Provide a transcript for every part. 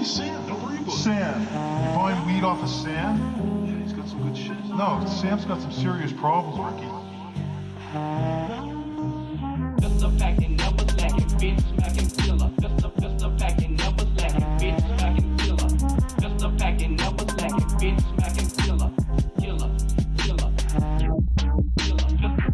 Probably sand. Don't worry about it. Sand. You buying weed off of sand? Yeah, he's got some good shit. No, Sam's got some serious problems, Ricky. Just a pack and never slacking, bitch smacking killer. Just a pack and never slacking, bitch smacking killer. Just a pack and never slacking, bitch smacking killer. Killer.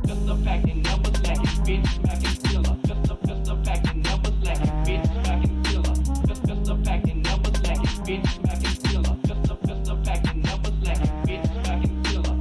Just a pack and never slacking, bitch smacking killer. Just a pack and never slacking, bitch smacking killer. Just a pack and never slacking, bitch smacking killer. Just a pack and never slacking, bitch smacking killer.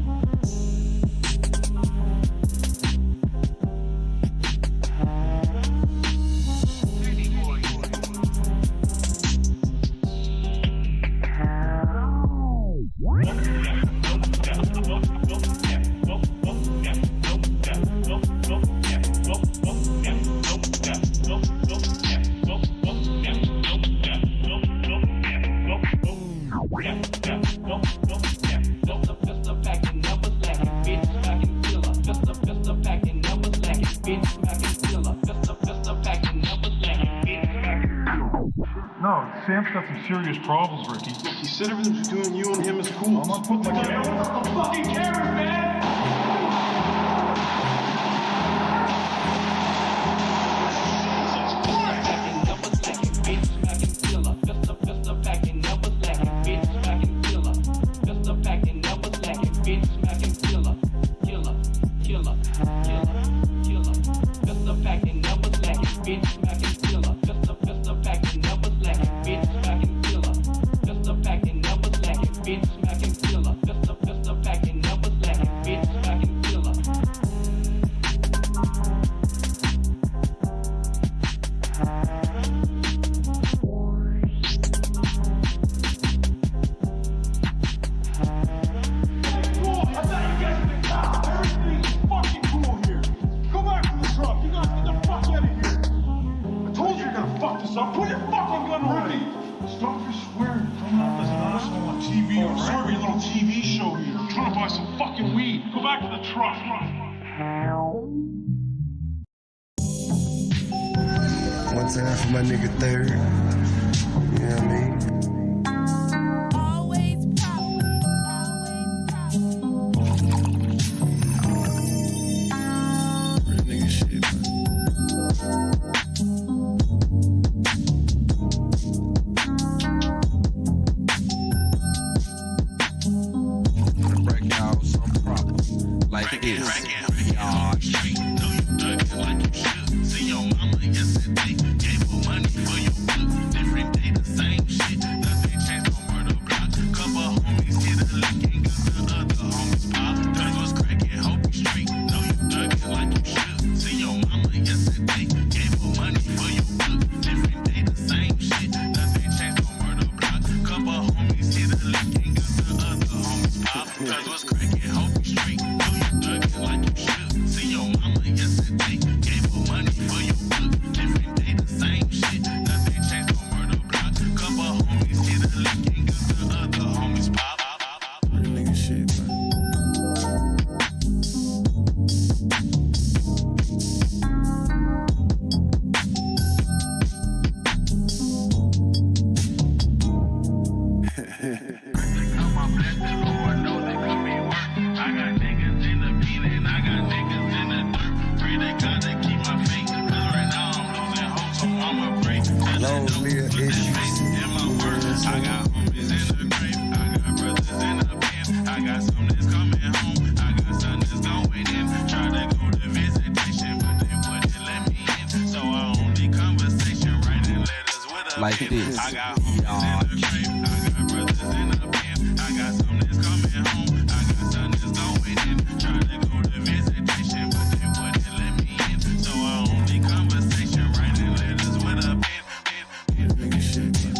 No, Sam's got some serious problems, Ricky. He said everything between you and him is cool. I'm not putting my camera. The fucking cameras, man! Put your fucking gun away! Stop your swearing. Coming off as an asshole on TV, Oh, alright? sorry, a little TV show here. I'm trying to buy some fucking weed. Go back to the truck. One time for my nigga Third. You know what I mean? Always Real nigga shit, man. Break out some proper like this. Y'all straight, know you thuggin' like you should. See your mama yesterday, gave her money for your book. Different day, the same shit. Nothing changed on murder block. Couple homies hit a lick and got the other homies pop. Guns was cracking, hope you straight, know you thuggin' like you should. See your mama yesterday, gave her money for your book. Different day, the same shit. Nothing changed on murder block. Couple homies hit a lick and got the other homies pop. Guns was cracking, hope you straight, know you thuggin' like you should. See your mama yesterday, gave her money for your book. Different day, the same shit. Nothing changed on murder block. Couple homies hit a lick and got the other homies pop. Real nigga shit, man. Come on, bless the Lord, know they come in work. I got niggas in the beat and I got niggas in the dirt. Pray to God to keep my faith, cause right now I'm losing hope, so I'ma pray. Long live issues. In my word, I got homies in the grave, I got brothers in the pen, I got some that's coming home, I got some that's going in. Try to go to visitation, but they wouldn't let me in. So our only conversation, writing letters with a Like pen. this. I got homies in the grave, I got brothers in the pen, I got some that's coming home, I got some that's going in. Try to go to visitation, but they wouldn't let me in. So our only conversation, writing letters with a pen. Real nigga shit, man.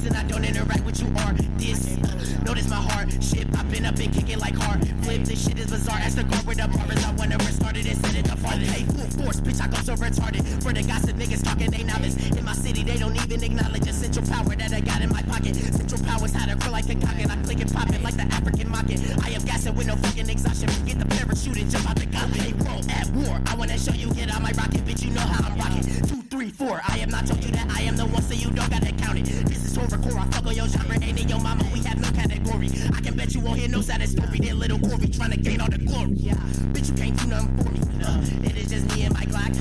and I don't interact with you or this. Notice my heart, shit, I've been up and kicking like hard. Flip, this shit is bizarre. Ask the guard with the barbers. I wanna restart it and set it up farther. Hey, full force, bitch, I go so retarded. For the gossip niggas talking, they novice. In my city, they don't even acknowledge the central power that I got in my pocket. Central power's how to grow like a cocket. I click and pop it like the African market. I am gassing with no fucking exhaustion. Forget the parachute and jump out the gun. Hey, roll at war. I wanna show you, get on my rocket, bitch, you know how I'm rocking. 2, 3, 4. I have not told you that I am the one, so you don't gotta count it. This is horrorcore. I fuck on your genre, ain't in your mama. We have no category. I can bet you won't hear no side of story. That little Corey trying to gain all the glory. Yeah, bitch, you can't do nothing for me. It is just me and my Glock.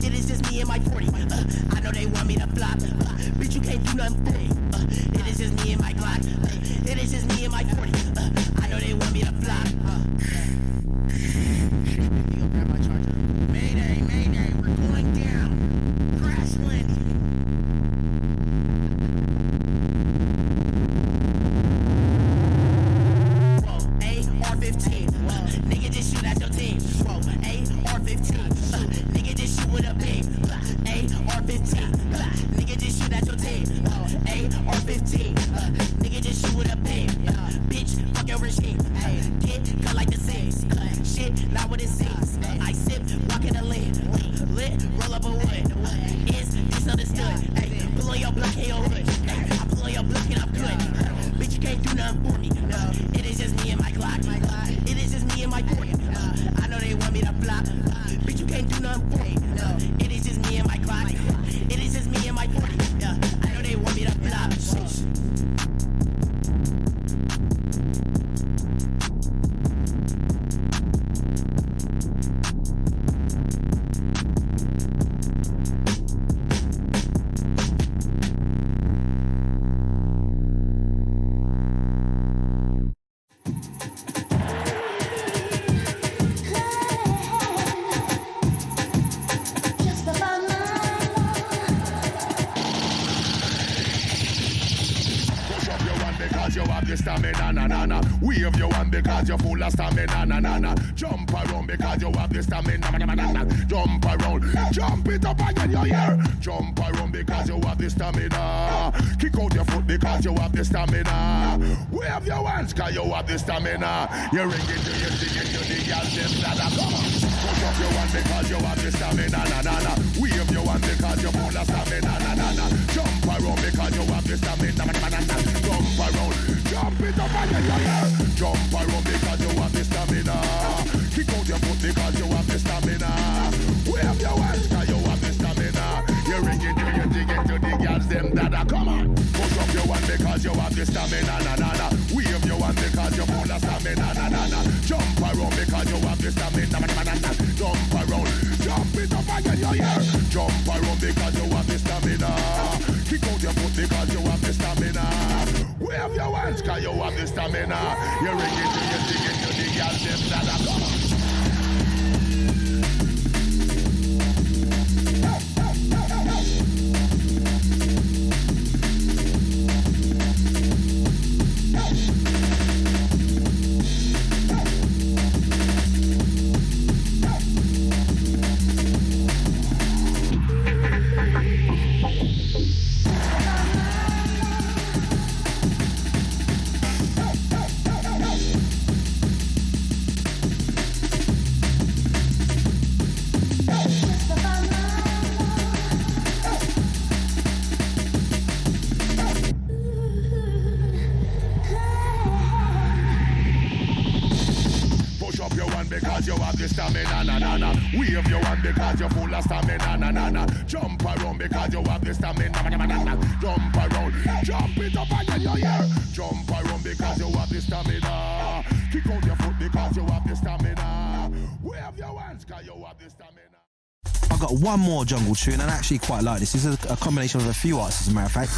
It is just me and my 40. I know they want me to flop. Bitch, you can't do nothing for me. It is just me and my Glock. It is just me and my 40. I know they want me to flop. Grab my charger. Mayday, mayday, we're going down. Crash landing. R15, nigga just shoot at your team. Whoa, AR-15, nigga just shoot with a beam. AR-15, nigga just shoot at your team. AR-15, nigga just shoot with a beam. Bitch, fuck your regime. Get cut like the scenes. Shit, not what it seems. I sip, walk in the lean. Lit, roll up a wood. Is misunderstood. Pull on your block in your hood. I pull on your block and I'm good. Bitch, you can't do nothing for me. It is just me and my Glock. It is just me and my 40. I know they want me to flop. Bitch, you can't do nothing for me. It is just me and my Glock. It is just me and my 40. I know they want me to flop. Stamina, na na na. Wave your one because you're full of stamina, na na na. Jump around because you have the stamina, na na na. Jump around, jump it up again, you hear? Jump around because you have the stamina. Kick out your foot because you have the stamina. Wave your hands because you have the stamina. You ring it, you sing it, you the girls them nada. Come on, push up your one because you have the stamina, na na na. Wave your one because you're full of stamina, na na na. Jump around because you have the stamina, na na na. Jump around. Jump it up and you hear. Jump around because you have the stamina. Kick out your foot because you have the stamina. Wave your hands because you have the stamina. You ring it, you dig it to the girls them dada. Come on, push up your one because you have the stamina, na na na. Wave your one because you're full of stamina, na na na. Jump around because you have the stamina, na na na. Jump around, jump it up again, you hear. Jump around because you have the stamina. Kick out your foot because you have the stamina. Wave your hands cause you have the stamina. You ring it, you dig it, you the girls them dada. Come on. because you have the stamina, na na na. Wave your hand because you're full of stamina, na na na. Jump around because you have the stamina, na na na na. Jump around, jump it up again, you hear? Jump around because you have the stamina. Kick out your foot because you have the stamina. Wave your hands because you have the stamina. I've got one more jungle tune, and I actually quite like this. This is a combination of a few artists, as a matter of fact.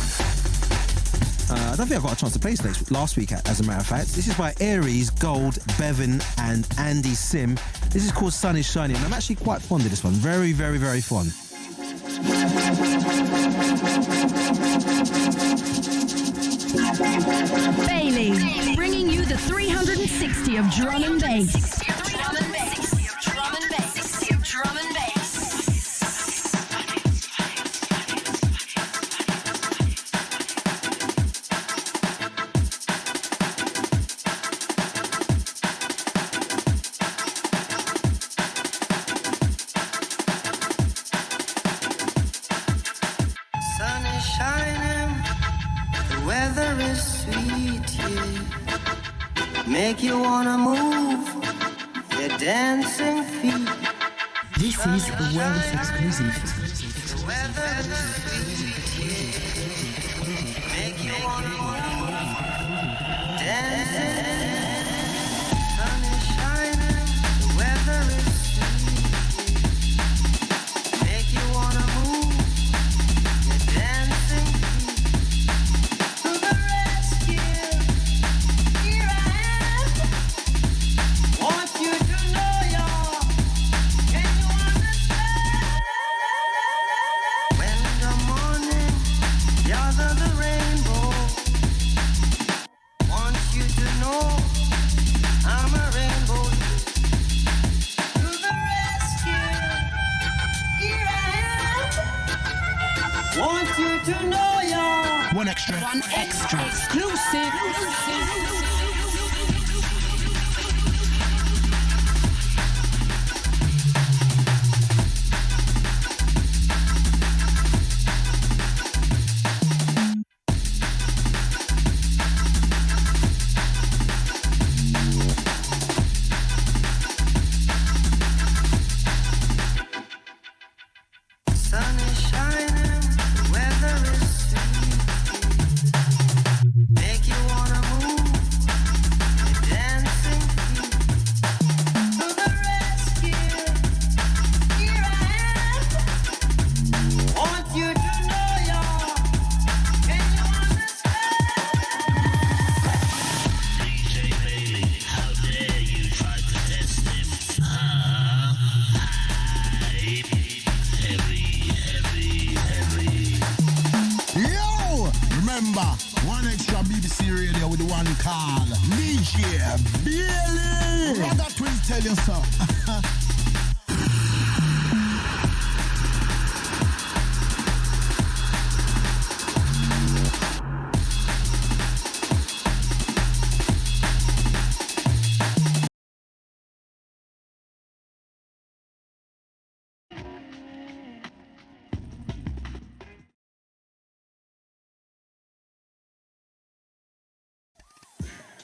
I don't think I got a chance to play this last week, as a matter of fact. This is by Aries, Gold, Bevan, and Andy Sim. This is called Sun is Shining, and I'm actually quite fond of this one. Very, very, very fond. Bailey, bringing you the 360 of drum and bass. Drum and bass. Drum and bass. Drum and bass. Make you wanna move your dancing feet. This is the Wales exclusive. The weather is sweet. Make you wanna move dancing. Sun is shining, the weather is sweet. Make you wanna move your dancing feet. To the rescue, here I am. Want you to know y'all. Can you understand? When the morning gather the rainbow. Want you to know I'm a rainbow. To the rescue, here I am. Want you to know y'all. One extra. Exclusive. Sun is shining, the weather is sweet. Make you wanna move your dancing feet. To the rescue, here I am. Want you to know y'all. Can you Yo! Remember, one extra BBC radio with the one call DJ Bailey! What that will tell you, sir?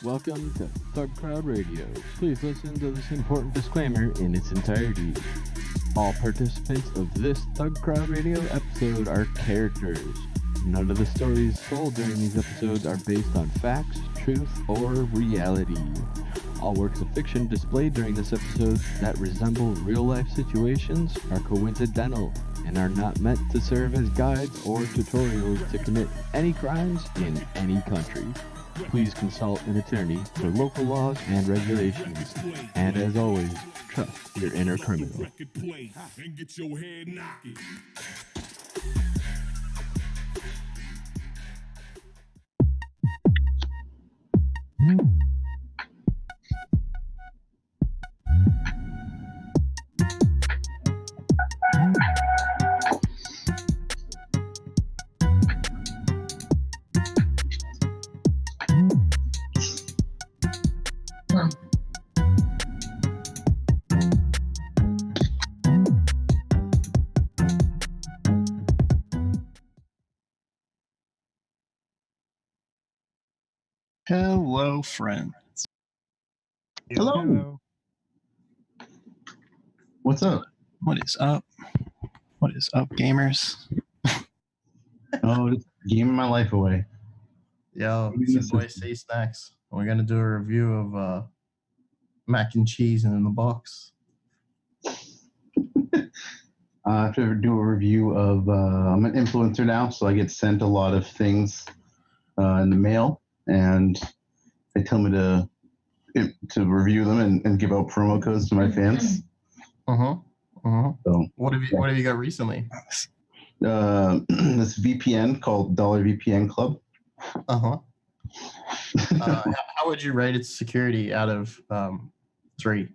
Welcome to ThugCrowd Radio. Please listen to this important disclaimer in its entirety. All participants of this ThugCrowd Radio episode are characters. None of the stories told during these episodes are based on facts, truth, or reality. All works of fiction displayed during this episode that resemble real-life situations are coincidental and are not meant to serve as guides or tutorials to commit any crimes in any country. Please consult an attorney for local laws and regulations. And as always, trust your inner criminal. Record play and get your head knocking. Hello, friends. Hello. What's up? What is up? What is up, gamers? Oh, just gaming my life away. Yo, it's your boy C Snacks. We're gonna do a review of mac and cheese in the box. I have to do a review of. I'm an influencer now, so I get sent a lot of things in the mail, and they tell me to review them and give out promo codes to my fans. So, What have you got recently? This VPN called $VPN Club. How would you rate its security out of 3?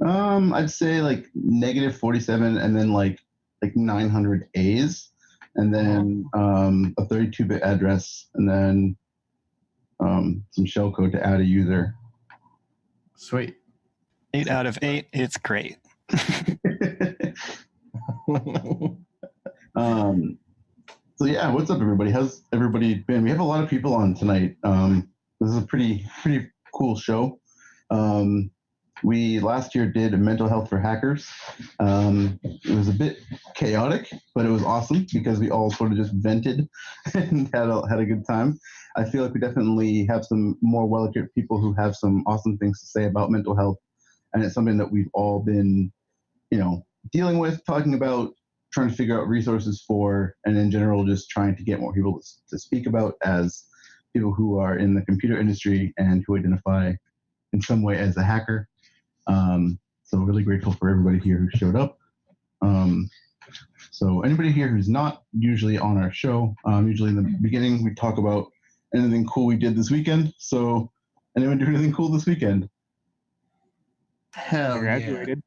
I'd say like -47, and then like 900 A's, and then a 32-bit address, and then some shellcode to add a user. Sweet. 8 out of 8. It's great. So yeah, what's up, everybody? How's everybody been? We have a lot of people on tonight. This is a pretty cool show. We last year did mental health for hackers. It was a bit chaotic, but it was awesome because we all sort of just vented and had a good time. I feel like we definitely have some more well-equipped people who have some awesome things to say about mental health, and it's something that we've all been, dealing with, talking about, trying to figure out resources for, and in general, just trying to get more people to speak about as people who are in the computer industry and who identify in some way as a hacker. So really grateful for everybody here who showed up. So anybody here who's not usually on our show, usually in the beginning we talk about anything cool we did this weekend. So anyone do anything cool this weekend? Hell, graduated.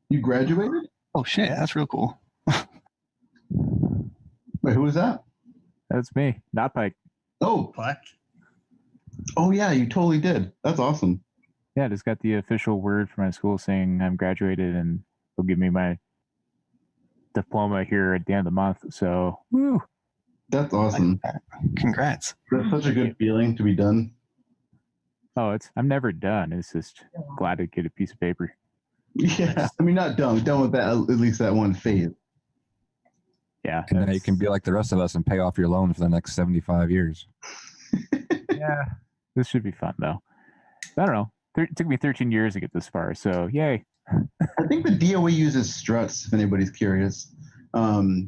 You graduated? Oh shit, that's real cool. Wait, who was that? That's me, not Pike. Oh, Black. Oh yeah, you totally did. That's awesome. Yeah, I just got the official word from my school saying I'm graduated, and they'll give me my diploma here at the end of the month. So, woo. That's awesome. Congrats. That's such a good feeling to be done. Oh, I'm never done. It's just glad to get a piece of paper. Yeah, I mean, not done with that, at least that one phase. Yeah. And now you can be like the rest of us and pay off your loan for the next 75 years. Yeah, this should be fun, though. I don't know. It took me 13 years to get this far, so yay. I think the DOE uses struts, if anybody's curious. But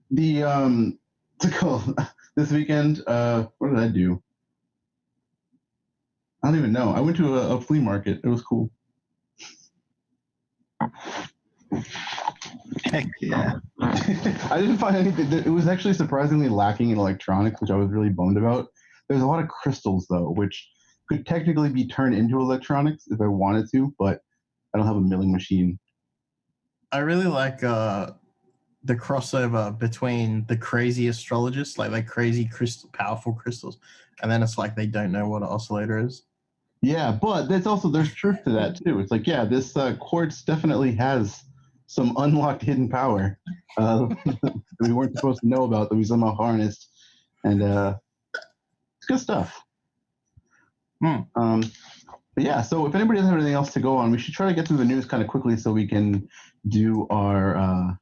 the this weekend, what did I do? I don't even know. I went to a flea market. It was cool. Heck yeah. I didn't find anything. It was actually surprisingly lacking in electronics, which I was really bummed about. There's a lot of crystals, though, which could technically be turned into electronics if I wanted to, but I don't have a milling machine. I really like the crossover between the crazy astrologists, like crazy powerful crystals, and then it's like they don't know what an oscillator is. Yeah, but there's truth to that too. It's like, yeah, this quartz definitely has some unlocked hidden power that we weren't supposed to know about, that we somehow harnessed, and it's good stuff. But yeah, so if anybody doesn't have anything else to go on, we should try to get through the news kind of quickly so we can do our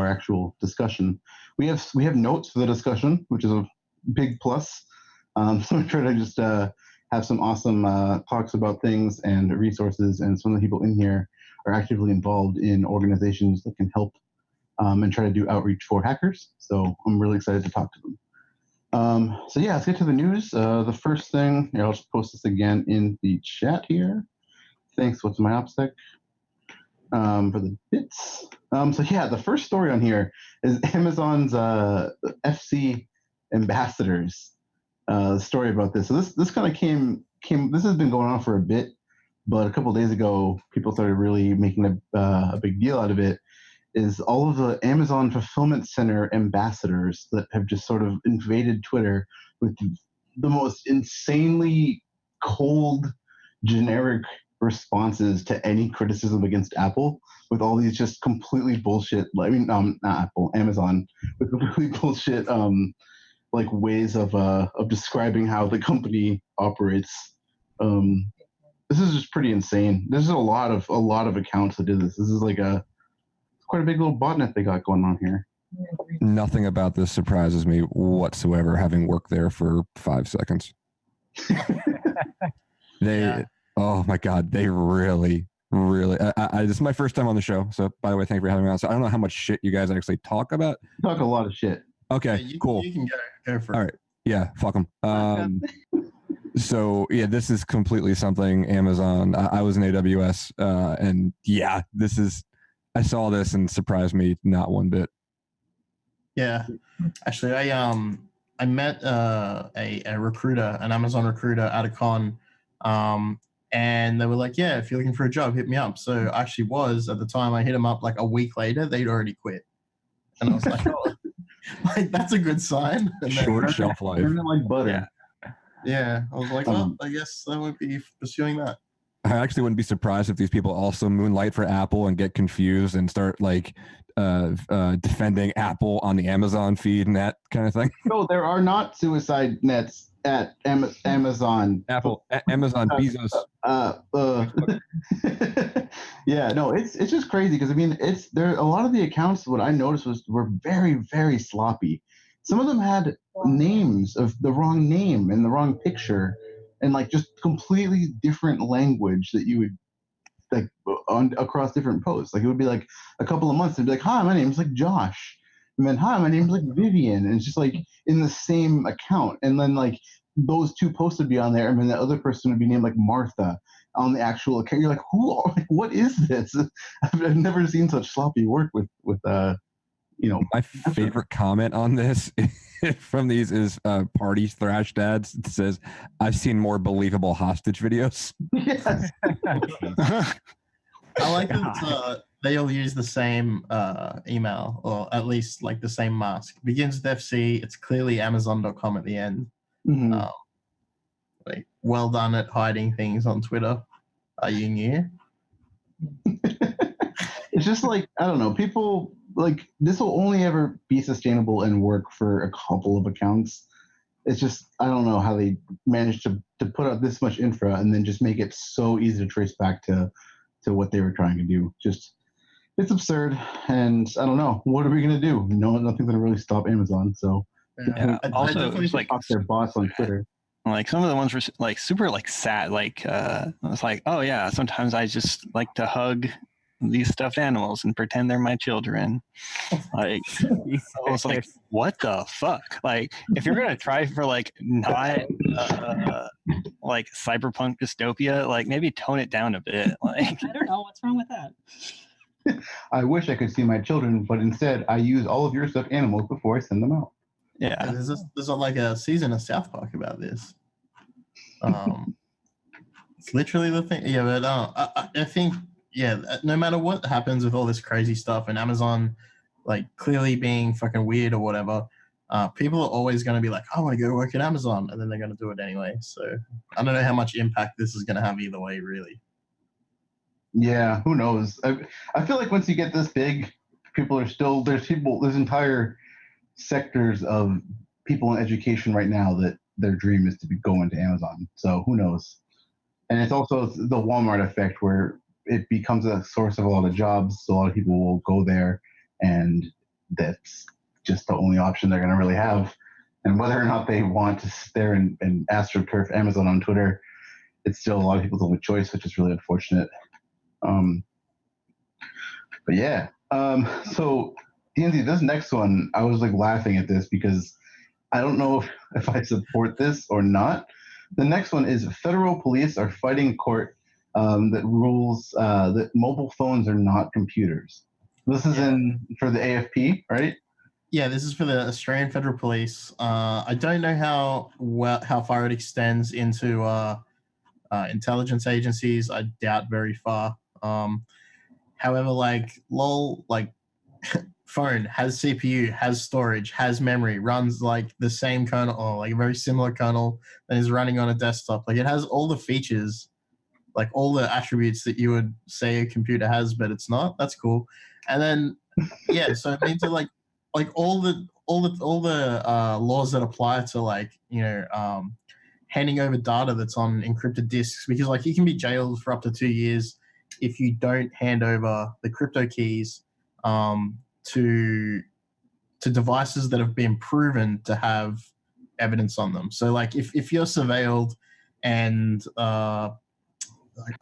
actual discussion. We have notes for the discussion, which is a big plus. So we try to just have some awesome talks about things and resources, and some of the people in here are actively involved in organizations that can help and try to do outreach for hackers. So I'm really excited to talk to them. So yeah, let's get to the news. The first thing, here, I'll just post this again in the chat here. Thanks, what's my OPSEC, for the bits. So yeah, the first story on here is Amazon's FC ambassadors. The story about this. So this kind of came. This has been going on for a bit, but a couple of days ago, people started really making a big deal out of it. Is all of the Amazon Fulfillment Center ambassadors that have just sort of invaded Twitter with the most insanely cold, generic responses to any criticism against Apple, with all these just completely bullshit, not Apple, Amazon, with completely bullshit like ways of describing how the company operates. This is just pretty insane. There's a lot of accounts that did this. This is like quite a big little botnet they got going on here. Nothing about this surprises me whatsoever, having worked there for 5 seconds. Oh my God, they really, this is my first time on the show. So by the way, thank you for having me on. So I don't know how much shit you guys actually talk about. Talk a lot of shit. Okay, cool. You can go for it. All right. Yeah, fuck them. So yeah, this is completely something Amazon. I was in AWS, and yeah, I saw this and surprised me not one bit. Yeah, actually, I met a recruiter, an Amazon recruiter at a con, and they were like, "Yeah, if you're looking for a job, hit me up." So I actually was at the time. I hit them up like a week later. They'd already quit, and I was like, "Oh, like that's a good sign." Short shelf life. Like butter. Yeah, I was like, well, I guess I won't be pursuing that. I actually wouldn't be surprised if these people also moonlight for Apple and get confused and start like defending Apple on the Amazon feed and that kind of thing. No, there are not suicide nets at Amazon. Apple, Amazon, Bezos. Yeah, no, it's just crazy because I mean, it's there. A lot of the accounts, what I noticed were very, very sloppy. Some of them had names of the wrong name and the wrong picture, and like just completely different language that you would like across different posts. Like it would be like a couple of months, it'd be like, "Hi, my name's like Josh," and then, "Hi, my name's like Vivian," and it's just like in the same account, and then like those two posts would be on there, and then the other person would be named like Martha on the actual account. You're like, who? What is this? I've never seen such sloppy work with you know. My favorite comment on this from these is Party Thrash Dads. It says, "I've seen more believable hostage videos." Yes. I like that they all use the same email, or at least like the same mask. Begins with FC. It's clearly Amazon.com at the end. Mm-hmm. Like, well done at hiding things on Twitter. Are you new? It's just like, I don't know, people like this will only ever be sustainable and work for a couple of accounts. It's just, I don't know how they managed to put out this much infra and then just make it so easy to trace back to what they were trying to do. Just, it's absurd. And I don't know, what are we going to do? No, nothing's going to really stop Amazon. So Yeah. Also, it's like off their boss on Twitter. Like some of the ones were like super like sad. Like it's like, oh yeah, sometimes I just like to hug these stuffed animals and pretend they're my children. Like I was like, what the fuck? Like if you're gonna try for like not like cyberpunk dystopia, like maybe tone it down a bit. Like I don't know what's wrong with that. I wish I could see my children, but instead I use all of your stuffed animals before I send them out. Yeah, there's like a season of South Park about this. It's literally the thing. Yeah, but I think, yeah, no matter what happens with all this crazy stuff and Amazon, like clearly being fucking weird or whatever, people are always going to be like, I want to go work at Amazon, and then they're going to do it anyway. So I don't know how much impact this is going to have either way, really. Yeah, who knows? I feel like once you get this big, there's entire sectors of people in education right now that their dream is to go into Amazon. So who knows? And it's also the Walmart effect where it becomes a source of a lot of jobs. So a lot of people will go there, and that's just the only option they're going to really have. And whether or not they want to sit there and astroturf Amazon on Twitter, it's still a lot of people's only choice, which is really unfortunate. But yeah, so DNZ, this next one, I was like laughing at this because I don't know if I support this or not. The next one is federal police are fighting court that rules that mobile phones are not computers. This is for the AFP, right? Yeah, this is for the Australian Federal Police. I don't know how far it extends into intelligence agencies. I doubt very far. However, like phone has CPU, has storage, has memory, runs like the same kernel or like a very similar kernel that is running on a desktop. Like it has all the features, like all the attributes that you would say a computer has, but it's not. That's cool. And then yeah, so it means that like all the laws that apply to like, you know, handing over data that's on encrypted disks, because like you can be jailed for up to 2 years if you don't hand over the crypto keys to devices that have been proven to have evidence on them. So like if you're surveilled and I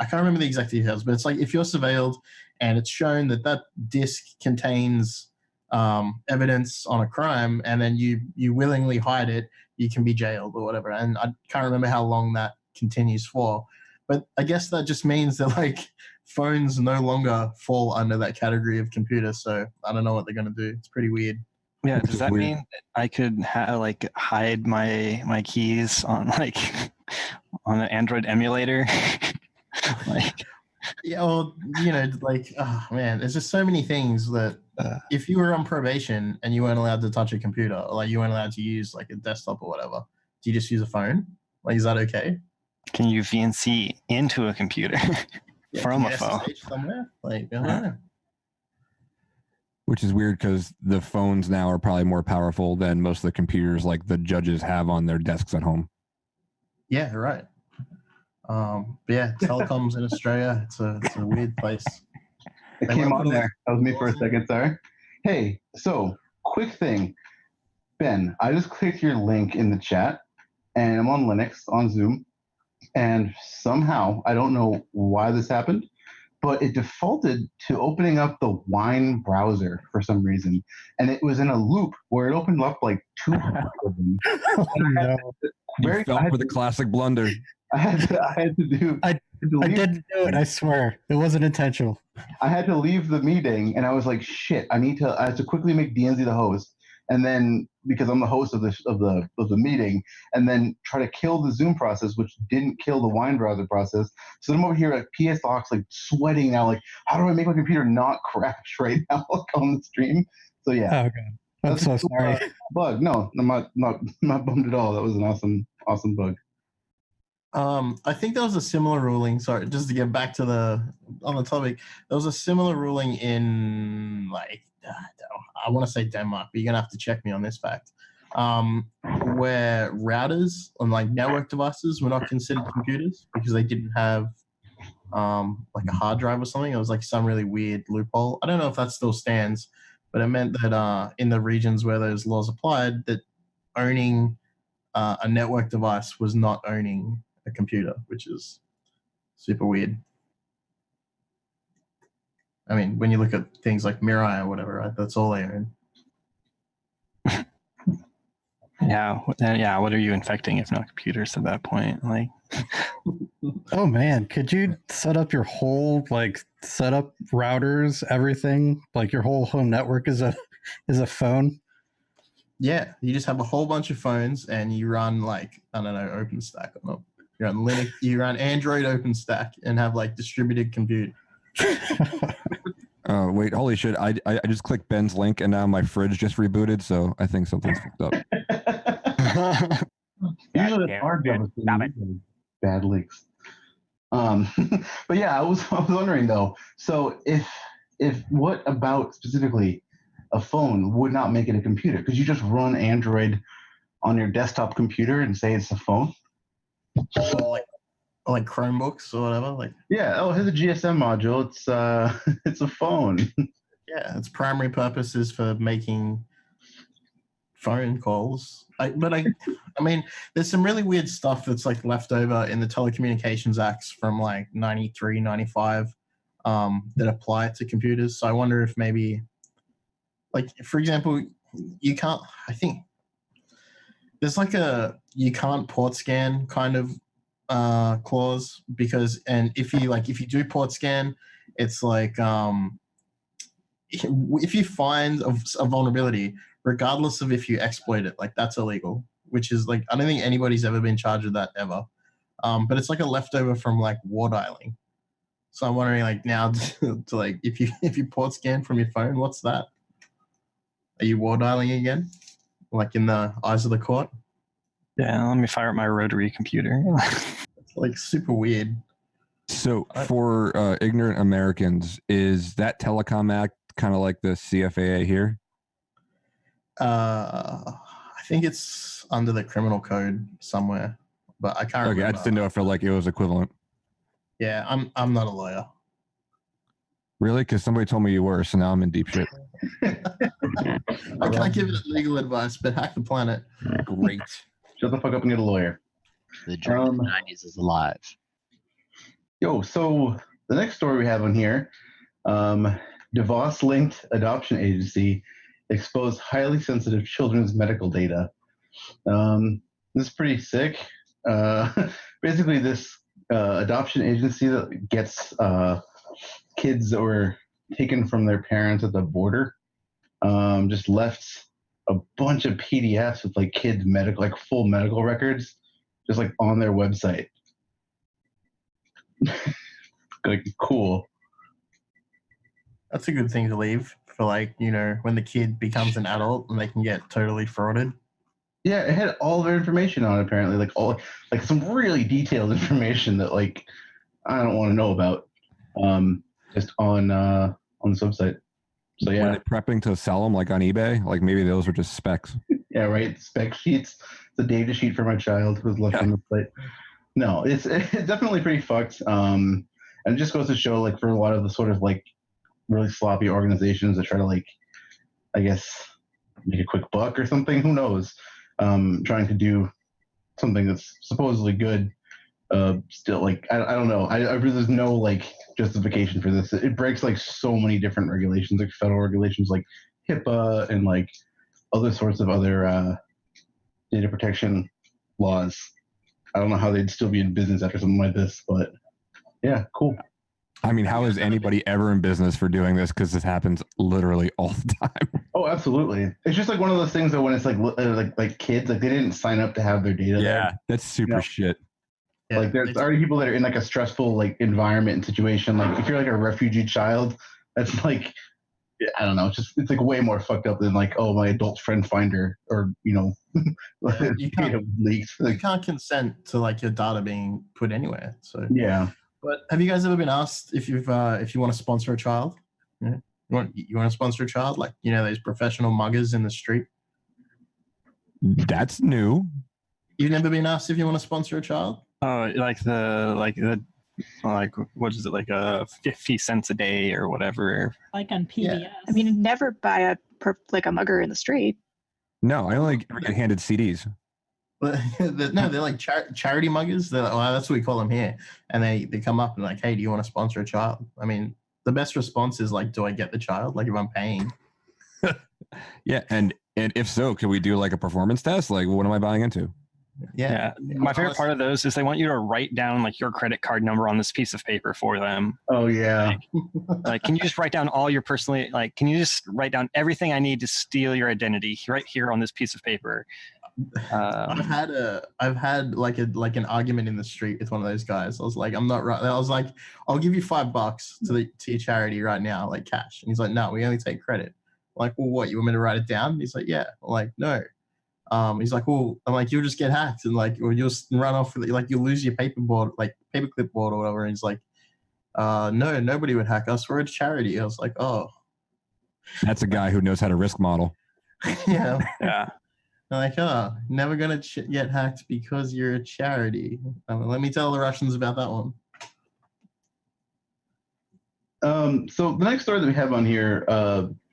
can't remember the exact details, but it's like if you're surveilled and it's shown that that disk contains evidence on a crime and then you willingly hide it, you can be jailed or whatever. And I can't remember how long that continues for. But I guess that just means that like phones no longer fall under that category of computer. So I don't know what they're going to do. It's pretty weird. Yeah, does that mean that I could like hide my keys on like on an Android emulator? Like, yeah, well, you know, like, oh man, there's just so many things that if you were on probation and you weren't allowed to touch a computer, or like you weren't allowed to use like a desktop or whatever, do you just use a phone? Like, is that okay? Can you VNC into a computer from a phone? SSH somewhere? Like, I don't know. Which is weird because the phones now are probably more powerful than most of the computers like the judges have on their desks at home. Yeah, right. But yeah, telecoms in Australia, it's a weird place. It came on there. That was me for a second, sorry. Hey, so quick thing. Ben, I just clicked your link in the chat and I'm on Linux on Zoom. And somehow, I don't know why this happened, but it defaulted to opening up the Wine browser for some reason. And it was in a loop where it opened up like 200 of them. You fell for the classic blunder. I had to do. I didn't do it. I swear, it wasn't intentional. I had to leave the meeting, and I was like, "Shit! I have to quickly make DNZ the host, and then because I'm the host of the meeting, and then try to kill the Zoom process, which didn't kill the Wine browser process. So I'm over here at PS Docs, like sweating now, like how do I make my computer not crash right now on the stream? So yeah. Oh, okay. I'm so sorry. Bug? No, I'm not bummed at all. That was an awesome bug. I think there was a similar ruling. Sorry, just to get back to on the topic, there was a similar ruling in I want to say Denmark, but you're gonna have to check me on this fact. Where routers on like network devices were not considered computers because they didn't have like a hard drive or something. It was like some really weird loophole. I don't know if that still stands, but it meant that in the regions where those laws applied, that owning a network device was not owning a computer, which is super weird. I mean, when you look at things like Mirai or whatever, right, that's all they own. Yeah. What are you infecting if not computers at that point? Like, oh man, could you set up your whole set up routers, everything, like your whole home network is a phone? Yeah, you just have a whole bunch of phones and you run like, I don't know, OpenStack or not. You run Linux, you run Android OpenStack and have like distributed compute. Wait, holy shit. I just clicked Ben's link and now my fridge just rebooted, so I think something's fucked up. Usually it's hard to bad leaks. But yeah, I was wondering though, so if what about specifically a phone would not make it a computer? Because you just run Android on your desktop computer and say it's a phone? Or like Chromebooks or whatever. Like yeah, oh, here's a GSM module. It's a phone. Yeah, its primary purpose is for making phone calls. I mean, there's some really weird stuff that's like left over in the Telecommunications Acts from like 93, 95 that apply to computers. So I wonder if maybe, like, for example, you can't, I think there's like you can't port scan kind of clause because, and if you do port scan, it's like if you find a vulnerability, regardless of if you exploit it, like that's illegal, which is like, I don't think anybody's ever been charged with that ever. But it's like a leftover from like war dialing. So I'm wondering like now to like, if you port scan from your phone, what's that? Are you war dialing again? Like in the eyes of the court? Yeah, let me fire up my rotary computer. It's like super weird. So for ignorant Americans, is that Telecom Act kind of like the CFAA here? I think it's under the criminal code somewhere, but I can't remember. Okay, I just didn't know if it was equivalent. Yeah, I'm not a lawyer. Really? Because somebody told me you were, so now I'm in deep shit. I can't give it legal advice, but hack the planet. Great. Shut the fuck up and get a lawyer. The dream of the 90s is alive. Yo, so the next story we have on here, DeVos-linked adoption agency exposed highly sensitive children's medical data. This is pretty sick. Basically, this adoption agency that gets kids that were taken from their parents at the border just left a bunch of PDFs with like kids' medical, like full medical records, just like on their website. Like, cool. That's a good thing to leave for, like, you know, when the kid becomes an adult and they can get totally frauded. Yeah, it had all their information on it, apparently, like some really detailed information that like I don't want to know about, just on the website. So yeah, Were they prepping to sell them like on eBay? Like maybe those were just specs. Yeah, right. Spec sheets. The data sheet for my child was left on the plate. No, it's definitely pretty fucked. And it just goes to show, like, for a lot of the sort of like really sloppy organizations that try to, like, I guess, make a quick buck or something. Who knows? Trying to do something that's supposedly good. Still, like, I don't know. There's no like justification for this. It breaks like so many different regulations, like federal regulations, like HIPAA and like other sorts of other data protection laws. I don't know how they'd still be in business after something like this, but yeah, cool. I mean, how is anybody ever in business for doing this? Because this happens literally all the time. Oh, absolutely. It's just like one of those things that when it's like kids, like they didn't sign up to have their data. Yeah, there. that's super shit. Yeah, like there's already people that are in like a stressful like environment and situation. Like if you're like a refugee child, that's like, I don't know, it's like way more fucked up than like, oh, my adult friend finder or you you can't consent to like your data being put anywhere. So yeah. But have you guys ever been asked if you want to sponsor a child? Yeah. You want to sponsor a child, like those professional muggers in the street? That's new. You've never been asked if you want to sponsor a child? Oh, like what is it, like 50 cents a day or whatever? Like on PBS. Yeah. I mean, never buy a mugger in the street. No, I only get handed CDs. No, they're like charity muggers. They're like, well, that's what we call them here. And they come up and like, hey, do you want to sponsor a child? I mean, the best response is like, do I get the child? Like if I'm paying. Yeah, and if so, can we do like a performance test? Like, what am I buying into? Yeah. My favorite part of those is they want you to write down like your credit card number on this piece of paper for them. Oh yeah. Like can you just write down all your personally, like, can you just write down everything I need to steal your identity right here on this piece of paper? I've had like an argument in the street with one of those guys. I was like, I'm not right. I was like, I'll give you $5 to your charity right now, like cash. And he's like, no, we only take credit. I'm like, well, what? You want me to write it down? And he's like, yeah. I'm like, no. He's like, well, I'm like, you'll just get hacked and like, or you'll run off with it, like you'll lose your paperboard, like paperclip board or whatever. And he's like, no, nobody would hack us. We're a charity. I was like, oh, that's a guy who knows how to risk model. Yeah. Yeah. I'm like, oh, never gonna get hacked because you're a charity. Let me tell the Russians about that one. So the next story that we have on here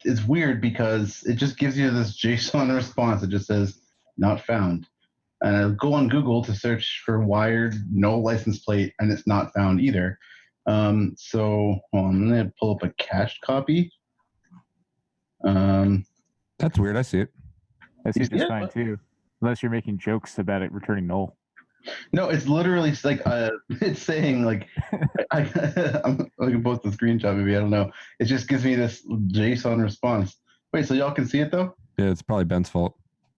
is weird because it just gives you this JSON response. It just says not found. And I go on Google to search for wired, no license plate, and it's not found either. So hold on, I'm gonna pull up a cached copy. That's weird. I see it. I see it just fine too, unless you're making jokes about it returning null. No, it's literally like it's saying like I can post the screenshot maybe, I don't know. It just gives me this JSON response. Wait, so y'all can see it though? Yeah, it's probably Ben's fault.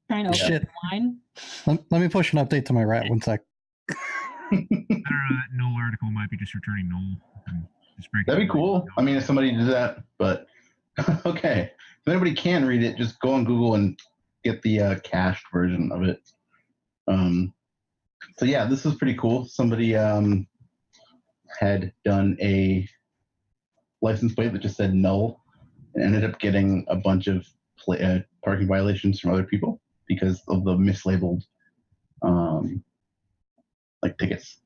Trying to Shit. line. Let me push an update to my rat 1 sec. That null article might be just returning null. That'd be cool. I mean, if somebody did that, but okay. If anybody can read it, just go on Google and get the cached version of it. So yeah, this is pretty cool. Somebody had done a license plate that just said null and ended up getting a bunch of parking violations from other people because of the mislabeled like tickets.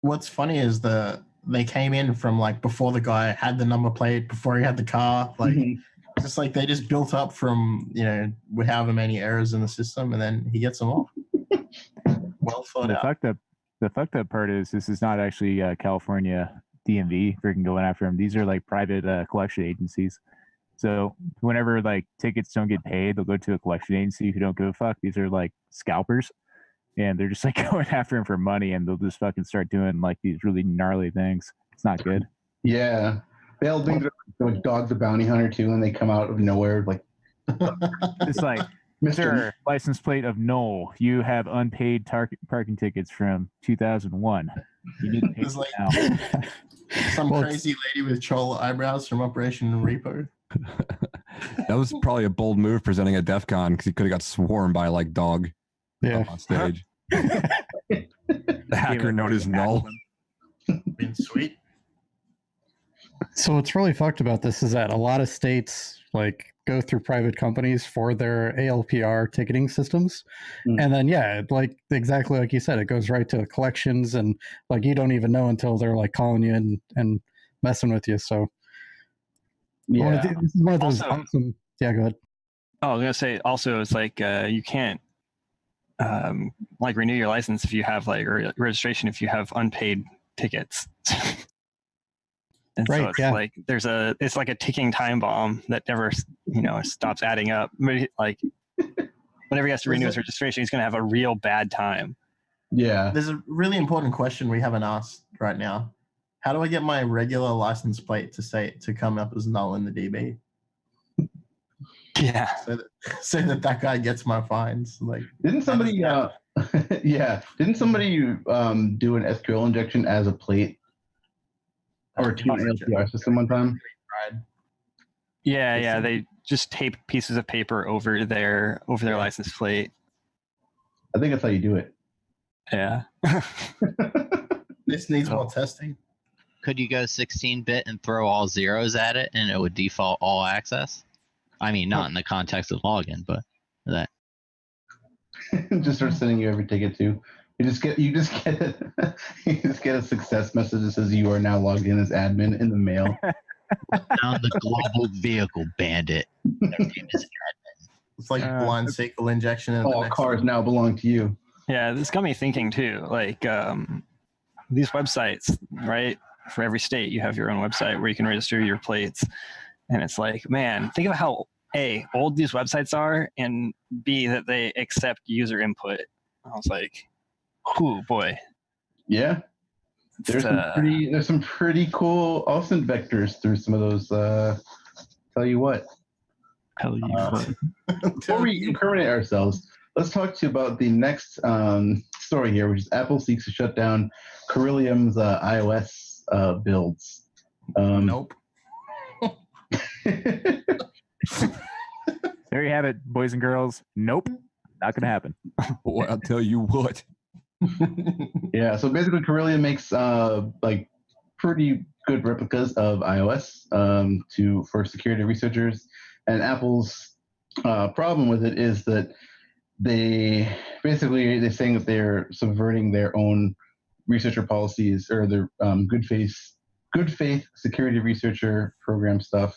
What's funny is they came in from like before the guy had the number plate, before he had the car, like just like they just built up from with however many errors in the system, and then he gets them off. Well thought out. The fucked up part is this is not actually California DMV freaking going after him. These are like private collection agencies. So whenever like tickets don't get paid, they'll go to a collection agency who don't give a fuck. These are like scalpers, and they're just like going after him for money, and they'll just fucking start doing like these really gnarly things. It's not good. Yeah, they all think like Dog the Bounty Hunter too, and they come out of nowhere like. It's like, Mr. License plate of null. You have unpaid parking tickets from 2001. You need to pay It's like now. some crazy lady with troll eyebrows from Operation Repo. That was probably a bold move presenting at DEF CON because he could have got swarmed by like Dog. Yeah. on stage. The hacker note is null. Been sweet. So what's really fucked about this is that a lot of states like go through private companies for their ALPR ticketing systems. And then, like exactly like you said, it goes right to collections, and like you don't even know until they're like calling you and messing with you. So this is one of those awesome. Yeah, go ahead. Oh, I was gonna say also it's like you can't like renew your license if you have like or registration if you have unpaid tickets. And so it's like it's like a ticking time bomb that never stops adding up. Like whenever he has to renew his registration, he's gonna have a real bad time. Yeah. There's a really important question we haven't asked right now. How do I get my regular license plate to come up as null in the DB? Yeah. So that guy gets my fines. Like, didn't somebody? Didn't somebody do an SQL injection as a plate or to an ALPR system one time? Yeah. They just tape pieces of paper over their license plate. I think that's how you do it. Yeah. This needs more testing. Could you go 16-bit and throw all zeros at it, and it would default all access? I mean, not in the context of login, but that. Just start sending you every ticket too. You just get a success message that says you are now logged in as admin in the mail. Found the global vehicle bandit. Their name is admin. It's like blind SQL injection. All cars now belong to you. Yeah, this got me thinking too. Like these websites, right? For every state, you have your own website where you can register your plates. And it's like, man, think of how A, old these websites are, and B, that they accept user input. I was like, oh boy. Yeah. There's some pretty cool OSINT vectors through some of those. Tell you what. Before we incriminate ourselves, let's talk to you about the next story here, which is Apple seeks to shut down Corellium's iOS builds. Nope. There you have it, boys and girls. Nope, not gonna happen. Boy, I'll tell you what. Yeah, so basically Corellium makes like pretty good replicas of iOS for security researchers, and Apple's problem with it is that they're saying that they're subverting their own researcher policies or their good faith security researcher program stuff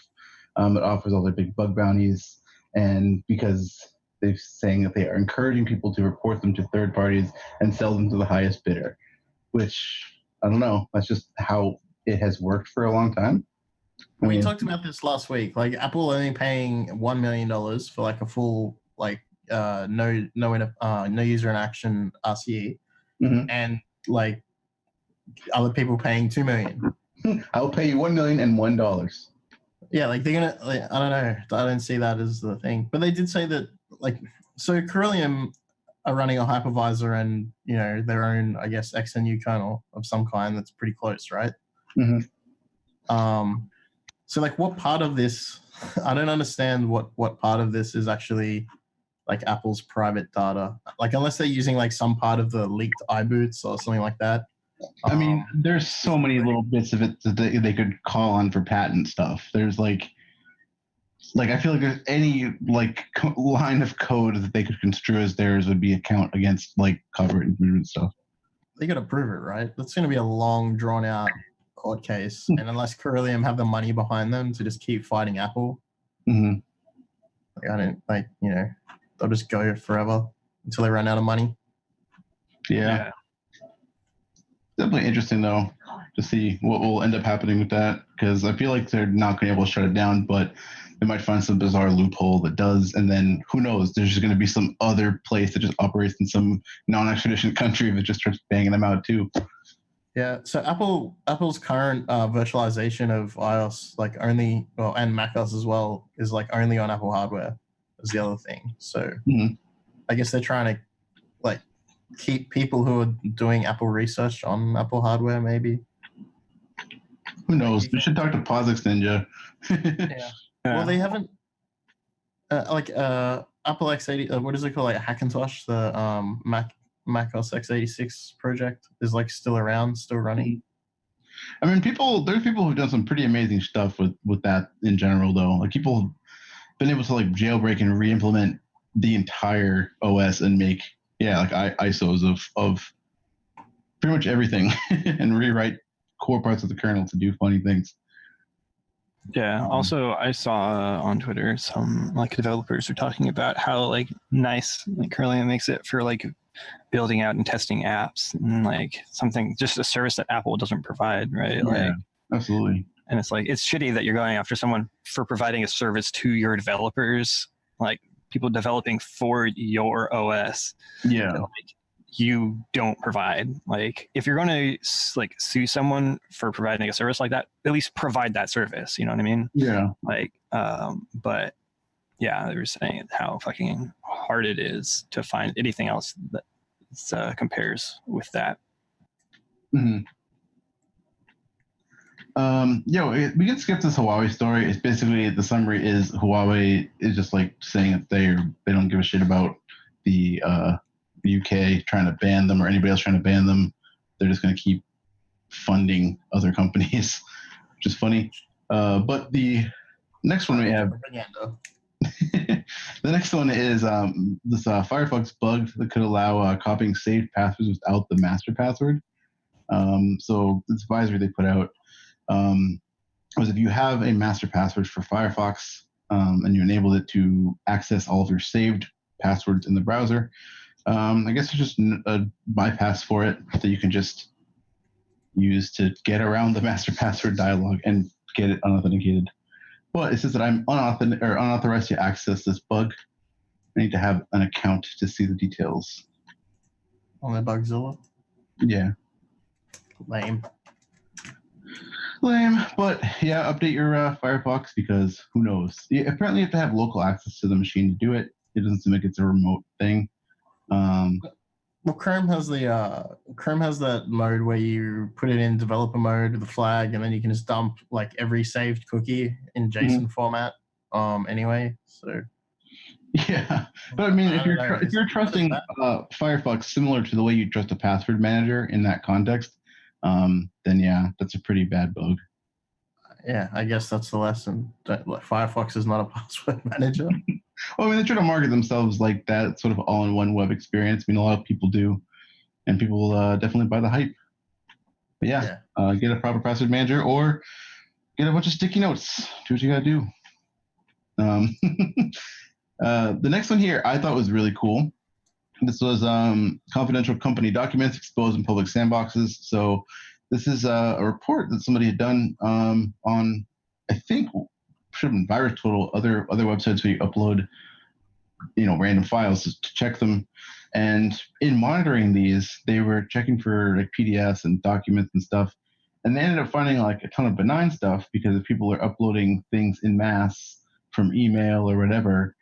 that offers all their big bug bounties, and because they're saying that they are encouraging people to report them to third parties and sell them to the highest bidder, which I don't know. That's just how it has worked for a long time. We talked about this last week. Like Apple only paying $1 million for like a full like no user interaction RCE, and like other people paying $2 million. I'll pay you $1 million and $1. Yeah, like they're gonna. Like, I don't know. I don't see that as the thing. But they did say that, like, so Corellium are running a hypervisor and their own, I guess, XNU kernel of some kind that's pretty close, right? So like, what part of this? I don't understand what part of this is actually like Apple's private data. Like, unless they're using like some part of the leaked iBoots or something like that. I mean, there's so many little bits of it that they could call on for patent stuff. There's like I feel like there's any like line of code that they could construe as theirs would be a count against like copyright infringement stuff. They got to prove it, right? That's going to be a long, drawn out court case, and unless Corellium have the money behind them to just keep fighting Apple, like, I don't they'll just go forever until they run out of money. Yeah. Definitely interesting though to see what will end up happening with that, because I feel like they're not going to be able to shut it down, but they might find some bizarre loophole that does, and then who knows? There's just going to be some other place that just operates in some non-extradition country that just starts banging them out too. Yeah. So Apple's current virtualization of iOS, like only, and macOS as well, is like only on Apple hardware. Is the other thing. So I guess they're trying to like keep people who are doing Apple research on Apple hardware, maybe. Who knows? We should talk to POSIX Ninja. Yeah. Well, they haven't. Apple X80. What is it called? Like Hackintosh, the Mac OS X86 project is like still around, still running. I mean, there's people who've done some pretty amazing stuff with that in general, though. Like people have been able to like jailbreak and re-implement the entire OS and make like ISOs of pretty much everything and rewrite core parts of the kernel to do funny things. Yeah. Also, I saw on Twitter some like developers are talking about how like nice like Curlium makes it for like building out and testing apps and like something just a service that Apple doesn't provide, right? Yeah, like absolutely. And it's like it's shitty that you're going after someone for providing a service to your developers, like people developing for your OS. Yeah. That, like, you don't provide. Like if you're going to like sue someone for providing a service like that, at least provide that service. You know what I mean? Yeah. Like, but yeah, they were saying how fucking hard it is to find anything else that compares with that. Mm-hmm. We can skip this Huawei story. It's basically the summary is Huawei is just like saying that they don't give a shit about the UK trying to ban them or anybody else trying to ban them. They're just going to keep funding other companies, which is funny. But the next one we have, the next one is this Firefox bug that could allow copying saved passwords without the master password. So this advisory they put out was if you have a master password for Firefox and you enable it to access all of your saved passwords in the browser, I guess there's just a bypass for it that you can just use to get around the master password dialog and get it unauthenticated. But it says that I'm unauthorized to access this bug. I need to have an account to see the details. On the Bugzilla? Yeah. Lame. But yeah, update your Firefox because who knows? Apparently, you have to have local access to the machine to do it. It doesn't seem like it's a remote thing. Well, Chrome has that mode where you put it in developer mode with the flag, and then you can just dump like every saved cookie in JSON format. Anyway, so. Yeah, but I mean, if you're trusting Firefox similar to the way you trust a password manager in that context, then yeah, that's a pretty bad bug. Yeah, I guess that's the lesson. Firefox is not a password manager. Well, I mean, they try to market themselves like that sort of all-in-one web experience. I mean, a lot of people do, and people definitely buy the hype. But yeah. Get a proper password manager or get a bunch of sticky notes. Do what you gotta do. The next one here I thought was really cool. This was confidential company documents exposed in public sandboxes. So this is a report that somebody had done on, I think, should have been VirusTotal, other websites where you upload, random files to check them. And in monitoring these, they were checking for like PDFs and documents and stuff. And they ended up finding like a ton of benign stuff because if people are uploading things in mass from email or whatever,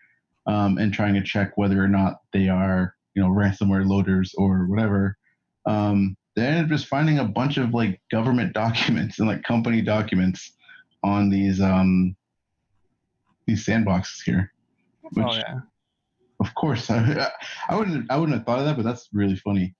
and trying to check whether or not they are, ransomware loaders or whatever, they ended up just finding a bunch of like government documents and like company documents on these sandboxes here. Which, of course, I wouldn't have thought of that, but that's really funny.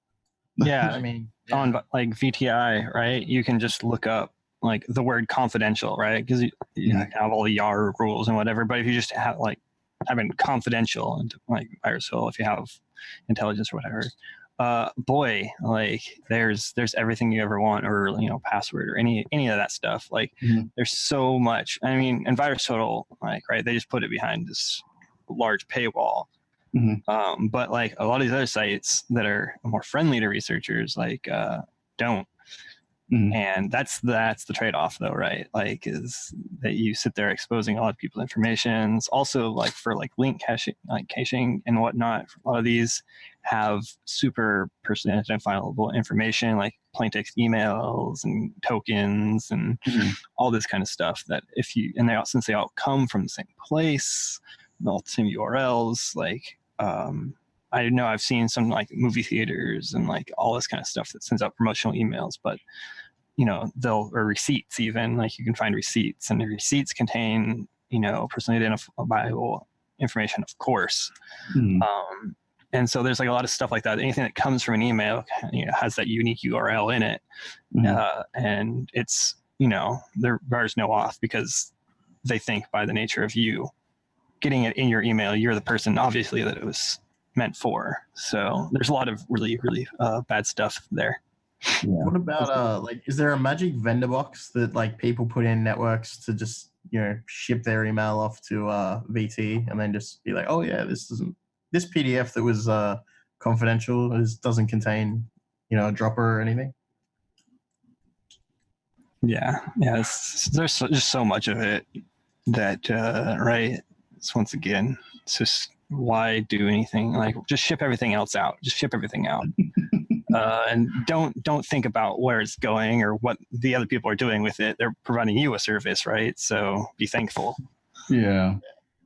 Yeah, I mean, on like VTI, right? You can just look up like the word confidential, right? Because you have all the YAR rules and whatever. But if you just have like having confidential and like VirusTotal, if you have intelligence or whatever, boy, like there's everything you ever want, or password or any of that stuff. Like there's so much. I mean, and VirusTotal, like right, they just put it behind this large paywall. But like a lot of these other sites that are more friendly to researchers, like don't. And that's the trade-off though, right? Like is that you sit there exposing a lot of people's information. Also like for like link caching and whatnot, a lot of these have super personally identifiable information like plaintext emails and tokens and all this kind of stuff that since they all come from the same place, all the same URLs, like I know I've seen some like movie theaters and like all this kind of stuff that sends out promotional emails, but or receipts even, like you can find receipts, and the receipts contain, personally identifiable information, of course. Hmm. And so there's like a lot of stuff like that. Anything that comes from an email, has that unique URL in it. And it's, their bars no off because they think by the nature of you getting it in your email, you're the person obviously that it was meant for. So there's a lot of really, really bad stuff there. What about is there a magic vendor box that like people put in networks to just ship their email off to VT and then just be like, oh yeah, this PDF that was confidential doesn't contain a dropper or anything? Yeah, there's just so much of it that right. It's once again, it's just why do anything? Like just ship everything else out. Just ship everything out. And don't think about where it's going or what the other people are doing with it. They're providing you a service, right? So be thankful. Yeah.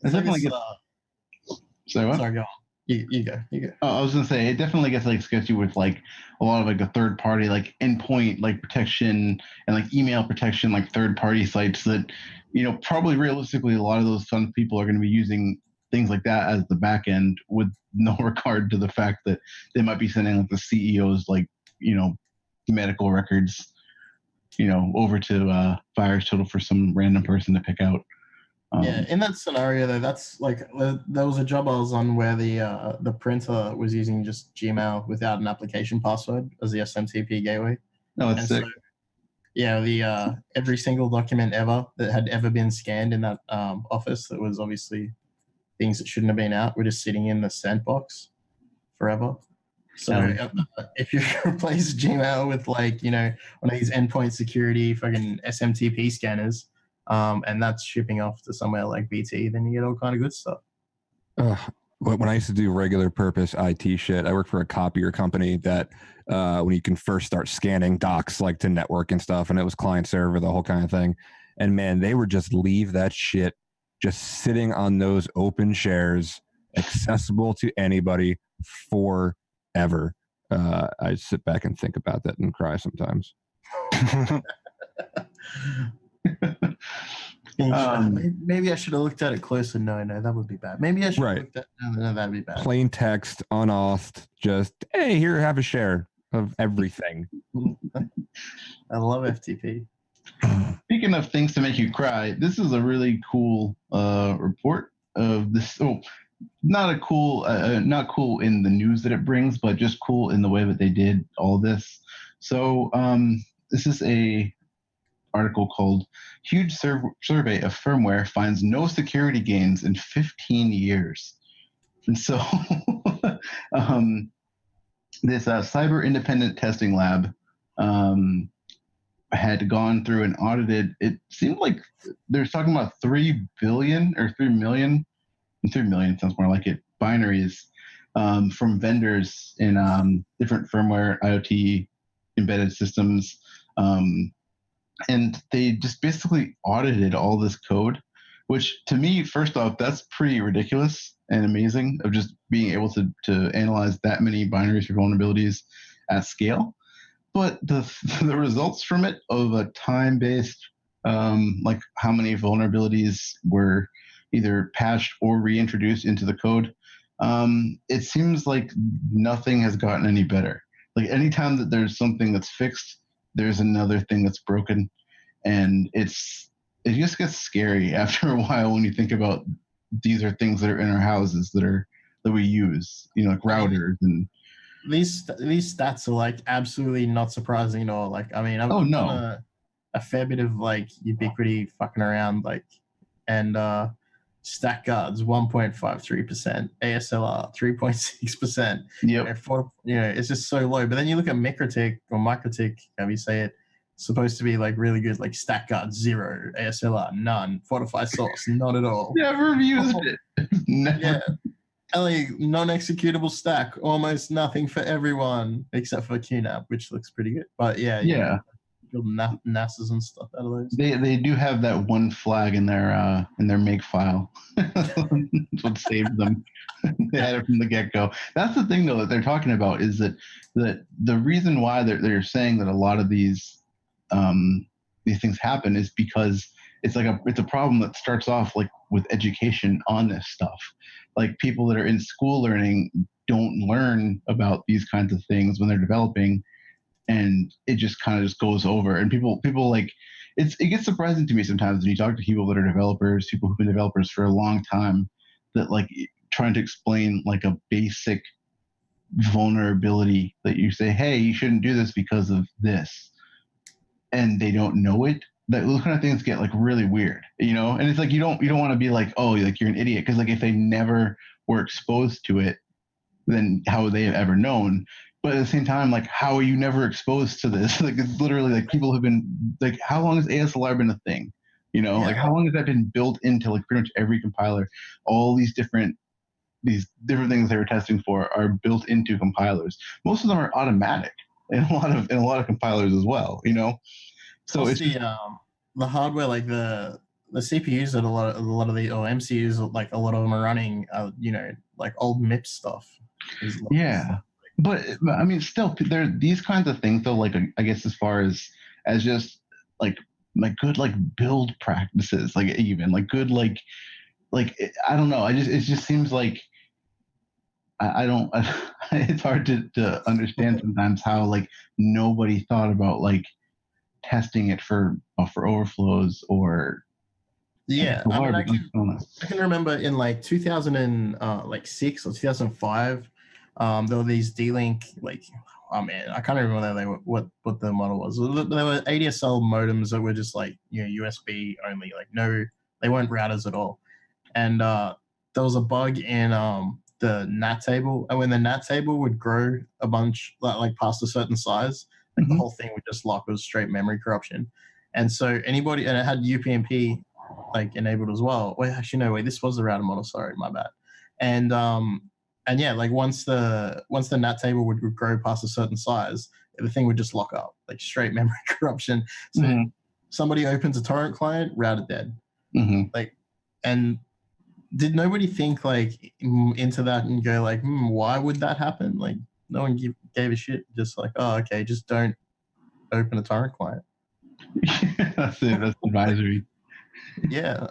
It definitely gets. Sorry, what? Sorry, go on. You go. Oh, I was gonna say it definitely gets like sketchy with like a lot of like the third party like endpoint like protection and like email protection like third party sites that probably realistically a lot of those fun people are going to be using things like that as the back end with no regard to the fact that they might be sending like the CEO's like medical records over to VirusTotal for some random person to pick out. Yeah, in that scenario though, that's like there was a job I was on where the printer was using just Gmail without an application password as the SMTP gateway. Oh, that's sick. So, yeah, the every single document ever that had ever been scanned in that office that was obviously things that shouldn't have been out were just sitting in the sent box forever. So if you replace Gmail with like one of these endpoint security fucking SMTP scanners, and that's shipping off to somewhere like BT, then you get all kind of good stuff. When I used to do regular purpose IT shit, I worked for a copier company that when you can first start scanning docs like to network and stuff, and it was client server, the whole kind of thing. And man, they would just leave that shit just sitting on those open shares, accessible to anybody forever. I sit back and think about that and cry sometimes. Maybe I should have looked at it closer. No, that would be bad. Maybe I should have looked at no, that'd be bad. Plain text, unauthed, just, hey, here, have a share of everything. I love FTP. Speaking of things to make you cry, this is a really cool report of this. Oh, not cool in the news that it brings, but just cool in the way that they did all this. So this is a article called "Huge Survey of Firmware Finds No Security Gains in 15 Years." And so this cyber independent testing lab had gone through and audited. It seemed like they're talking about 3 billion or 3 million. 3 million sounds more like it. Binaries from vendors in different firmware, IoT, embedded systems. And they just basically audited all this code, which to me, first off, that's pretty ridiculous and amazing of just being able to analyze that many binaries for vulnerabilities at scale. But the results from it of a time-based, like how many vulnerabilities were either patched or reintroduced into the code, it seems like nothing has gotten any better. Like anytime that there's something that's fixed, there's another thing that's broken, and it just gets scary after a while when you think about these are things that are in our houses that we use, like routers and. These stats are like absolutely not surprising at all. Like, I mean, I've done a fair bit of like ubiquity fucking around, like, and stack guards 1.53%, ASLR 3.6%. Yeah, it's just so low. But then you look at MikroTik or MikroTik, however you say it, supposed to be like really good, like stack guard 0, ASLR none, fortify source not at all. Never used it. Never. Yeah. Non-executable stack, almost nothing for everyone except for QNAP, which looks pretty good. But yeah, build NASAs and stuff out of those. They do have that one flag in their make file. That's what saved them. They had it from the get-go. That's the thing though that they're talking about is that the reason why they're saying that a lot of these things happen is because it's a problem that starts off like with education on this stuff. Like people that are in school learning don't learn about these kinds of things when they're developing, and it just kind of just goes over. And people like it gets surprising to me sometimes when you talk to people that are developers, people who've been developers for a long time, that like trying to explain like a basic vulnerability that you say, hey, you shouldn't do this because of this, and they don't know it. Those kind of things get like really weird, you know. And it's like you don't want to be like, oh, like you're an idiot, because like if they never were exposed to it, then how would they have ever known? But at the same time, like, how are you never exposed to this? Like, it's literally like people have been like, how long has ASLR been a thing? You know, like how long has that been built into like pretty much every compiler? All these different things they were testing for are built into compilers. Most of them are automatic in a lot of compilers as well. You know, so Plus it's the hardware, like the CPUs that a lot of the or MCUs, like a lot of them are running, you know, like old MIPS stuff. Yeah. But I mean, still, there are these kinds of things, though. Like, I guess as far as just like good like build practices, like even like good like I don't know. It just seems like I don't. It's hard to understand sometimes how like nobody thought about like testing it for overflows or. Yeah, I mean, I can remember in like 2006 or 2005. There were these D-Link, like, oh man, I can't remember what the model was. There were ADSL modems that were just like, you know, USB only, like they weren't routers at all. And there was a bug in the NAT table, and when the NAT table would grow a bunch, like past a certain size, like the whole thing would just lock. It was straight memory corruption. And so and it had UPnP like enabled as well. Wait, actually no, this was the router model. Sorry, my bad. And yeah, like once the NAT table would grow past a certain size, the thing would just lock up, like straight memory corruption. So somebody opens a torrent client, router dead. Like, and did nobody think like into that and go like, why would that happen? Like, no one gave a shit. Just like, oh, okay, just don't open a torrent client. That's it. That's advisory. Yeah,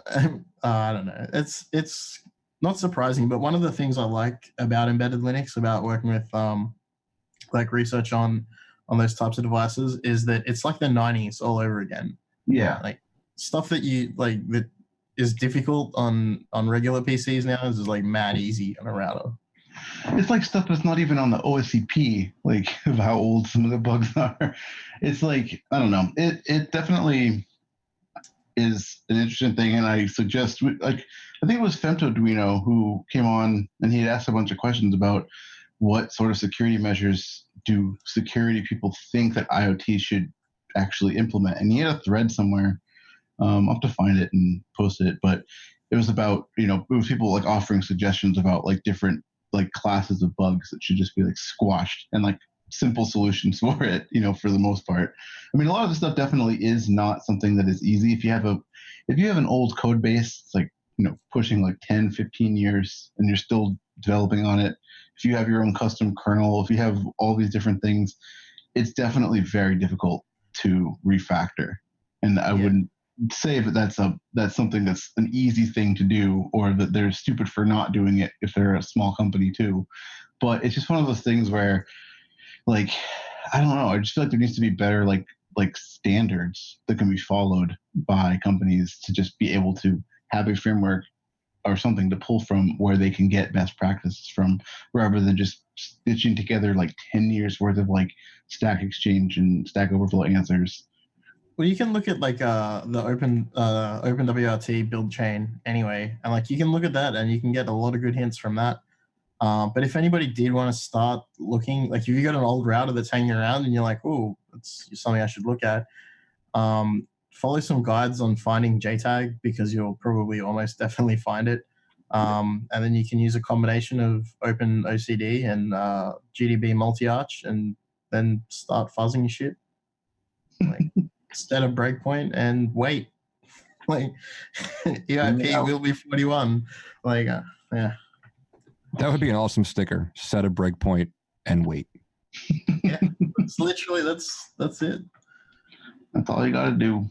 I don't know. It's not surprising, but one of the things I like about embedded Linux, about working with like research on those types of devices, is that it's like the 90s all over again. Yeah, like stuff that you like that is difficult on regular PCs now is like mad easy on a router. It's like stuff that's not even on the OSCP, like of how old some of the bugs are. It's like, I don't know. It definitely is an interesting thing, and I suggest, like, I think it was FemtoDuino who came on, and he had asked a bunch of questions about what sort of security measures do security people think that IoT should actually implement. And he had a thread somewhere. I'll have to find it and post it, but it was about, you know, it was people like offering suggestions about like different like classes of bugs that should just be like squashed, and like simple solutions for it, you know, for the most part. I mean, a lot of the stuff definitely is not something that is easy. If you have an old code base, it's like, you know, pushing like 10, 15 years and you're still developing on it. If you have your own custom kernel, if you have all these different things, it's definitely very difficult to refactor. And I wouldn't say that that's something that's an easy thing to do, or that they're stupid for not doing it if they're a small company too. But it's just one of those things where, like, I don't know, I just feel like there needs to be better like standards that can be followed by companies to just be able to have a framework or something to pull from where they can get best practices from, rather than just stitching together like 10 years worth of like Stack Exchange and Stack Overflow answers. Well, you can look at like the OpenWRT build chain anyway, and like you can look at that and you can get a lot of good hints from that. But if anybody did want to start looking, like if you got an old router that's hanging around and you're like, oh, that's something I should look at, follow some guides on finding JTAG, because you'll probably almost definitely find it. And then you can use a combination of OpenOCD and GDB multi-arch, and then start fuzzing your shit. Like, set a breakpoint and wait. Like, EIP will be 41. Like, yeah. That would be an awesome sticker. Set a breakpoint and wait. Yeah, it's literally that's it. That's all you got to do.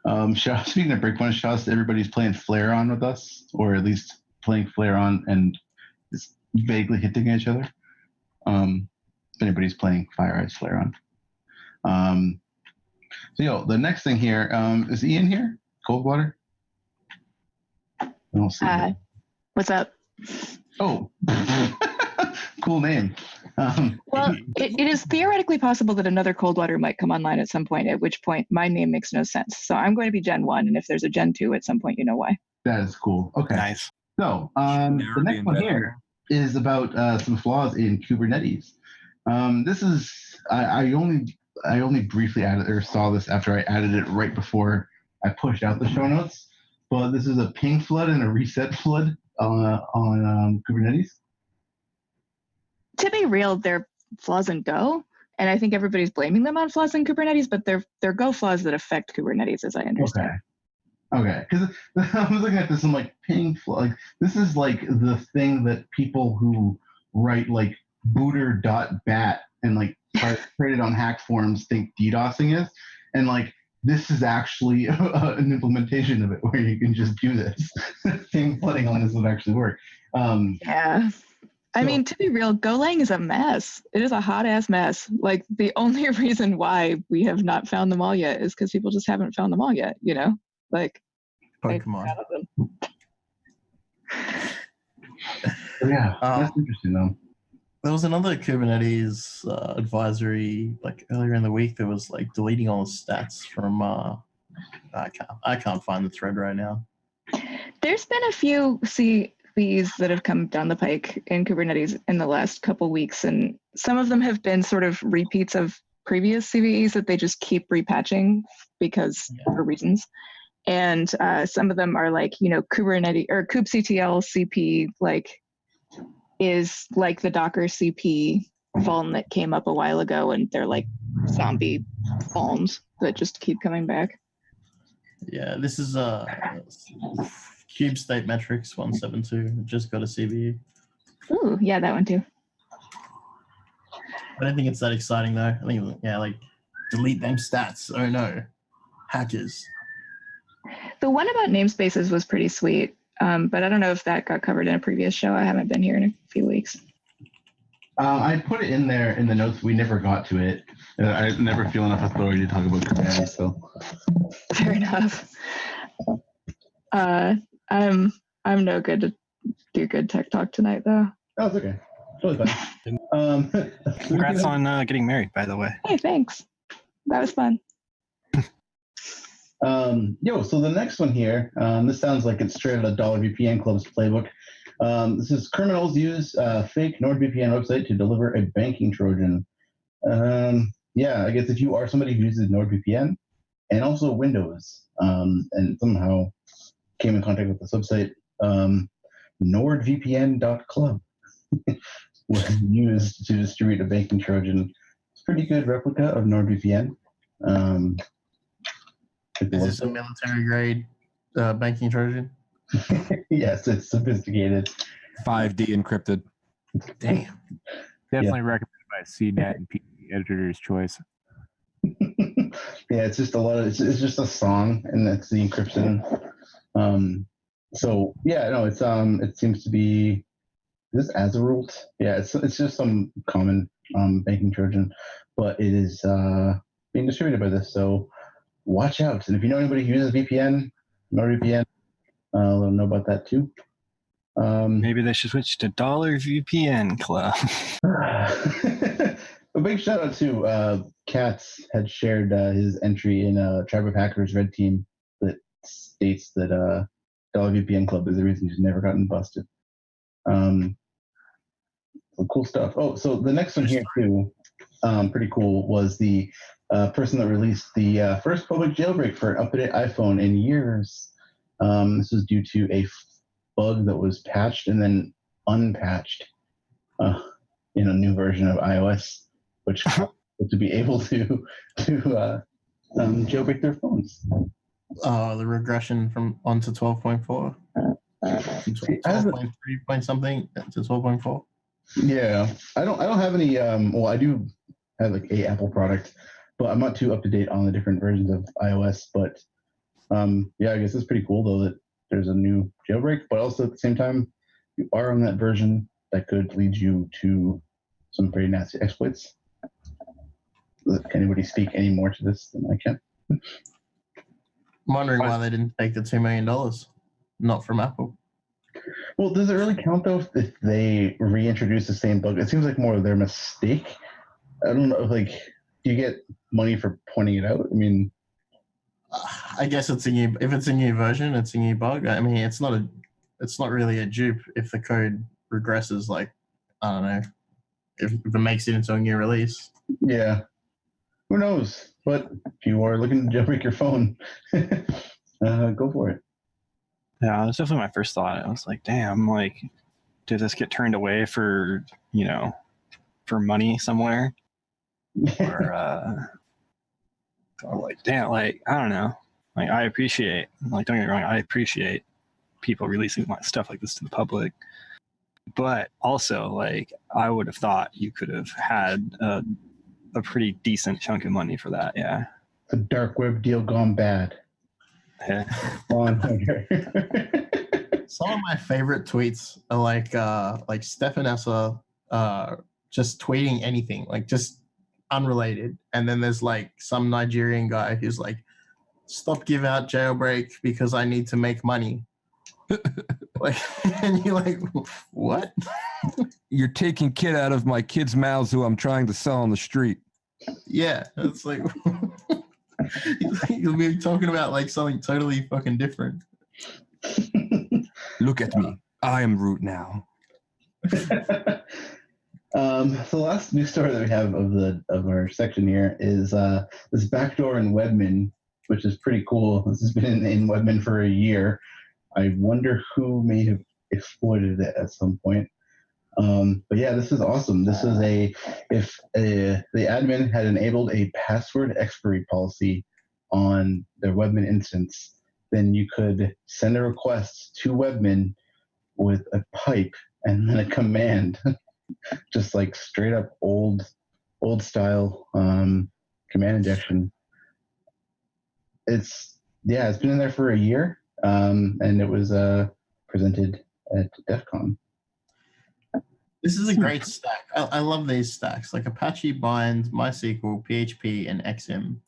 Speaking of breakpoint shots, everybody's playing Flare on with us, or at least playing Flare on and just vaguely hitting each other. If anybody's playing Fire Eyes Flare on. So, the next thing here, is Ian here? Coldwater? I don't see him. What's up? Oh, cool name. Well, it is theoretically possible that another Coldwater might come online at some point, at which point my name makes no sense. So I'm going to be Gen 1, and if there's a Gen 2 at some point, you know why. That is cool. Okay. Nice. So, the next one here is about some flaws in Kubernetes. This is, I only briefly added or saw this after I added it right before I pushed out the show notes. But this is a ping flood and a reset flood on Kubernetes. To be real, they're flaws in Go, and I think everybody's blaming them on flaws in Kubernetes, but they're Go flaws that affect Kubernetes, as I understand. Okay, because I was looking at this, I'm like, ping flood. Like, this is like the thing that people who write like booter.bat and like are created on hack forums think DDoSing is, and like this is actually an implementation of it where you can just do this. Ping flooding on this would actually work. Yeah. I mean, to be real, Golang is a mess. It is a hot ass mess. Like, the only reason why we have not found them all yet is because people just haven't found them all yet, you know? Like, Pokemon. Yeah, that's interesting though. There was another Kubernetes advisory like earlier in the week that was like deleting all the stats from. I can't find the thread right now. There's been a few CVEs that have come down the pike in Kubernetes in the last couple weeks, and some of them have been sort of repeats of previous CVEs that they just keep repatching because for reasons. And some of them are like, you know, Kubernetes or kubectl CP is like the Docker CP vuln that came up a while ago, and they're like zombie vulns that just keep coming back. Yeah, this is Cube State Metrics 172. Just got a CVE. Ooh, yeah, that one too. I don't think it's that exciting though. I think like delete them stats. Oh no, hackers. The one about namespaces was pretty sweet, but I don't know if that got covered in a previous show. I haven't been here in a few weeks. I put it in there in the notes. We never got to it. I never feel enough authority to talk about Kubernetes. So fair enough. I'm no good to do good tech talk tonight, though. Oh, it's okay. Totally fine. Congrats on getting married, by the way. Hey, thanks. That was fun. So the next one here, this sounds like it's straight out of $VPN Club's playbook. This is criminals use fake NordVPN website to deliver a banking Trojan. I guess if you are somebody who uses NordVPN and also Windows, and somehow came in contact with this website, NordVPN.club was used to distribute a banking Trojan. It's a pretty good replica of NordVPN. Is this a military grade banking Trojan? Yes, it's sophisticated. 5D encrypted. Damn. Definitely recommended by CNET and PC Editor's Choice. Yeah, it's just it's just a song, and that's the encryption. It seems to be this Azerult. Yeah, it's just some common banking Trojan, but it is being distributed by this. So watch out. And if you know anybody who uses VPN, NordVPN, let them know about that too. Maybe they should switch to $VPN Club. A big shout out to Katz had shared his entry in Tribe of Hackers Red Team that states that $VPN Club is the reason he's never gotten busted. Cool stuff. Oh, so the next one here too, pretty cool, was the person that released the first public jailbreak for an up-to-date iPhone in years. This was due to a bug that was patched and then unpatched in a new version of iOS, which to be able to jailbreak their phones. The regression from onto 12.4. From 12.3 point something to 12.4. Yeah, I don't have any. I do have like a Apple product, but I'm not too up to date on the different versions of iOS. But Yeah, I guess it's pretty cool though that there's a new jailbreak, but also at the same time, you are on that version that could lead you to some pretty nasty exploits. Can anybody speak any more to this than I can? I'm wondering why they didn't take the $2 million, not from Apple. Well, does it really count though if they reintroduce the same bug? It seems like more of their mistake. I don't know. Like, do you get money for pointing it out? I mean, I guess if it's a new version, it's a new bug. I mean, it's not really a dupe if the code regresses. Like, I don't know, if it makes it into a new release. Yeah, who knows? But if you are looking to jailbreak your phone, go for it. Yeah, that's definitely my first thought. I was like, damn, like, did this get turned away for, for money somewhere? Or like, damn, like, I don't know. Like, I appreciate, like, don't get me wrong, I appreciate people releasing stuff like this to the public. But also, like, I would have thought you could have had a pretty decent chunk of money for that, yeah. The dark web deal gone bad. Yeah. Some of my favorite tweets are like Stefanessa just tweeting anything, like just unrelated. And then there's like some Nigerian guy who's like, stop give out jailbreak because I need to make money. Like, and you're like, what? You're taking kid out of my kids' mouths who I'm trying to sell on the street. Yeah, it's like you'll be talking about like something totally fucking different. Look at me. I am Root now. The last news story that we have of our section here is this backdoor in Webmin, which is pretty cool. This has been in Webmin for a year. I wonder who may have exploited it at some point. But yeah, this is awesome. This is if the admin had enabled a password expiry policy on their Webmin instance, then you could send a request to Webmin with a pipe and then a command, just like straight up old style command injection. It's been in there for a year, and it was presented at DEF CON. This is a great stack. I love these stacks, like Apache, Bind, MySQL, PHP, and XM.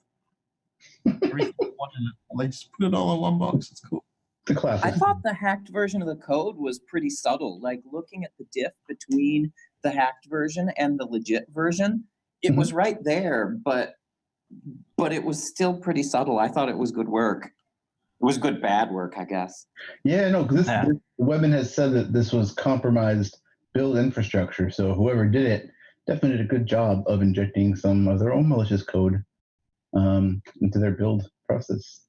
Like, just put it all in one box. It's cool. The classic. I thought the hacked version of the code was pretty subtle. Like, looking at the diff between the hacked version and the legit version, it was right there, but it was still pretty subtle. I thought it was good work. It was good bad work, I guess. Yeah, no, because Webmin has said that this was compromised build infrastructure, so whoever did it definitely did a good job of injecting some of their own malicious code into their build process.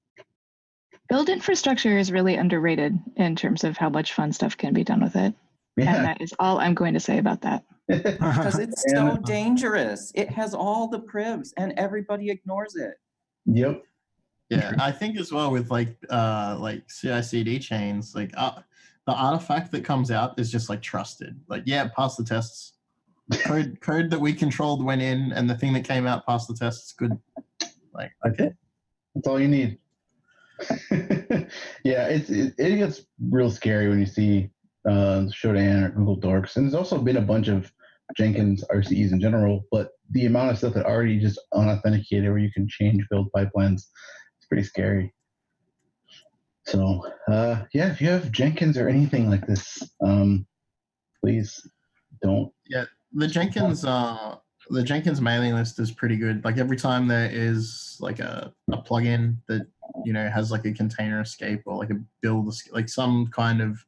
Build infrastructure is really underrated in terms of how much fun stuff can be done with it. Yeah. And that is all I'm going to say about that. Because it's so dangerous. It has all the privs and everybody ignores it. Yep. Yeah, I think as well with like CI/CD chains, like the artifact that comes out is just like trusted. Like, yeah, pass the tests. Code that we controlled went in, and the thing that came out passed the tests. Good. Like, okay, that's all you need. Yeah, it gets real scary when you see Shodan or Google Dorks, and there's also been a bunch of Jenkins RCEs in general, but the amount of stuff that already just unauthenticated where you can change build pipelines, it's pretty scary. So yeah, if you have Jenkins or anything like this, please don't. Yeah, the Jenkins mailing list is pretty good. Like, every time there is like a plugin that has like a container escape or like a build, like some kind of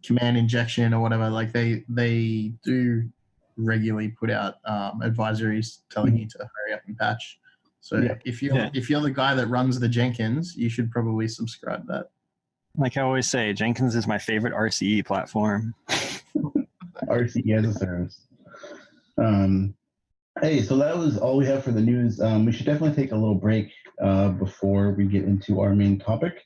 command injection or whatever, like they do regularly put out advisories telling you to hurry up and patch. So if you're the guy that runs the Jenkins, you should probably subscribe to that. Like I always say, Jenkins is my favorite RCE platform. RCE as a service. Hey, so that was all we have for the news. We should definitely take a little break before we get into our main topic,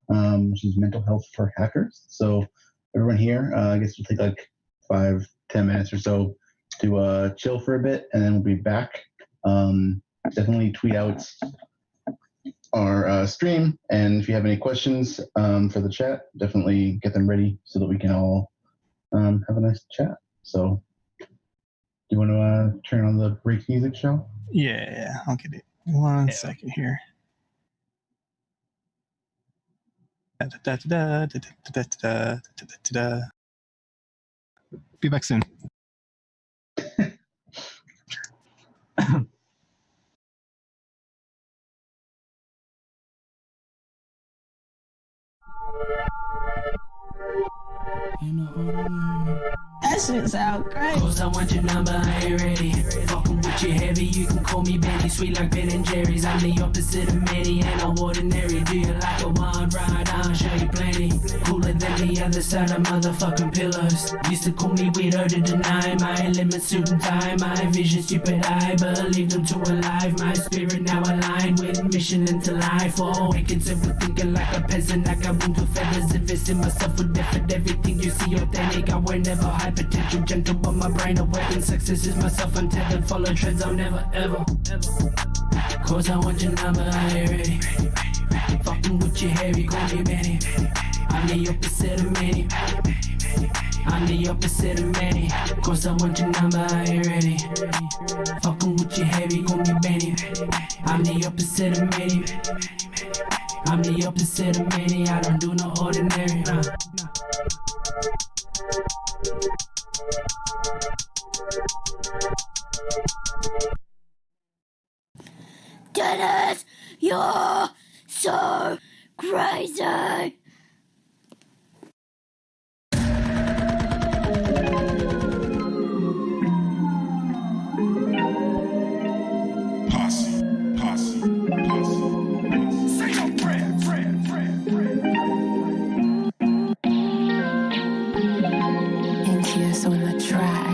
which is mental health for hackers. So everyone here, I guess we'll take like 5-10 minutes or so to chill for a bit, and then we'll be back. Definitely tweet out our stream. And if you have any questions for the chat, definitely get them ready so that we can all have a nice chat. So, do you want to turn on the break music show? Yeah, I'll get it. One second here. Be back soon. That shit sound great. Cause I want your number, I ain't ready. Fucking with you heavy, you can call me Benny. Sweet like Ben and Jerry's, I'm the opposite of many. And I'm ordinary, do you like a wild ride? I'll show you plenty. Cooler than the other side of motherfucking pillows. Used to call me weirdo to deny my limit, suit and tie. My vision stupid, I believe them to alive. My spirit now aligned with mission into life. For awakens ever thinking like a peasant. I got wings with feathers, investing myself with effort. Everything you see authentic, I wear never high potential, gentle, but my brain a weapon. Success is myself untethered, follow trends, I'll never ever. Cause I want your number, I ain't ready. Fucking with you heavy, call me Benny. I'm the opposite of many. I'm the opposite of many. Cause I want your number, I ain't ready. Fucking with you heavy, call me Benny. I'm the opposite of many. I'm the opposite of many. I don't do no ordinary. Dennis, you're so crazy. Posse. Say your prayer. NTS on the track.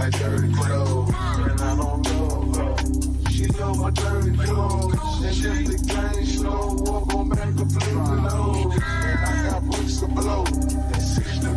like dirty clothes, and I don't love her. She love my dirty clothes, and if the game slow, walk on back to flip the nose, and I got bricks to blow, that's 64.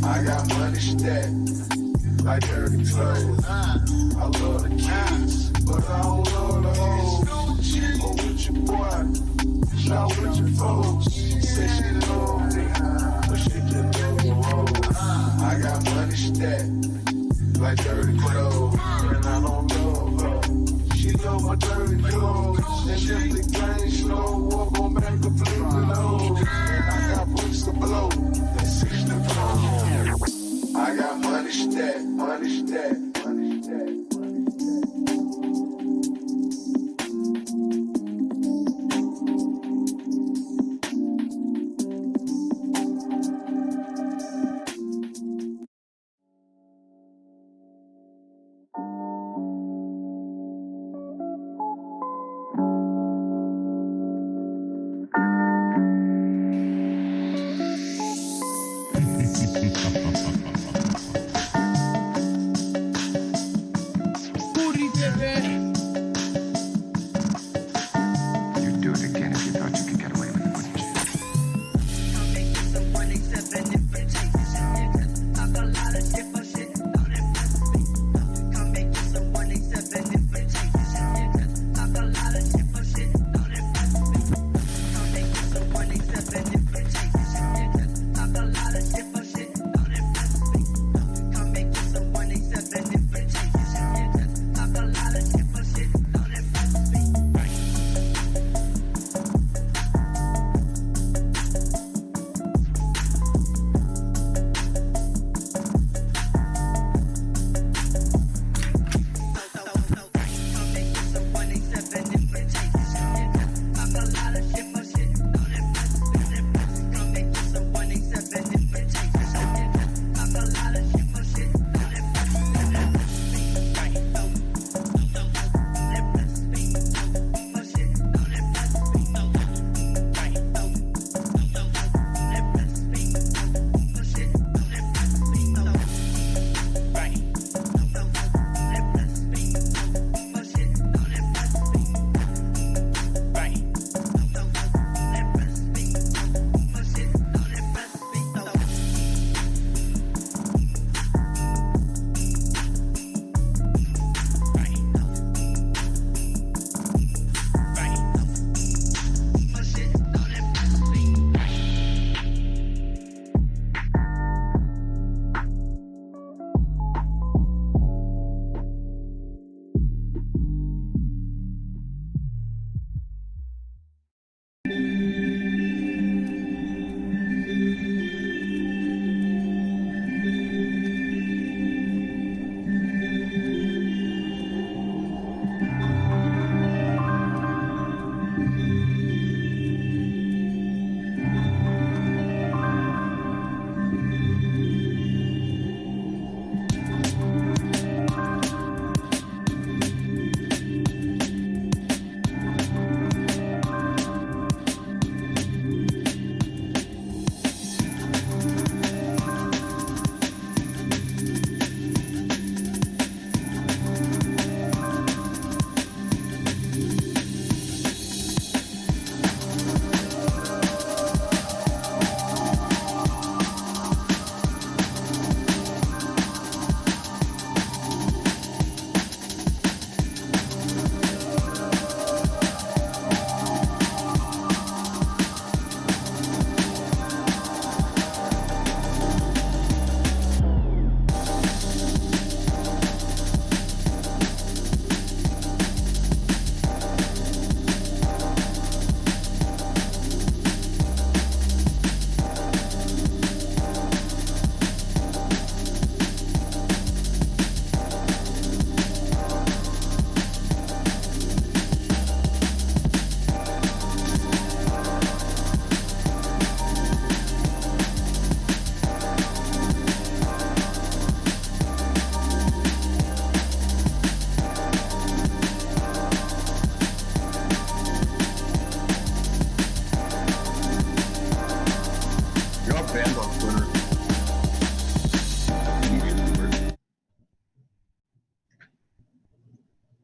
I got money stacked like dirty clothes. I love the kids, but I don't love the hoes. Or with your boy, not with your folks. Say she love me, but she just never roll. I got money stacked like dirty clothes, and I don't love her. She love my dirty clothes, and if the game slow, walk on back to flip the nose, and I got bricks to blow. That's 64. I got money stacked, money stacked, money stacked, money stacked.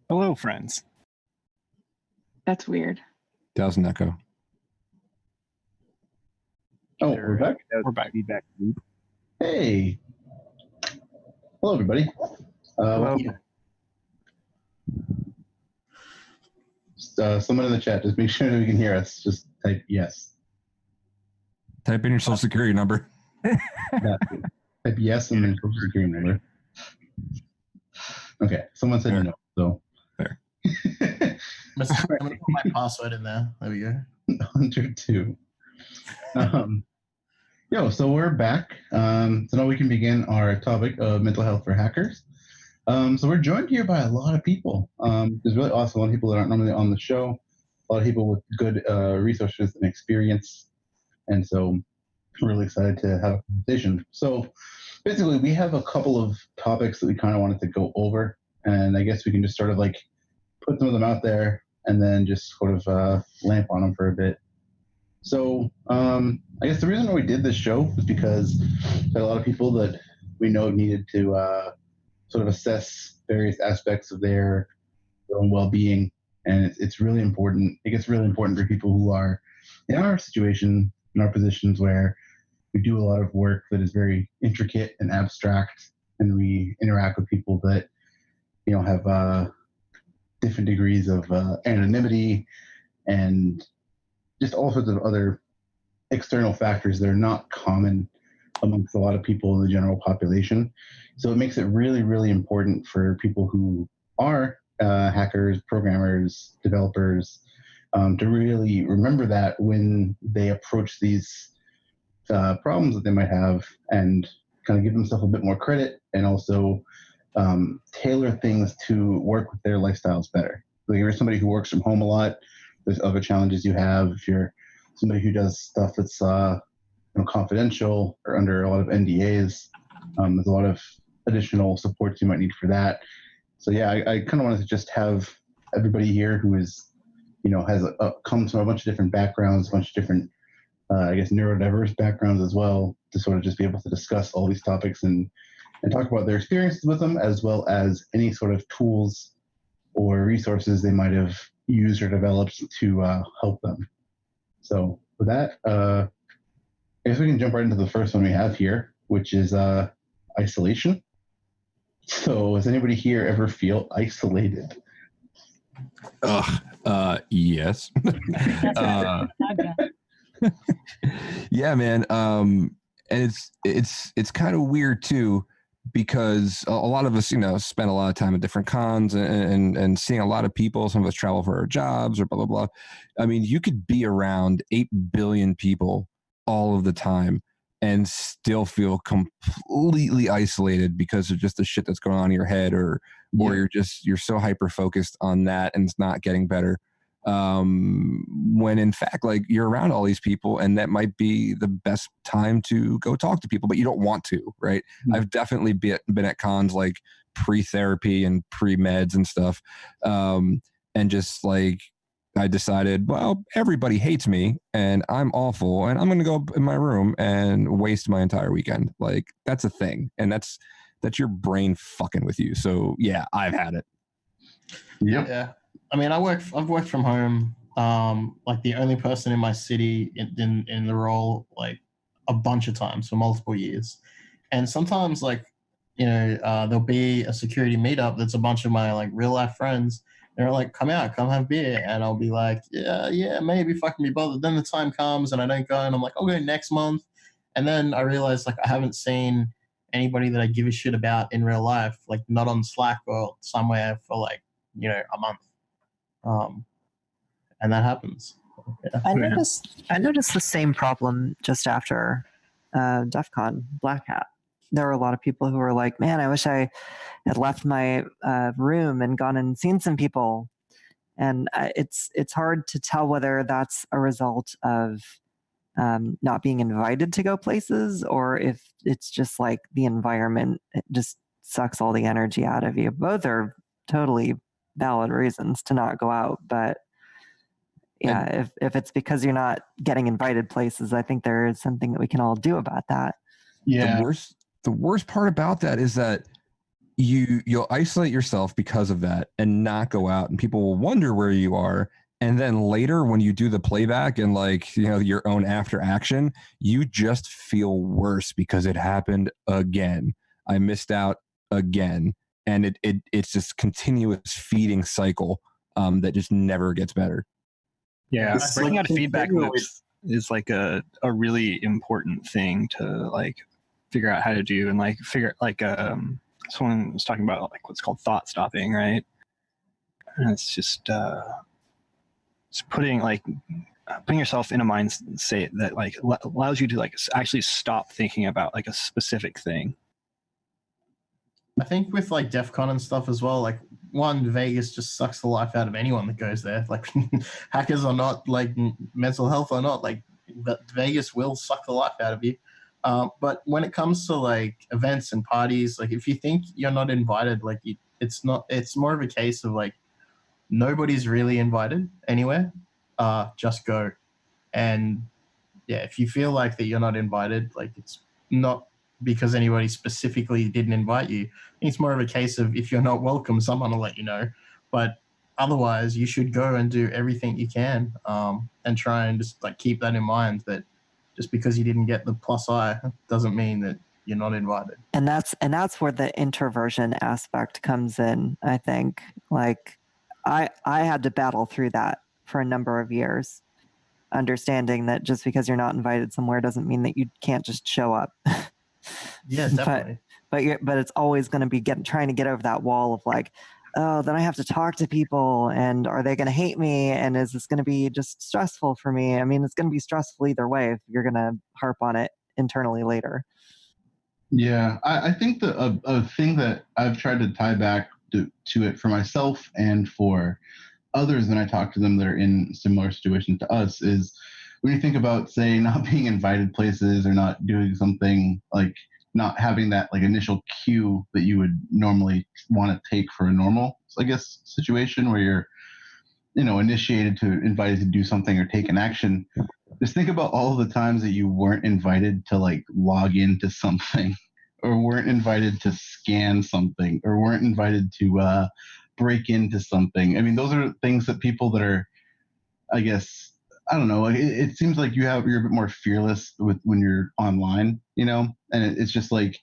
Hello, friends. That's weird. That was an echo. Oh, we're back? We're back. Feedback loop. Hey. Hello, everybody. Hello. Someone in the chat, just make sure that we can hear us. Just type yes. Type in your social security number. Type yes and then your social security number. Okay, someone said no, so. There. I'm gonna put my password in there. There we go. 102. So we're back. So now we can begin our topic of mental health for hackers. So we're joined here by a lot of people. There's really awesome. A lot of people that aren't normally on the show. A lot of people with good resources and experience. And so we're really excited to have a conversation. So basically, we have a couple of topics that we kind of wanted to go over. And I guess we can just sort of like put some of them out there and then just sort of lamp on them for a bit. So I guess the reason why we did this show was because there are a lot of people that we know needed to sort of assess various aspects of their own well-being. And it's really important. It gets really important for people who are in our situation, in our positions where we do a lot of work that is very intricate and abstract, and we interact with people that, have different degrees of anonymity and just all sorts of other external factors that are not common amongst a lot of people in the general population. So it makes it really, really important for people who are hackers, programmers, developers, to really remember that when they approach these problems that they might have, and kind of give themselves a bit more credit, and also tailor things to work with their lifestyles better. So if you're somebody who works from home a lot, there's other challenges you have. If you're somebody who does stuff that's confidential or under a lot of NDAs, there's a lot of additional supports you might need for that. So yeah, I kind of wanted to just have everybody here who is, has comes from a bunch of different backgrounds, a bunch of different, neurodiverse backgrounds as well, to sort of just be able to discuss all these topics and talk about their experiences with them, as well as any sort of tools or resources they might have used or developed to help them. So with that, I guess we can jump right into the first one we have here, which is isolation. So does anybody here ever feel isolated? Yes. Yeah, man. And it's kind of weird too, because a lot of us, spend a lot of time at different cons and seeing a lot of people. Some of us travel for our jobs or blah, blah, blah. I mean, you could be around 8 billion people all of the time and still feel completely isolated because of just the shit that's going on in your head, or you're so hyper focused on that and it's not getting better. When in fact, like, you're around all these people and that might be the best time to go talk to people, but you don't want to, right? Mm-hmm. I've definitely been at cons like pre-therapy and pre-meds and stuff. And just like, I decided, well, everybody hates me and I'm awful and I'm going to go in my room and waste my entire weekend. Like, that's a thing. And that's your brain fucking with you. So yeah, I've had it. Yep. Yeah. I mean, I've worked from home, like the only person in my city in the role, like a bunch of times for multiple years. And sometimes, like, there'll be a security meetup that's a bunch of my like real life friends. They're like, come have beer. And I'll be like, yeah, maybe if I can be bothered. Then the time comes and I don't go, and I'm like, I'll go next month. And then I realize, like, I haven't seen anybody that I give a shit about in real life, like not on Slack or somewhere for like, a month. And that happens. Yeah. I noticed the same problem just after DEF CON Black Hat. There were a lot of people who were like, man, I wish I had left my room and gone and seen some people. And it's hard to tell whether that's a result of not being invited to go places, or if it's just like the environment just sucks all the energy out of you. Both are totally valid reasons to not go out, but yeah, if it's because you're not getting invited places, I think there is something that we can all do about that. Yeah. The worst part about that is that you'll isolate yourself because of that and not go out, and people will wonder where you are. And then later when you do the playback and like, you know, your own after action, you just feel worse because it happened again. I missed out again. And it's this continuous feeding cycle that just never gets better. Yeah, It's breaking like out feedback continually- loops is like a really important thing to like figure out how to do, and like figure like someone was talking about like what's called thought stopping, right? And it's just putting yourself in a mind state that like allows you to like actually stop thinking about like a specific thing. I think with like DEF CON and stuff as well, like one, Vegas just sucks the life out of anyone that goes there. Like hackers or not, like mental health or not, like Vegas will suck the life out of you. But when it comes to like events and parties, like if you think you're not invited, like it's more of a case of like nobody's really invited anywhere. Just go. And yeah, if you feel like that you're not invited, like it's not because anybody specifically didn't invite you. I think it's more of a case of if you're not welcome, someone will let you know. But otherwise, you should go and do everything you can, and try and just like keep that in mind that just because you didn't get the +I doesn't mean that you're not invited. And that's where the introversion aspect comes in. I think like I had to battle through that for a number of years, understanding that just because you're not invited somewhere doesn't mean that you can't just show up. Yeah, definitely. But it's always going to be trying to get over that wall of like, oh, then I have to talk to people, and are they going to hate me, and is this going to be just stressful for me? I mean, it's going to be stressful either way if you're going to harp on it internally later. Yeah, I think a thing that I've tried to tie back to it for myself and for others when I talk to them that are in similar situations to us is when you think about, say, not being invited places or not doing something, like not having that like initial cue that you would normally want to take for a normal, I guess, situation where you're, you know, initiated to invited to do something or take an action. Just think about all the times that you weren't invited to like log into something, or weren't invited to scan something, or weren't invited to break into something. I mean, those are things that people that are, I guess, I don't know. It seems like you're a bit more fearless when you're online, you know. And it's just like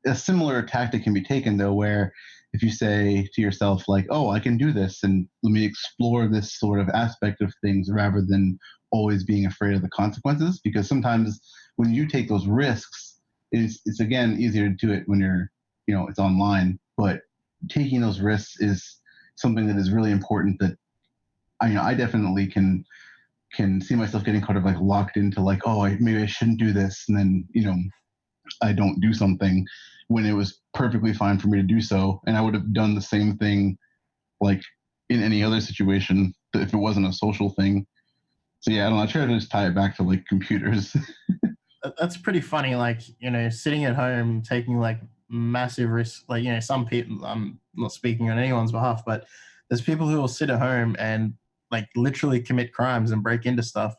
a similar tactic can be taken though, where if you say to yourself like, "Oh, I can do this, and let me explore this sort of aspect of things," rather than always being afraid of the consequences, because sometimes when you take those risks, it's again easier to do it when you're, you know, it's online. But taking those risks is something that is really important. That I definitely can see myself getting kind of like locked into like, oh, maybe I shouldn't do this, and then, you know, I don't do something when it was perfectly fine for me to do so, and I would have done the same thing like in any other situation if it wasn't a social thing. So yeah, I don't know. I try to just tie it back to like computers. That's pretty funny. Like, you know, sitting at home taking like massive risks. Like, you know, some people, I'm not speaking on anyone's behalf, but there's people who will sit at home and like literally commit crimes and break into stuff,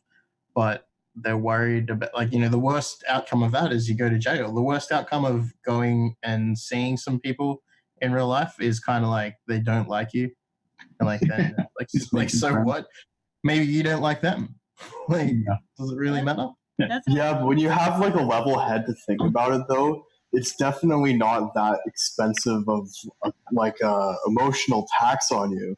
but they're worried about, like, you know, the worst outcome of that is you go to jail. The worst outcome of going and seeing some people in real life is kind of like they don't like you, and like then like so what? Maybe you don't like them. Like, does it really matter? Yeah, but when you have like a level head to think about it, though, it's definitely not that expensive of like emotional tax on you.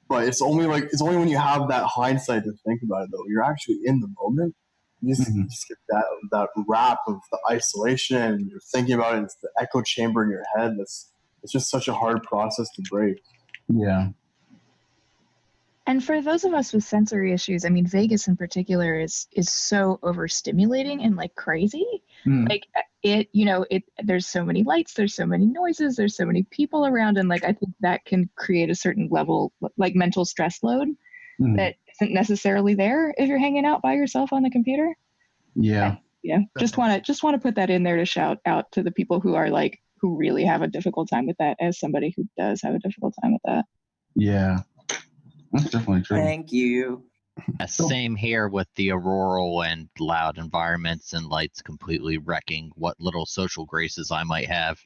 But it's only when you have that hindsight to think about it, though. You're actually in the moment. You just get that wrap of the isolation. You're thinking about it. It's the echo chamber in your head. It's just such a hard process to break. Yeah. And for those of us with sensory issues, I mean, Vegas in particular is so overstimulating and like crazy. Like there's so many lights, there's so many noises, there's so many people around, and like I think that can create a certain level like mental stress load that isn't necessarily there if you're hanging out by yourself on the computer. Yeah. Just want to put that in there to shout out to the people who are like who really have a difficult time with that, as somebody who does have a difficult time with that. Yeah. That's definitely true. Thank you. Same here with the auroral and loud environments and lights completely wrecking what little social graces I might have.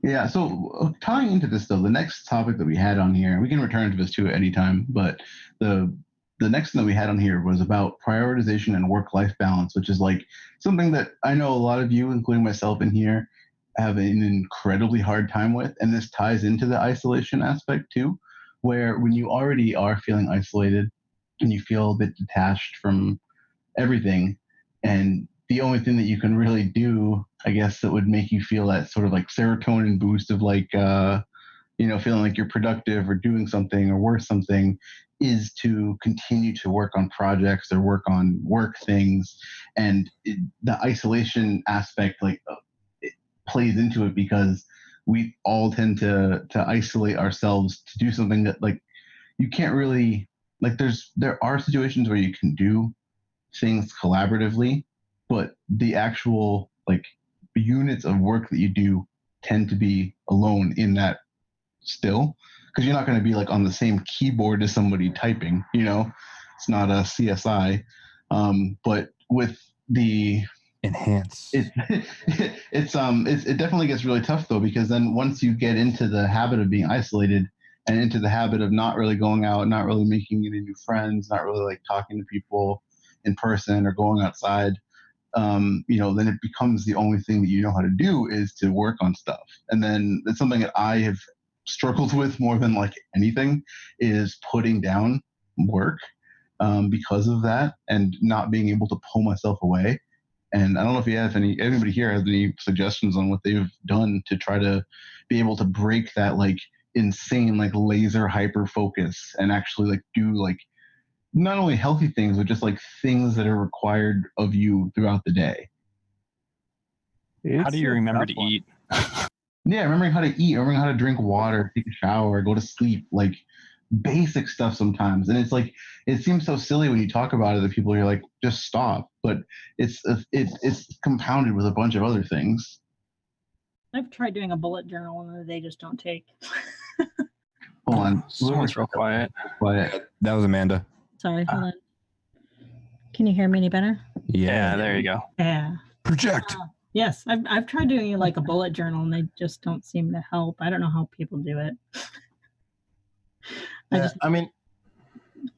Yeah, so tying into this though, the next topic that we had on here, we can return to this too at any time, but the next thing that we had on here was about prioritization and work-life balance, which is like something that I know a lot of you, including myself in here, have an incredibly hard time with, and this ties into the isolation aspect too, where when you already are feeling isolated and you feel a bit detached from everything, and the only thing that you can really do, I guess, that would make you feel that sort of like serotonin boost of like feeling like you're productive or doing something or worth something, is to continue to work on projects or work on work things. And the isolation aspect it plays into it, because we all tend to isolate ourselves to do something that like you can't really like. There are situations where you can do things collaboratively, but the actual like units of work that you do tend to be alone in that still, because you're not going to be like on the same keyboard as somebody typing, it's not a CSI. But with the enhance, it definitely gets really tough though, because then once you get into the habit of being isolated and into the habit of not really going out, not really making any new friends, not really like talking to people in person or going outside, then it becomes the only thing that you know how to do is to work on stuff. And then it's something that I have struggled with more than like anything, is putting down work because of that and not being able to pull myself away. And I don't know if you have anybody here has any suggestions on what they've done to try to be able to break that like insane like laser hyper focus and actually like do like not only healthy things, but just like things that are required of you throughout the day. How do you remember to eat? Yeah, remembering how to eat, remembering how to drink water, take a shower, go to sleep, like basic stuff sometimes. And it's like, it seems so silly when you talk about it that people are like, just stop. But it's compounded with a bunch of other things. I've tried doing a bullet journal and they just don't take. Hold on. Someone's real quiet. That was Amanda. Sorry, hold on. Can you hear me any better? Yeah, there you go. Yeah. Project. Yes, I've tried doing like a bullet journal and they just don't seem to help. I don't know how people do it. I mean,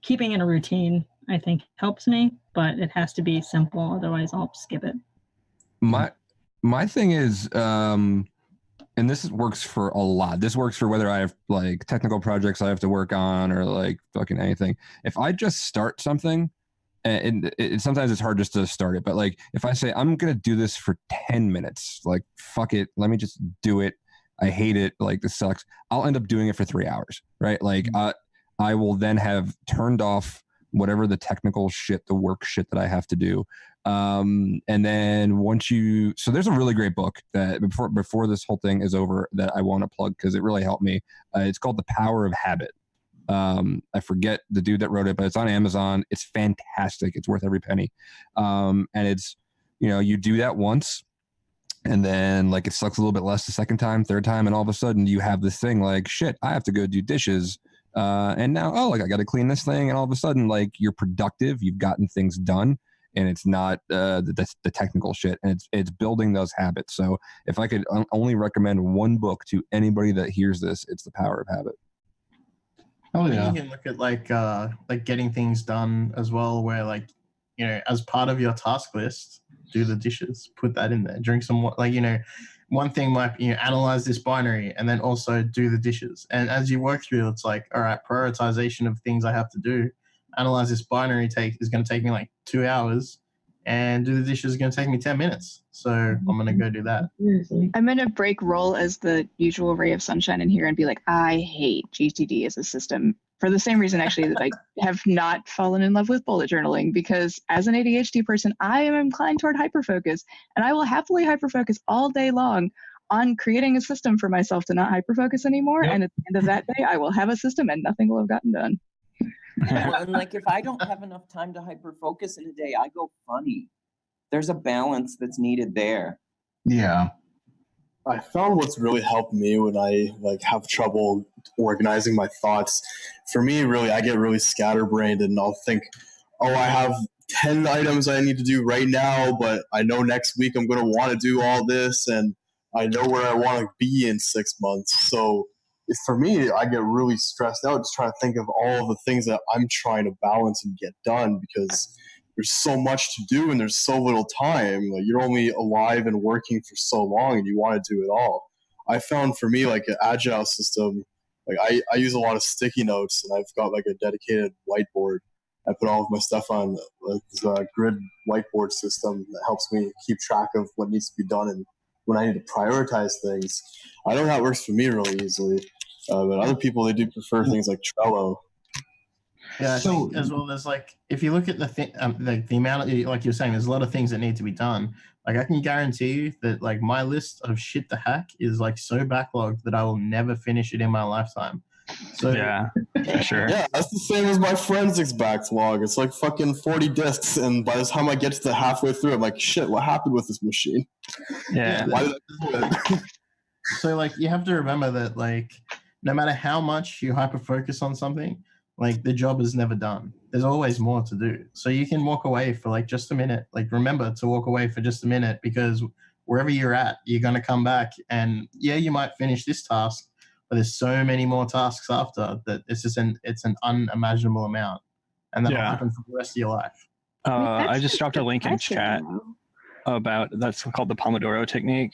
keeping in a routine, I think, helps me, but it has to be simple. Otherwise, I'll skip it. My thing is, and this works for a lot. This works for whether I have like technical projects I have to work on or like fucking anything. If I just start something, and sometimes it's hard just to start it, but like if I say I'm gonna do this for 10 minutes, like fuck it, let me just do it. I hate it, like this sucks. I'll end up doing it for 3 hours, right? Like I will then have turned off whatever the technical shit, the work shit that I have to do. And then so there's a really great book that before this whole thing is over that I want to plug because it really helped me. It's called The Power of Habit. I forget the dude that wrote it, but it's on Amazon. It's fantastic. It's worth every penny. And it's, you do that once and then like it sucks a little bit less the second time, third time. And all of a sudden you have this thing like, shit, I have to go do dishes. And now, I got to clean this thing. And all of a sudden, like you're productive, you've gotten things done. And it's not the technical shit, and it's building those habits. So if I could only recommend one book to anybody that hears this, it's The Power of Habit. Oh yeah. You can look at like getting things done as well, where like as part of your task list, do the dishes, put that in there, drink some one thing might be analyze this binary and then also do the dishes. And as you work through, it's like, all right, prioritization of things I have to do. Analyze this binary is going to take me like 2 hours, and do the dishes is going to take me 10 minutes. So I'm going to go do that. I'm going to break role as the usual ray of sunshine in here and be like, I hate GTD as a system for the same reason, actually, that I have not fallen in love with bullet journaling, because as an ADHD person, I am inclined toward hyperfocus, and I will happily hyperfocus all day long on creating a system for myself to not hyperfocus anymore. Yep. And at the end of that day, I will have a system and nothing will have gotten done. Well, and like if I don't have enough time to hyper focus in a day, I go funny. There's a balance that's needed there. Yeah. I found what's really helped me when I have trouble organizing my thoughts. For me, really, I get really scatterbrained and I'll think, I have 10 items I need to do right now, but I know next week I'm going to want to do all this. And I know where I want to be in 6 months. So for me, I get really stressed out just trying to think of all the things that I'm trying to balance and get done because there's so much to do and there's so little time. Like you're only alive and working for so long and you want to do it all. I found for me like an agile system, like I use a lot of sticky notes and I've got like a dedicated whiteboard. I put all of my stuff on this grid whiteboard system that helps me keep track of what needs to be done and when I need to prioritize things. I know how it works for me really easily, but other people, they do prefer things like Trello. Yeah, I think as well as like if you look at the amount of, like you're saying, there's a lot of things that need to be done. Like I can guarantee you that like my list of shit to hack is like so backlogged that I will never finish it in my lifetime. So yeah, for sure. Yeah, that's the same as my forensics backlog. It's like fucking 40 disks, and by the time I get to the halfway through, I'm like, shit, what happened with this machine? Yeah. Why did I do it? So like you have to remember that like no matter how much you hyper focus on something, like the job is never done. There's always more to do. So you can walk away for like just a minute. Like remember to walk away for just a minute because wherever you're at, you're gonna come back and yeah, you might finish this task, but there's so many more tasks after that it's an unimaginable amount. And that'll happen for the rest of your life. I just dropped a link in chat about that's called the Pomodoro technique.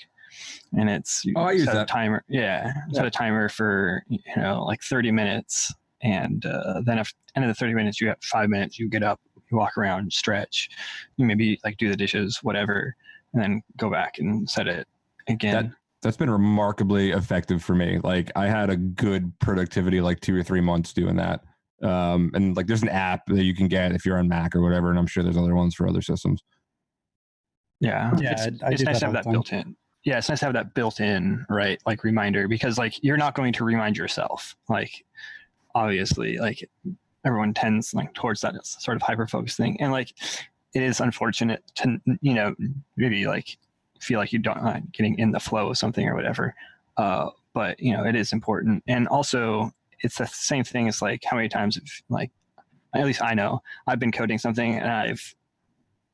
And it's I use set a that. timer. Yeah. Set a timer for like 30 minutes. And then at the end of the 30 minutes, you have 5 minutes, you get up, you walk around, stretch, you maybe like do the dishes, whatever, and then go back and set it again. That's been remarkably effective for me. Like I had a good productivity, like 2 or 3 months doing that. And like there's an app that you can get if you're on Mac or whatever. And I'm sure there's other ones for other systems. Yeah. Yeah, It's nice to have that built in. Yeah. It's nice to have that built in, right? Like reminder, because like you're not going to remind yourself. Like obviously, like everyone tends like towards that sort of hyper focus thing. And like, it is unfortunate to, maybe like feel like you don't getting in the flow of something or whatever. But it is important. And also it's the same thing as like how many times like, at least I know I've been coding something and I've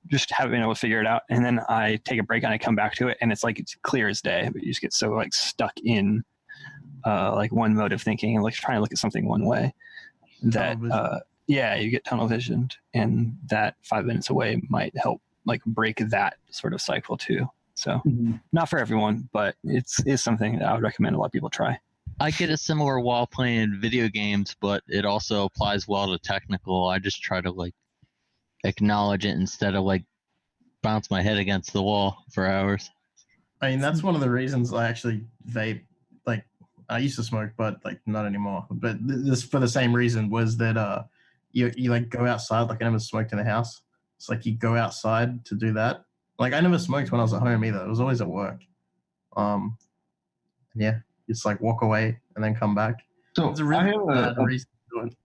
just haven't been able to figure it out. And then I take a break and I come back to it and it's like, it's clear as day, but you just get so like stuck in like one mode of thinking and like trying to look at something one way that you get tunnel visioned, and that 5 minutes away might help like break that sort of cycle too. So not for everyone, but it's something that I would recommend a lot of people try. I get a similar while playing video games, but it also applies well to technical. I just try to like acknowledge it instead of like bounce my head against the wall for hours. I mean, that's one of the reasons I actually vape. Like, I used to smoke, but like not anymore. But this for the same reason was that you like go outside. Like I never smoked in the house. It's like you go outside to do that. Like I never smoked when I was at home either. It was always at work. Yeah, it's like walk away and then come back. So it's a really reason to do it.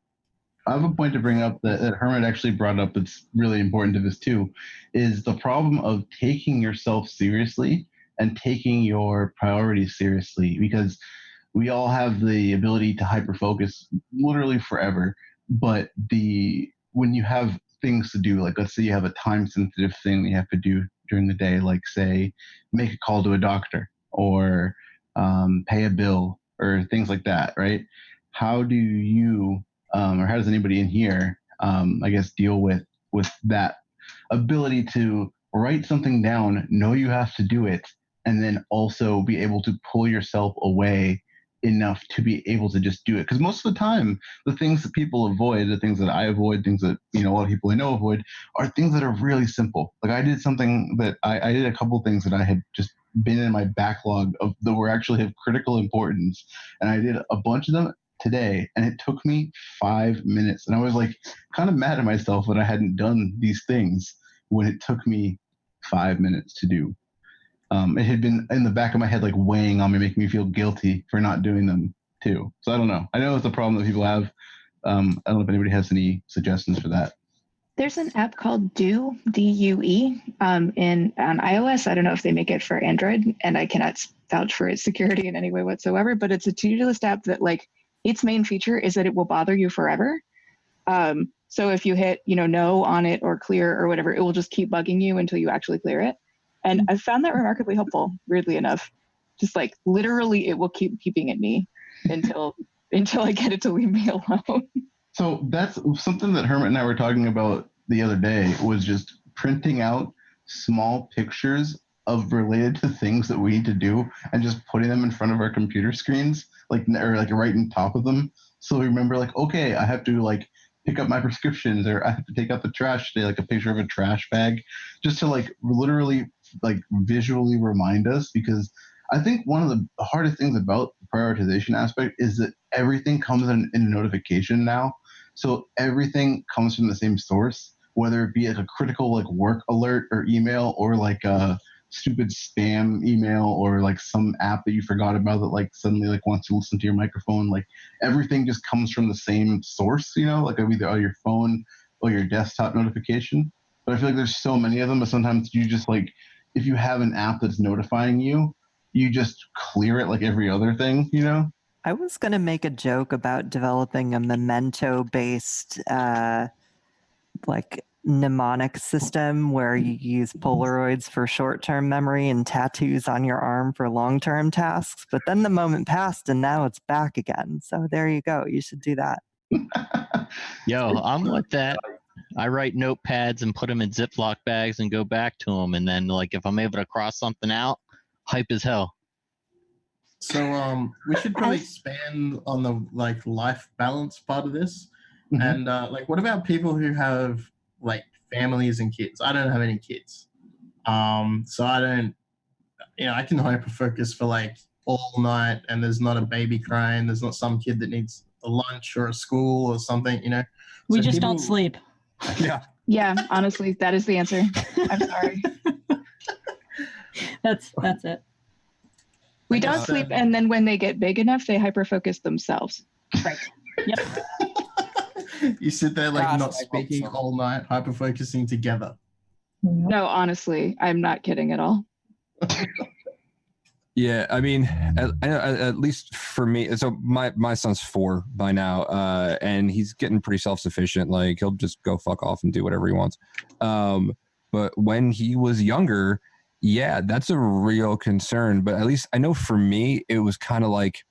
I have a point to bring up that Hermit actually brought up. It's really important to this too, is the problem of taking yourself seriously and taking your priorities seriously, because we all have the ability to hyper-focus literally forever. But when you have things to do, like let's say you have a time-sensitive thing that you have to do during the day, like say make a call to a doctor or pay a bill or things like that, right? How do you or how does anybody in here, I guess, deal with that ability to write something down, know you have to do it, and then also be able to pull yourself away enough to be able to just do it? Because most of the time, the things that people avoid, the things that I avoid, things that a lot of people I know avoid, are things that are really simple. Like I did something that I did a couple things that I had just been in my backlog of that were actually of critical importance, and I did a bunch of them today, and it took me 5 minutes, and I was like kind of mad at myself that I hadn't done these things when it took me 5 minutes to do. It had been in the back of my head, like weighing on me, making me feel guilty for not doing them too. So I don't know. I know it's a problem that people have. I don't know if anybody has any suggestions for that. There's an app called Due, D-U-E, on iOS. I don't know if they make it for Android, and I cannot vouch for its security in any way whatsoever, but it's a to-do list app that like its main feature is that it will bother you forever. So if you hit, no on it or clear or whatever, it will just keep bugging you until you actually clear it. And I found that remarkably helpful, weirdly enough. just like literally it will keep peeping at me until I get it to leave me alone. So that's something that Hermit and I were talking about the other day, was just printing out small pictures of related to things that we need to do and just putting them in front of our computer screens, like, or like right on top of them. So we remember, like, okay, I have to like pick up my prescriptions, or I have to take out the trash today, like a picture of a trash bag, just to like literally like visually remind us. Because I think one of the hardest things about the prioritization aspect is that everything comes in a notification now. So everything comes from the same source, whether it be like a critical like work alert or email, or like a stupid spam email, or like some app that you forgot about that like suddenly like wants to listen to your microphone. Like everything just comes from the same source, like either on your phone or your desktop notification. But I feel like there's so many of them, but sometimes you just like, if you have an app that's notifying you, you just clear it like every other thing. I was going to make a joke about developing a memento-based like mnemonic system where you use Polaroids for short-term memory and tattoos on your arm for long-term tasks. But then the moment passed and now it's back again. So there you go. You should do that. Yo, I'm with that. I write notepads and put them in Ziploc bags and go back to them. And then, like, if I'm able to cross something out, hype as hell. So we should probably expand on the like life balance part of this. Mm-hmm. And like, what about people who have like families and kids? I don't have any kids, so I don't. I can hyper focus for like all night, and there's not a baby crying. There's not some kid that needs a lunch or a school or something. We So just people- don't sleep. Yeah. Yeah, honestly, that is the answer. I'm sorry. That's it. We don't sleep, and then when they get big enough, they hyper focus themselves. Right. Yep. You sit there like Gosh, not I hope speaking so. all night, hyper focusing together. No, honestly, I'm not kidding at all. Yeah, I mean, at least for me. So my son's 4 by now, and he's getting pretty self-sufficient. Like he'll just go fuck off and do whatever he wants. But when he was younger, yeah, that's a real concern. But at least I know for me, it was kind of like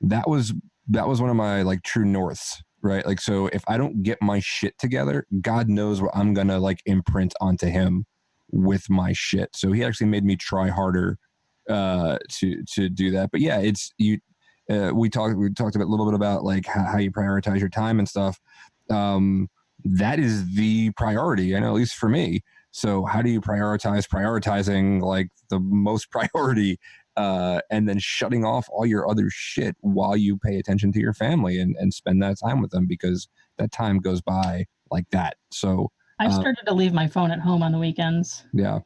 that was one of my like true norths, right? Like, so if I don't get my shit together, God knows what I'm gonna like imprint onto him with my shit. So he actually made me try harder to do that. But yeah, it's you. We talked a little bit about like how you prioritize your time and stuff. That is the priority, I know, at least for me. So how do you prioritizing like the most priority, and then shutting off all your other shit while you pay attention to your family and spend that time with them, because that time goes by like that. So I've started to leave my phone at home on the weekends. Yeah.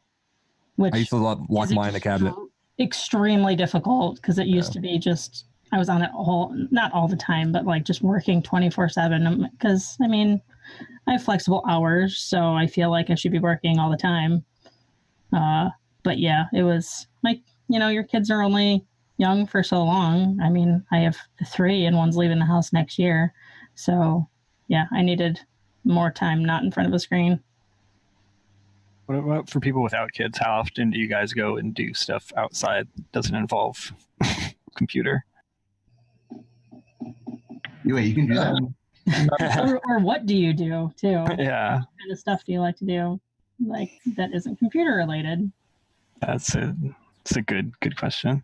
Which I used to lock mine in the cabinet. Extremely difficult, because it used to be just I was on it not all the time, but like just working 24/7. Because I mean, I have flexible hours, so I feel like I should be working all the time. But yeah, it was like, your kids are only young for so long. I mean, I have 3 and one's leaving the house next year. So yeah, I needed more time not in front of a screen. What about for people without kids? How often do you guys go and do stuff outside that doesn't involve computer? Wait, you can do that? or what do you do too? Yeah. What kind of stuff do you like to do, like that isn't computer related? It's a good question.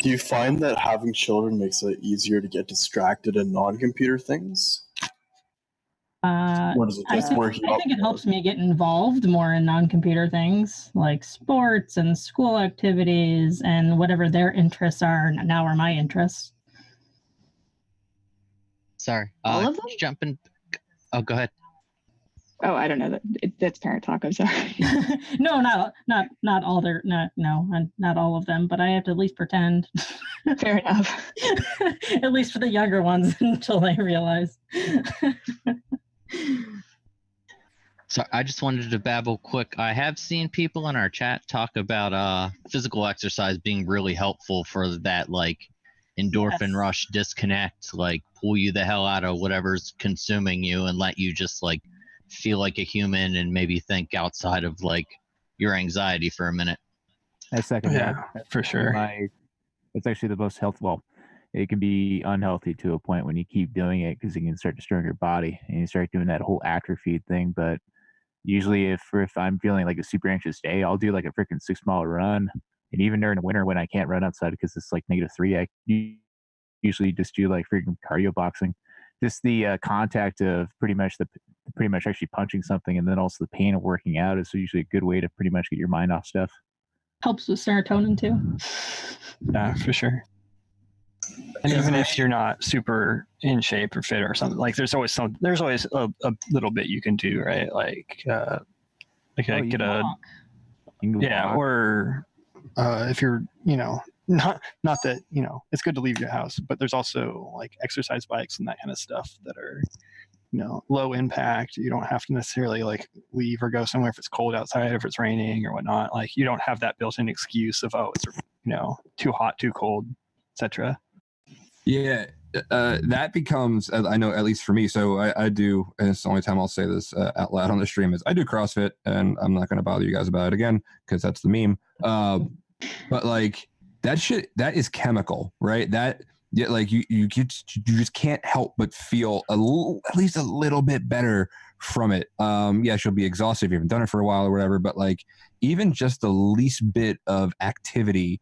Do you find that having children makes it easier to get distracted in non-computer things? Or does it I just think work out? it helps me get involved more in non-computer things like sports and school activities and whatever their interests are now are my interests. Sorry. All of them? Jumping. Oh, go ahead. Oh, I don't know. That's parent talk. I'm sorry. No, not all their not all of them, but I have to at least pretend. Fair enough. At least for the younger ones until they realize. So I just wanted to babble quick. I have seen people in our chat talk about physical exercise being really helpful for that, like endorphin rush, disconnect, like pull you the hell out of whatever's consuming you and let you just like feel like a human and maybe think outside of like your anxiety for a minute. I second Yeah, that. for sure. It's actually the most health. Well, it can be unhealthy to a point when you keep doing it because it can start destroying your body and you start doing that whole atrophy thing. But usually, if I'm feeling like a super anxious day, I'll do like a freaking 6 mile run. And even during the winter when I can't run outside because it's like -3, I usually just do like freaking cardio boxing. Just the contact of pretty much actually punching something, and then also the pain of working out is usually a good way to pretty much get your mind off stuff. Helps with serotonin too. Yeah, for sure. And even if you're not super in shape or fit or something, like there's always a little bit you can do, right? Like get a walk. or if you're not that it's good to leave your house, but there's also like exercise bikes and that kind of stuff that are low impact. You don't have to necessarily like leave or go somewhere if it's cold outside, if it's raining or whatnot. Like you don't have that built-in excuse of it's too hot, too cold, etc. Yeah, that becomes, I know, at least for me. So I do, and it's the only time I'll say this out loud on the stream, is I do CrossFit, and I'm not going to bother you guys about it again because that's the meme. But like that shit, that is chemical, right? That like you just can't help but feel at least a little bit better from it. Yes, you'll be exhausted if you haven't done it for a while or whatever, but like even just the least bit of activity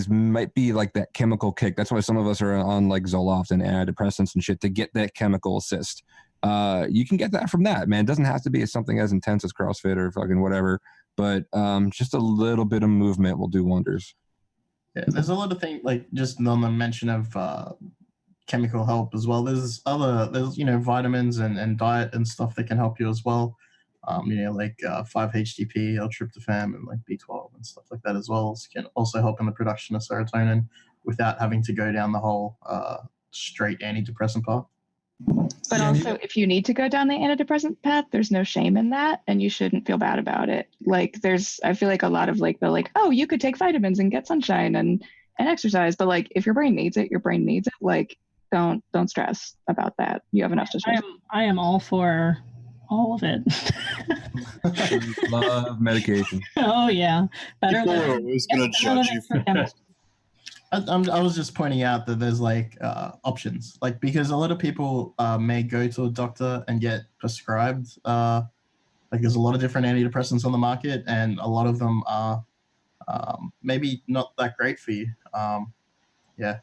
might be like that chemical kick. That's why some of us are on like Zoloft and antidepressants and shit to get that chemical assist. You can get that from that, man. It doesn't have to be something as intense as CrossFit or fucking whatever, but just a little bit of movement will do wonders. Yeah, there's a lot of things, like just on the mention of chemical help as well. There's vitamins and diet and stuff that can help you as well. Like 5-HTP, L-tryptophan, and like B12 and stuff like that as well. So can also help in the production of serotonin without having to go down the whole straight antidepressant path. But also, if you need to go down the antidepressant path, there's no shame in that, and you shouldn't feel bad about it. Like I feel like a lot of like they're like, oh, you could take vitamins and get sunshine and exercise, but like if your brain needs it, your brain needs it. Like don't stress about that. You have enough to stress. I am all for all of it. Love medication. Oh yeah, better People are always gonna judge you for that. I was just pointing out that there's like options, like because a lot of people may go to a doctor and get prescribed. Like there's a lot of different antidepressants on the market, and a lot of them are maybe not that great for you. Yeah.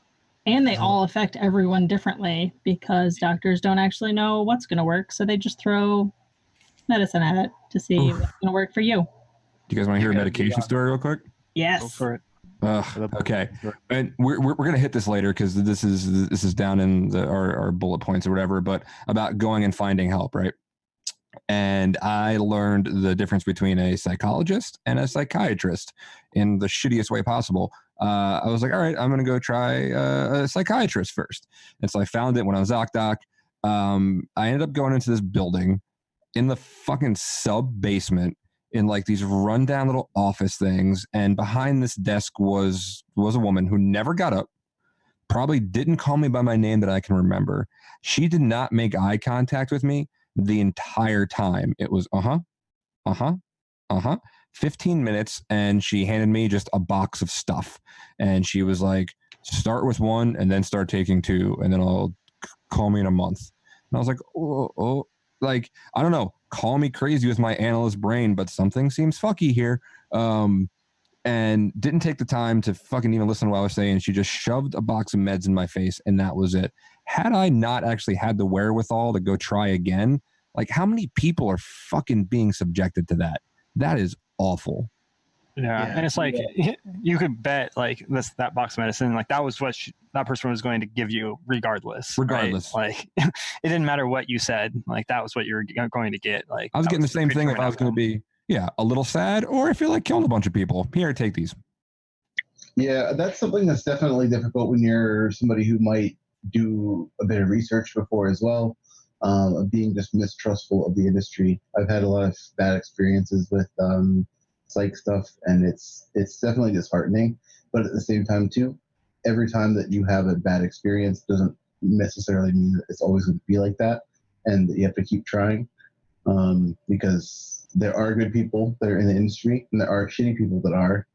And they all affect everyone differently because doctors don't actually know what's going to work, so they just throw medicine at it to see what's going to work for you. Do you guys want to hear a medication story real quick? Yes. Go for it. Okay, and we're gonna hit this later because this is down in our bullet points or whatever. But about going and finding help, right? And I learned the difference between a psychologist and a psychiatrist in the shittiest way possible. I was like, all right, I'm gonna go try a psychiatrist first, and so I found it when I was ZocDoc. I ended up going into this building in the fucking sub basement, in like these rundown little office things, and behind this desk was a woman who never got up, probably didn't call me by my name that I can remember. She did not make eye contact with me the entire time. It was 15 minutes, and she handed me just a box of stuff, and she was like, start with 1 and then start taking 2, and then I'll call me in a month. And I was like, oh, like, I don't know, call me crazy with my analyst brain, but something seems fucky here. And didn't take the time to fucking even listen to what I was saying. She just shoved a box of meds in my face, and that was it. Had I not actually had the wherewithal to go try again, like, how many people are fucking being subjected to that? That is awful. Yeah, and it's like you could bet like that box of medicine, like that was what that person was going to give you regardless. Right? Like it didn't matter what you said, like that was what you were going to get. Like I was getting the same thing if I was going to be a little sad or I feel like killing a bunch of people. Here, take these. Yeah, that's something that's definitely difficult when you're somebody who might do a bit of research before as well, of being just mistrustful of the industry. I've had a lot of bad experiences with psych stuff, and it's definitely disheartening. But at the same time, too, every time that you have a bad experience doesn't necessarily mean that it's always going to be like that, and that you have to keep trying, because there are good people that are in the industry, and there are shitty people that are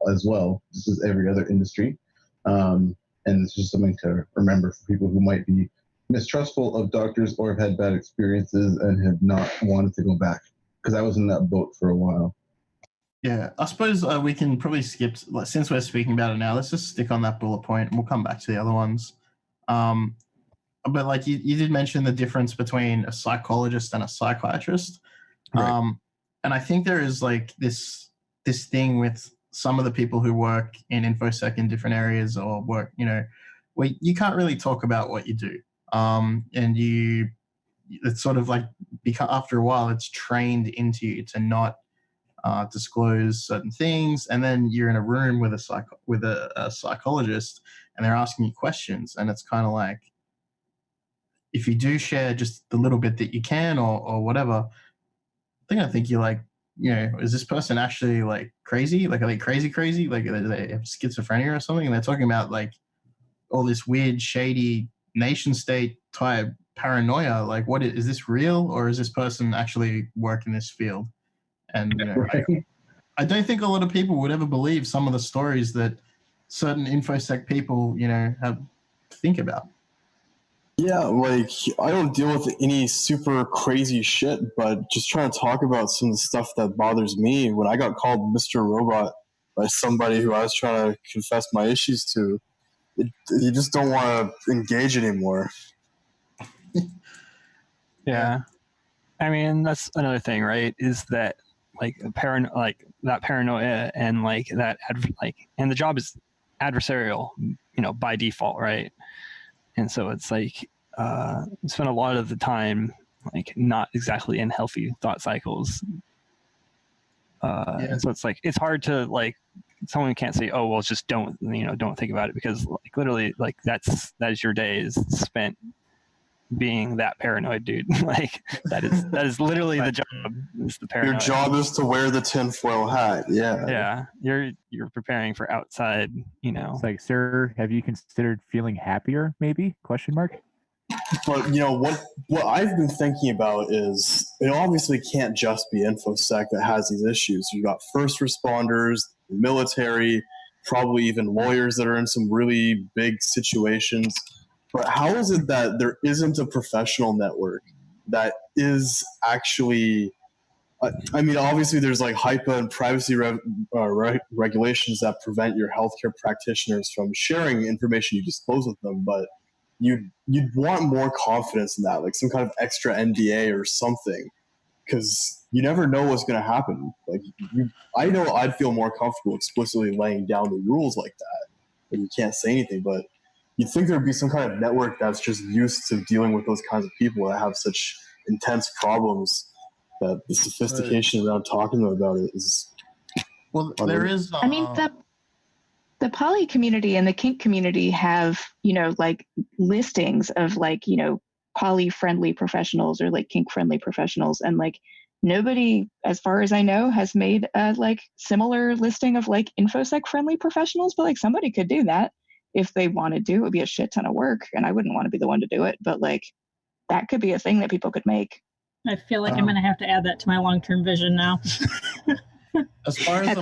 as well, just as every other industry. And it's just something to remember for people who might be mistrustful of doctors or have had bad experiences and have not wanted to go back. Because I was in that boat for a while. Yeah, I suppose we can probably skip, since we're speaking about it now, let's just stick on that bullet point and we'll come back to the other ones. But like you did mention the difference between a psychologist and a psychiatrist. Right. And I think there is like this thing with some of the people who work in InfoSec in different areas or work, where you can't really talk about what you do. And it's sort of like, after a while, it's trained into you to not disclose certain things, and then you're in a room with a psychologist, and they're asking you questions, and it's kind of like, if you do share just the little bit that you can, or whatever, I think you're like, is this person actually like crazy? Like, are they crazy? Like, do they have schizophrenia or something? And they're talking about like all this weird, shady nation state type paranoia. Like, what is this real, or is this person actually work in this field? And I don't think a lot of people would ever believe some of the stories that certain InfoSec people, think about. Yeah, like I don't deal with any super crazy shit, but just trying to talk about some of the stuff that bothers me. When I got called Mr. Robot by somebody who I was trying to confess my issues to, you just don't want to engage anymore. Yeah. I mean, that's another thing, right? Is that like that paranoia and like that and the job is adversarial, by default, right? And so it's like spend a lot of the time like not exactly in healthy thought cycles. And so it's like it's hard to like someone can't say, oh well, just don't think about it, because like literally like that is your day is spent being that paranoid dude. Like that is literally the job. Is the paranoid. Your job is to wear the tinfoil hat. Yeah. Yeah. You're preparing for outside. It's like, sir, have you considered feeling happier? Maybe ? But what I've been thinking about is it obviously can't just be InfoSec that has these issues. You've got first responders, military, probably even lawyers that are in some really big situations. But how is it that there isn't a professional network that is actually, I mean, obviously there's like HIPAA and privacy regulations that prevent your healthcare practitioners from sharing information you disclose with them, but you'd want more confidence in that, like some kind of extra NDA or something, because you never know what's going to happen. Like I know I'd feel more comfortable explicitly laying down the rules like that, but you can't say anything, but you'd think there'd be some kind of network that's just used to dealing with those kinds of people that have such intense problems, that the sophistication around talking to them about it is. Well, there is. I mean, the poly community and the kink community have, like listings of like, poly friendly professionals or like kink friendly professionals. And like nobody, as far as I know, has made a like similar listing of like InfoSec friendly professionals, but like somebody could do that. If they wanted to, it would be a shit ton of work, and I wouldn't want to be the one to do it. But like, that could be a thing that people could make. I feel like I'm going to have to add that to my long-term vision now. As far as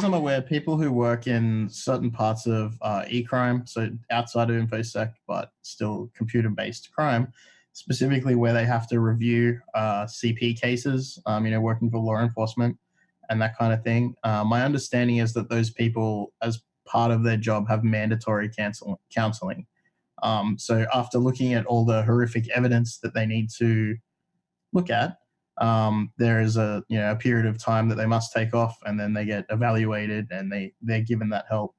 I'm aware, people who work in certain parts of e-crime, so outside of InfoSec, but still computer-based crime, specifically where they have to review CP cases, working for law enforcement and that kind of thing. My understanding is that those people, as part of their job, have mandatory counseling. So after looking at all the horrific evidence that they need to look at, there is a period of time that they must take off, and then they get evaluated and they're given that help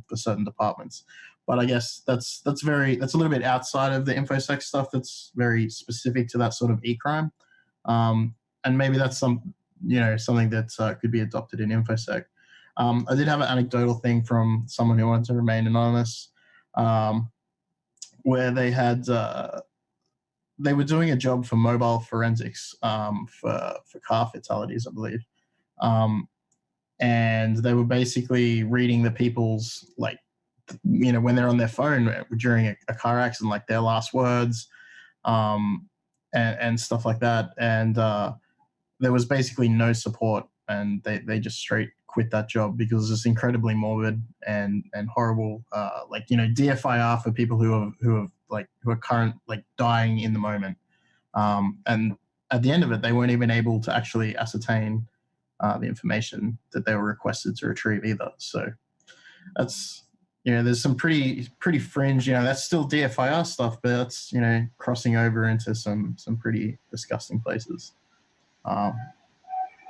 for certain departments. But I guess that's a little bit outside of the InfoSec stuff. That's very specific to that sort of e-crime, and maybe that's something that could be adopted in InfoSec. I did have an anecdotal thing from someone who wanted to remain anonymous, where they had they were doing a job for mobile forensics for car fatalities, I believe, and they were basically reading the people's when they're on their phone during a car accident, like their last words, and stuff like that, and there was basically no support and they just straight quit that job because it's incredibly morbid and horrible. Like, you know, DFIR for people who are current, like, dying in the moment. And at the end of it, they weren't even able to actually ascertain the information that they were requested to retrieve either. So that's, you know, there's some pretty fringe, you know, that's still DFIR stuff, but that's, you know, crossing over into some pretty disgusting places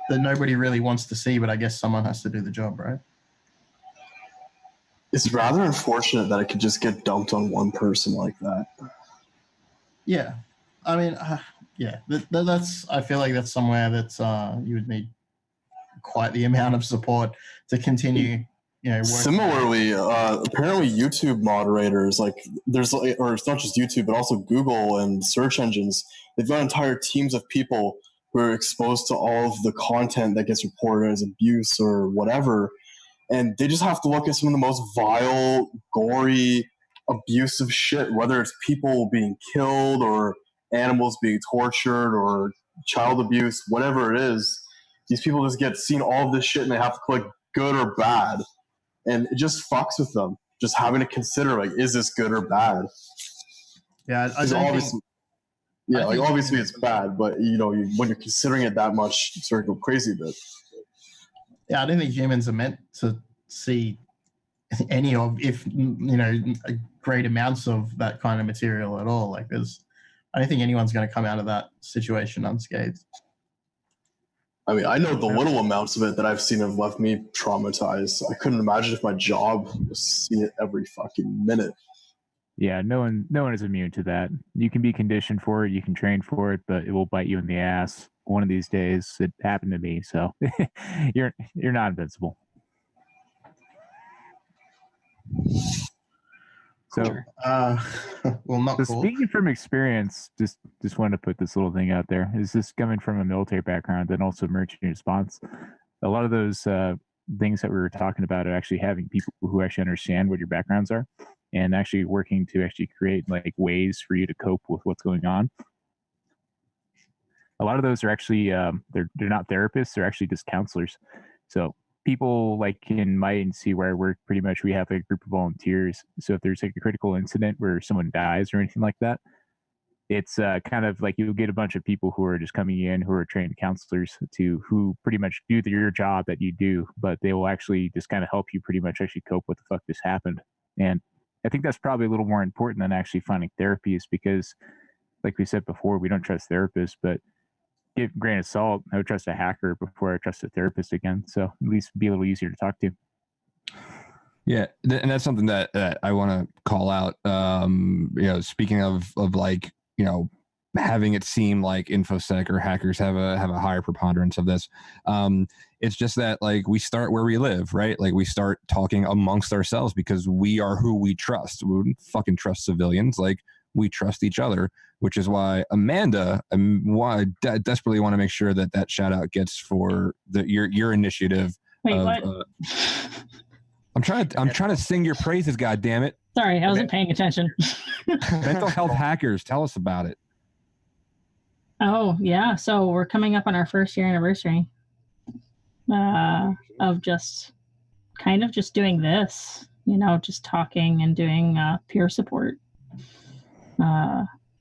that nobody really wants to see, but I guess someone has to do the job, right? It's rather unfortunate that it could just get dumped on one person like that. Yeah. I mean, yeah, that's, I feel like that's somewhere that you would need quite the amount of support to continue, you know, working. Similarly, apparently YouTube moderators, like, there's, or it's not just YouTube, but also Google and search engines, they've got entire teams of people who are exposed to all of the content that gets reported as abuse or whatever, and they just have to look at some of the most vile, gory, abusive shit, whether it's people being killed or animals being tortured or child abuse, whatever it is. These people just get seen all of this shit and they have to click good or bad. And it just fucks with them. Just having to consider, like, is this good or bad? Yeah, I don't obviously, obviously it's bad, but, you know, when you're considering it that much, you sort of go crazy a bit. Yeah, I don't think humans are meant to see any of, if, you know, great amounts of that kind of material at all. Like, I don't think anyone's going to come out of that situation unscathed. I mean, I know the little amounts of it that I've seen have left me traumatized. I couldn't imagine if my job was seeing it every fucking minute. Yeah, no one is immune to that. You can be conditioned for it, you can train for it, but it will bite you in the ass one of these days. It happened to me, so you're not invincible. So, well, not so cool. Speaking from experience, just wanted to put this little thing out there. Is this coming from a military background and also emergency response? A lot of those things that we were talking about are actually having people who actually understand what your backgrounds are and actually working to actually create, like, ways for you to cope with what's going on. A lot of those are actually they're not therapists; they're actually just counselors. So people like in my agency where I work, pretty much we have a group of volunteers. So if there's like a critical incident where someone dies or anything like that, it's kind of like you'll get a bunch of people who are just coming in who are trained counselors who pretty much do your job that you do, but they will actually just kind of help you pretty much actually cope what the fuck just happened. And I think that's probably a little more important than actually finding therapies because, like we said before, we don't trust therapists, but give grain of salt, I would trust a hacker before I trust a therapist again. So at least be a little easier to talk to. Yeah, and that's something that I want to call out. You know, speaking of like, you know, having it seem like InfoSec or hackers have a higher preponderance of this. It's just that, like, we start where we live, right? Like, we start talking amongst ourselves because we are who we trust. We wouldn't fucking trust civilians. Like, we trust each other, which is why Amanda, I desperately want to make sure that shout out gets for your initiative. Wait, what? I'm trying to sing your praises. God damn it! Sorry, I wasn't paying attention. Mental health hackers, tell us about it. Oh yeah, so we're coming up on our first year anniversary of just doing this, you know, just talking and doing peer support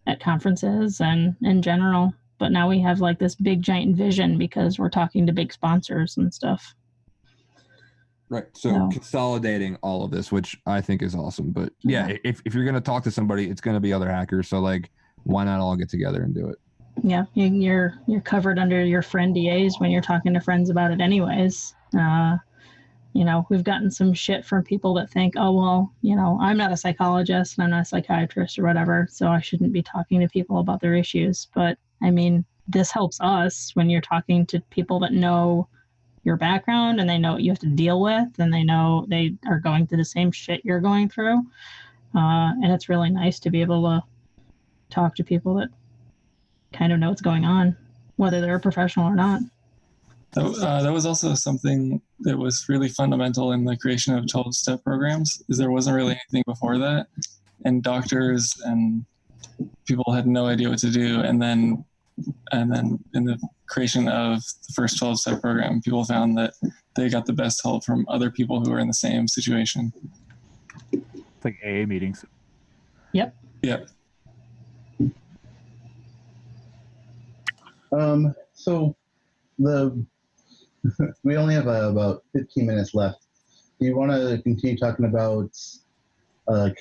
at conferences and in general. But now we have like this big giant vision because we're talking to big sponsors and stuff. Right. So consolidating all of this, which I think is awesome. But yeah, if you're going to talk to somebody, it's going to be other hackers. So, like, why not all get together and do it? Yeah, you're covered under your friend DAs when you're talking to friends about it anyways. You know, we've gotten some shit from people that think, oh, well, you know, I'm not a psychologist and I'm not a psychiatrist or whatever, so I shouldn't be talking to people about their issues. But, I mean, this helps us when you're talking to people that know your background and they know what you have to deal with and they know they are going through the same shit you're going through. And it's really nice to be able to talk to people that kind of know what's going on, whether they're a professional or not. That was also something that was really fundamental in the creation of 12-step programs, is there wasn't really anything before that. And doctors and people had no idea what to do. And then And then in the creation of the first 12-step program, people found that they got the best help from other people who were in the same situation. It's like AA meetings. Yep. Yep. So we only have about 15 minutes left. Do you want to continue talking about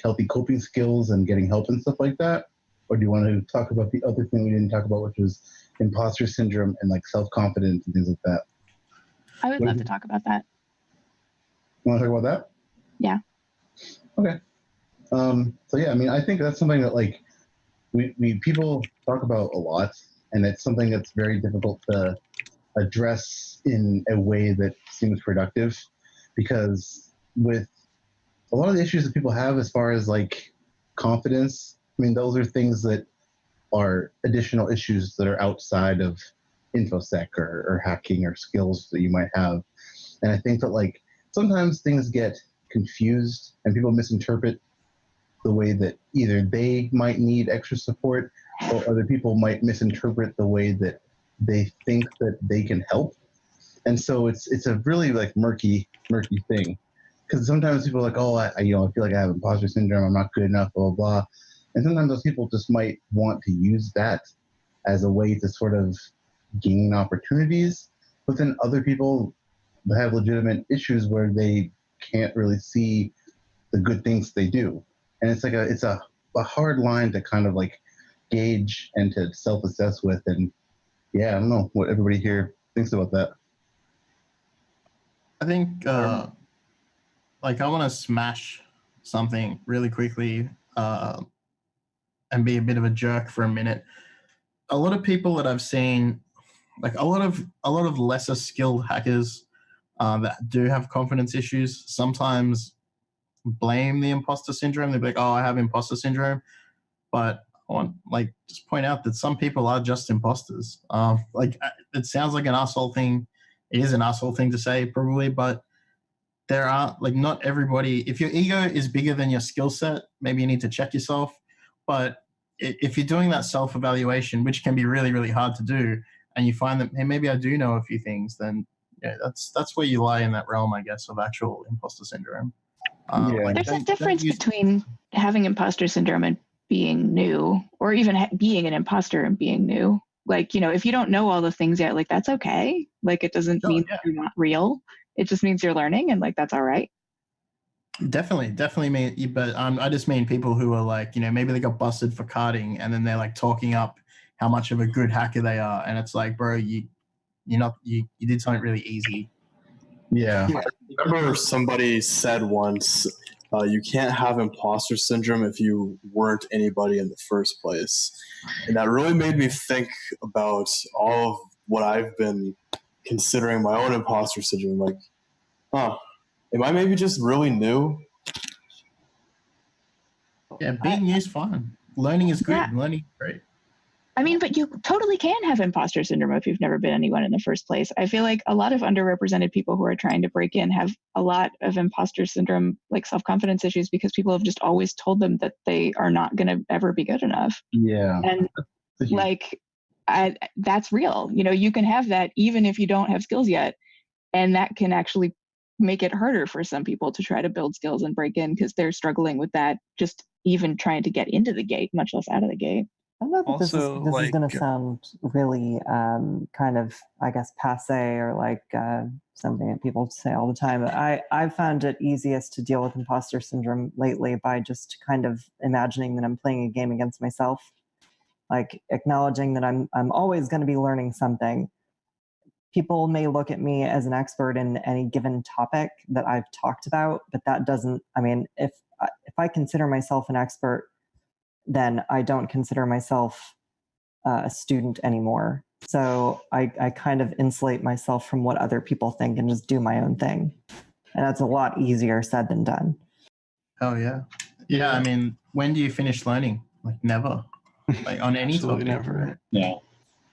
healthy coping skills and getting help and stuff like that? Or do you want to talk about the other thing we didn't talk about, which was imposter syndrome and like self-confidence and things like that? I would love to talk about that. You want to talk about that? Yeah. Okay. So yeah, I mean, I think that's something that like we people talk about a lot, and it's something that's very difficult to address in a way that seems productive, because with a lot of the issues that people have as far as like confidence, I mean, those are things that are additional issues that are outside of infosec or hacking or skills that you might have. And I think that like sometimes things get confused and people misinterpret the way that either they might need extra support or other people might misinterpret the way that they think that they can help. And so it's a really like murky thing, because sometimes people are like, oh, I feel like I have imposter syndrome, I'm not good enough, blah, blah, blah. And sometimes those people just might want to use that as a way to sort of gain opportunities. But then other people have legitimate issues where they can't really see the good things they do. And it's like it's a hard line to kind of like gauge and to self-assess with. And yeah, I don't know what everybody here thinks about that. I think like I want to smash something really quickly and be a bit of a jerk for a minute. A lot of people that I've seen, like a lot of lesser skilled hackers that do have confidence issues, sometimes blame the imposter syndrome. They'll be like, oh, I have imposter syndrome. But I want like just point out that some people are just imposters. Like it sounds like an asshole thing. It is an asshole thing to say probably, but there are like not everybody. If your ego is bigger than your skill set, maybe you need to check yourself. But if you're doing that self-evaluation, which can be really, really hard to do, and you find that, hey, maybe I do know a few things, then yeah, that's where you lie in that realm, I guess, of actual imposter syndrome. There's a difference between having imposter syndrome and being new, or even being an imposter and being new. Like, if you don't know all the things yet, like that's okay. Like it doesn't mean you're not real. It just means you're learning, and like that's all right. Definitely mean, but I just mean people who are like, maybe they got busted for carding, and then they're like talking up how much of a good hacker they are, and it's like, bro, you did something really easy. Yeah. I remember somebody said once, you can't have imposter syndrome if you weren't anybody in the first place. And that really made me think about all of what I've been considering my own imposter syndrome. Like, am I maybe just really new? Yeah, being new is fun. Learning is good. Yeah. Learning is great. I mean, but you totally can have imposter syndrome if you've never been anyone in the first place. I feel like a lot of underrepresented people who are trying to break in have a lot of imposter syndrome, like self-confidence issues, because people have just always told them that they are not going to ever be good enough. Yeah. And like, that's real. You can have that even if you don't have skills yet. And that can actually make it harder for some people to try to build skills and break in because they're struggling with that, just even trying to get into the gate, much less out of the gate. I don't know if this is going to sound really kind of, I guess, passe or like something that people say all the time. I've found it easiest to deal with imposter syndrome lately by just kind of imagining that I'm playing a game against myself, like acknowledging that I'm always going to be learning something. People may look at me as an expert in any given topic that I've talked about, but that doesn't, I mean, if I consider myself an expert, then I don't consider myself a student anymore. So I kind of insulate myself from what other people think and just do my own thing. And that's a lot easier said than done. Oh, yeah. Yeah, I mean, when do you finish learning? Like never. Like on any topic. Never. Yeah.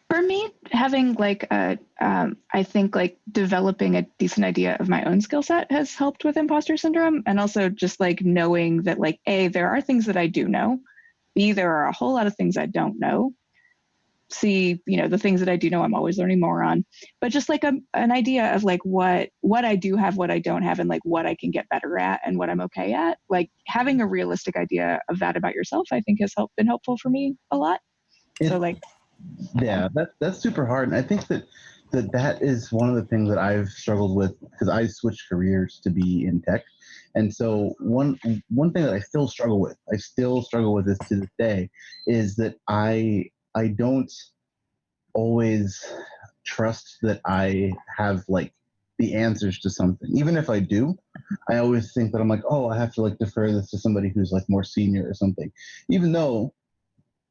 For me, having like I think like developing a decent idea of my own skill set has helped with imposter syndrome. And also just like knowing that like, A, there are things that I do know. B, there are a whole lot of things I don't know. see, the things that I do know I'm always learning more on, but just like an idea of like what I do have, what I don't have, and like what I can get better at and what I'm okay at. Like having a realistic idea of that about yourself, I think has been helpful for me a lot. So like, yeah, that's super hard. And I think that is one of the things that I've struggled with because I switched careers to be in tech. And so one thing that I still struggle with this to this day, is that I don't always trust that I have like the answers to something. Even if I do, I always think that I'm like, oh, I have to like defer this to somebody who's like more senior or something. Even though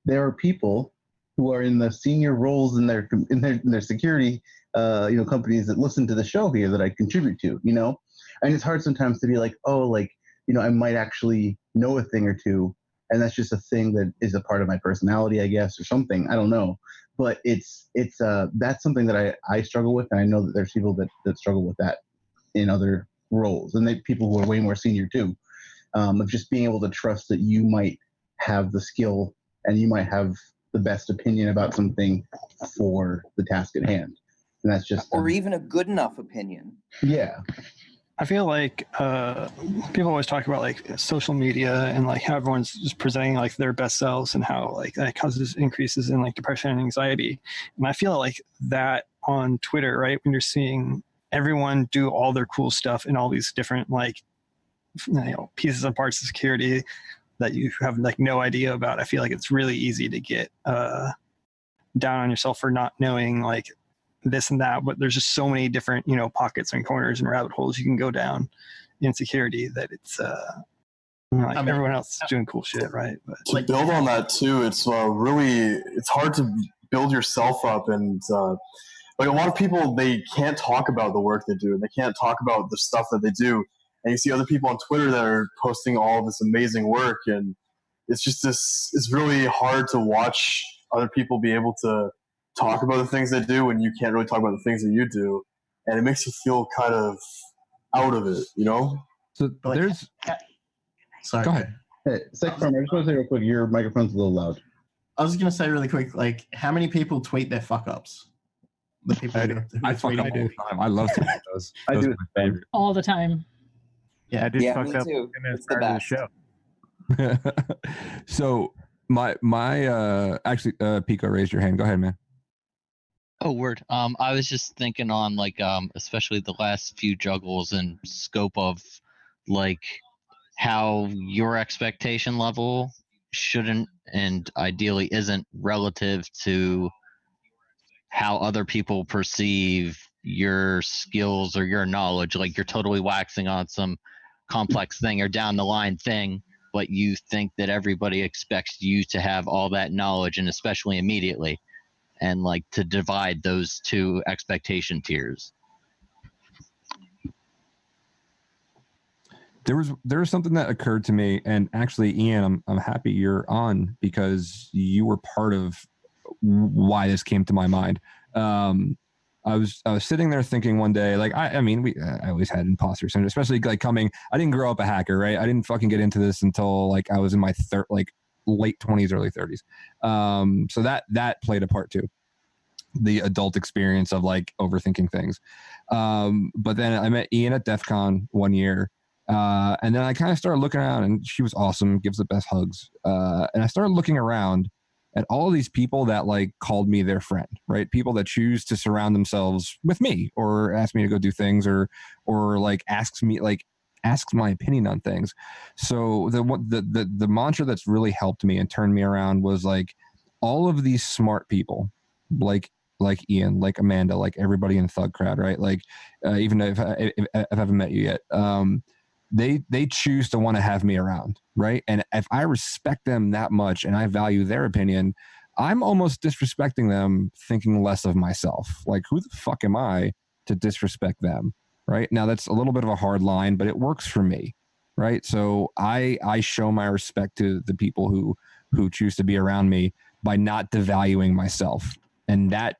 there are people who are in the senior roles in their security companies that listen to the show here that I contribute to, and it's hard sometimes to be like, oh, like, I might actually know a thing or two, and that's just a thing that is a part of my personality, I guess, or something. I don't know, but it's that's something that I struggle with, and I know that there's people that struggle with that in other roles, and people who are way more senior too, of just being able to trust that you might have the skill and you might have the best opinion about something for the task at hand, and that's just or even a good enough opinion. Yeah. I feel like people always talk about like social media and like how everyone's just presenting like their best selves and how like that causes increases in like depression and anxiety. And I feel like that on Twitter, right? When you're seeing everyone do all their cool stuff in all these different like pieces and parts of security that you have like no idea about, I feel like it's really easy to get down on yourself for not knowing like this and that, but there's just so many different pockets and corners and rabbit holes you can go down in security that it's everyone else is doing cool shit, right? But to build on that too, it's it's hard to build yourself up, and like a lot of people, they can't talk about the work they do, and they can't talk about the stuff that they do, and you see other people on Twitter that are posting all this amazing work, and it's just it's really hard to watch other people be able to talk about the things they do when you can't really talk about the things that you do, and it makes you feel kind of out of it, So there's sorry, go ahead. Hey, Secretary, I just want to say real quick, your microphone's a little loud. I was going to say really quick, like, how many people tweet their fuck ups? The people I fuck up all the time. I love to tweet those. I Those do are my favorite. all the time. Yeah, I just Yeah, fucked me up too. 10 minutes It's the prior to the best. show. So my actually Pico, raised your hand. Go ahead, man. Oh, word. I was just thinking on like especially the last few juggles and scope of like how your expectation level shouldn't and ideally isn't relative to how other people perceive your skills or your knowledge. Like you're totally waxing on some complex thing or down the line thing, but you think that everybody expects you to have all that knowledge, and especially immediately. And like to divide those two expectation tiers. There was something that occurred to me, and actually, Ian, I'm happy you're on because you were part of why this came to my mind. I was sitting there thinking one day, like I always had imposter syndrome, especially like I didn't grow up a hacker, right? I didn't fucking get into this until like I was in my late 20s, early 30s. So that played a part too. The adult experience of like overthinking things. But then I met Ian at DEF CON one year. And then I kind of started looking around, and she was awesome, gives the best hugs. And I started looking around at all these people that like called me their friend, right? People that choose to surround themselves with me or ask me to go do things or like asks my opinion on things. So the mantra that's really helped me and turned me around was like all of these smart people, like Ian, like Amanda, like everybody in ThugCrowd, right? Like even if I haven't met you yet, they choose to want to have me around, right? And if I respect them that much and I value their opinion, I'm almost disrespecting them, thinking less of myself. Like, who the fuck am I to disrespect them, right? Now that's a little bit of a hard line, but it works for me, right? So I show my respect to the people who choose to be around me by not devaluing myself, and that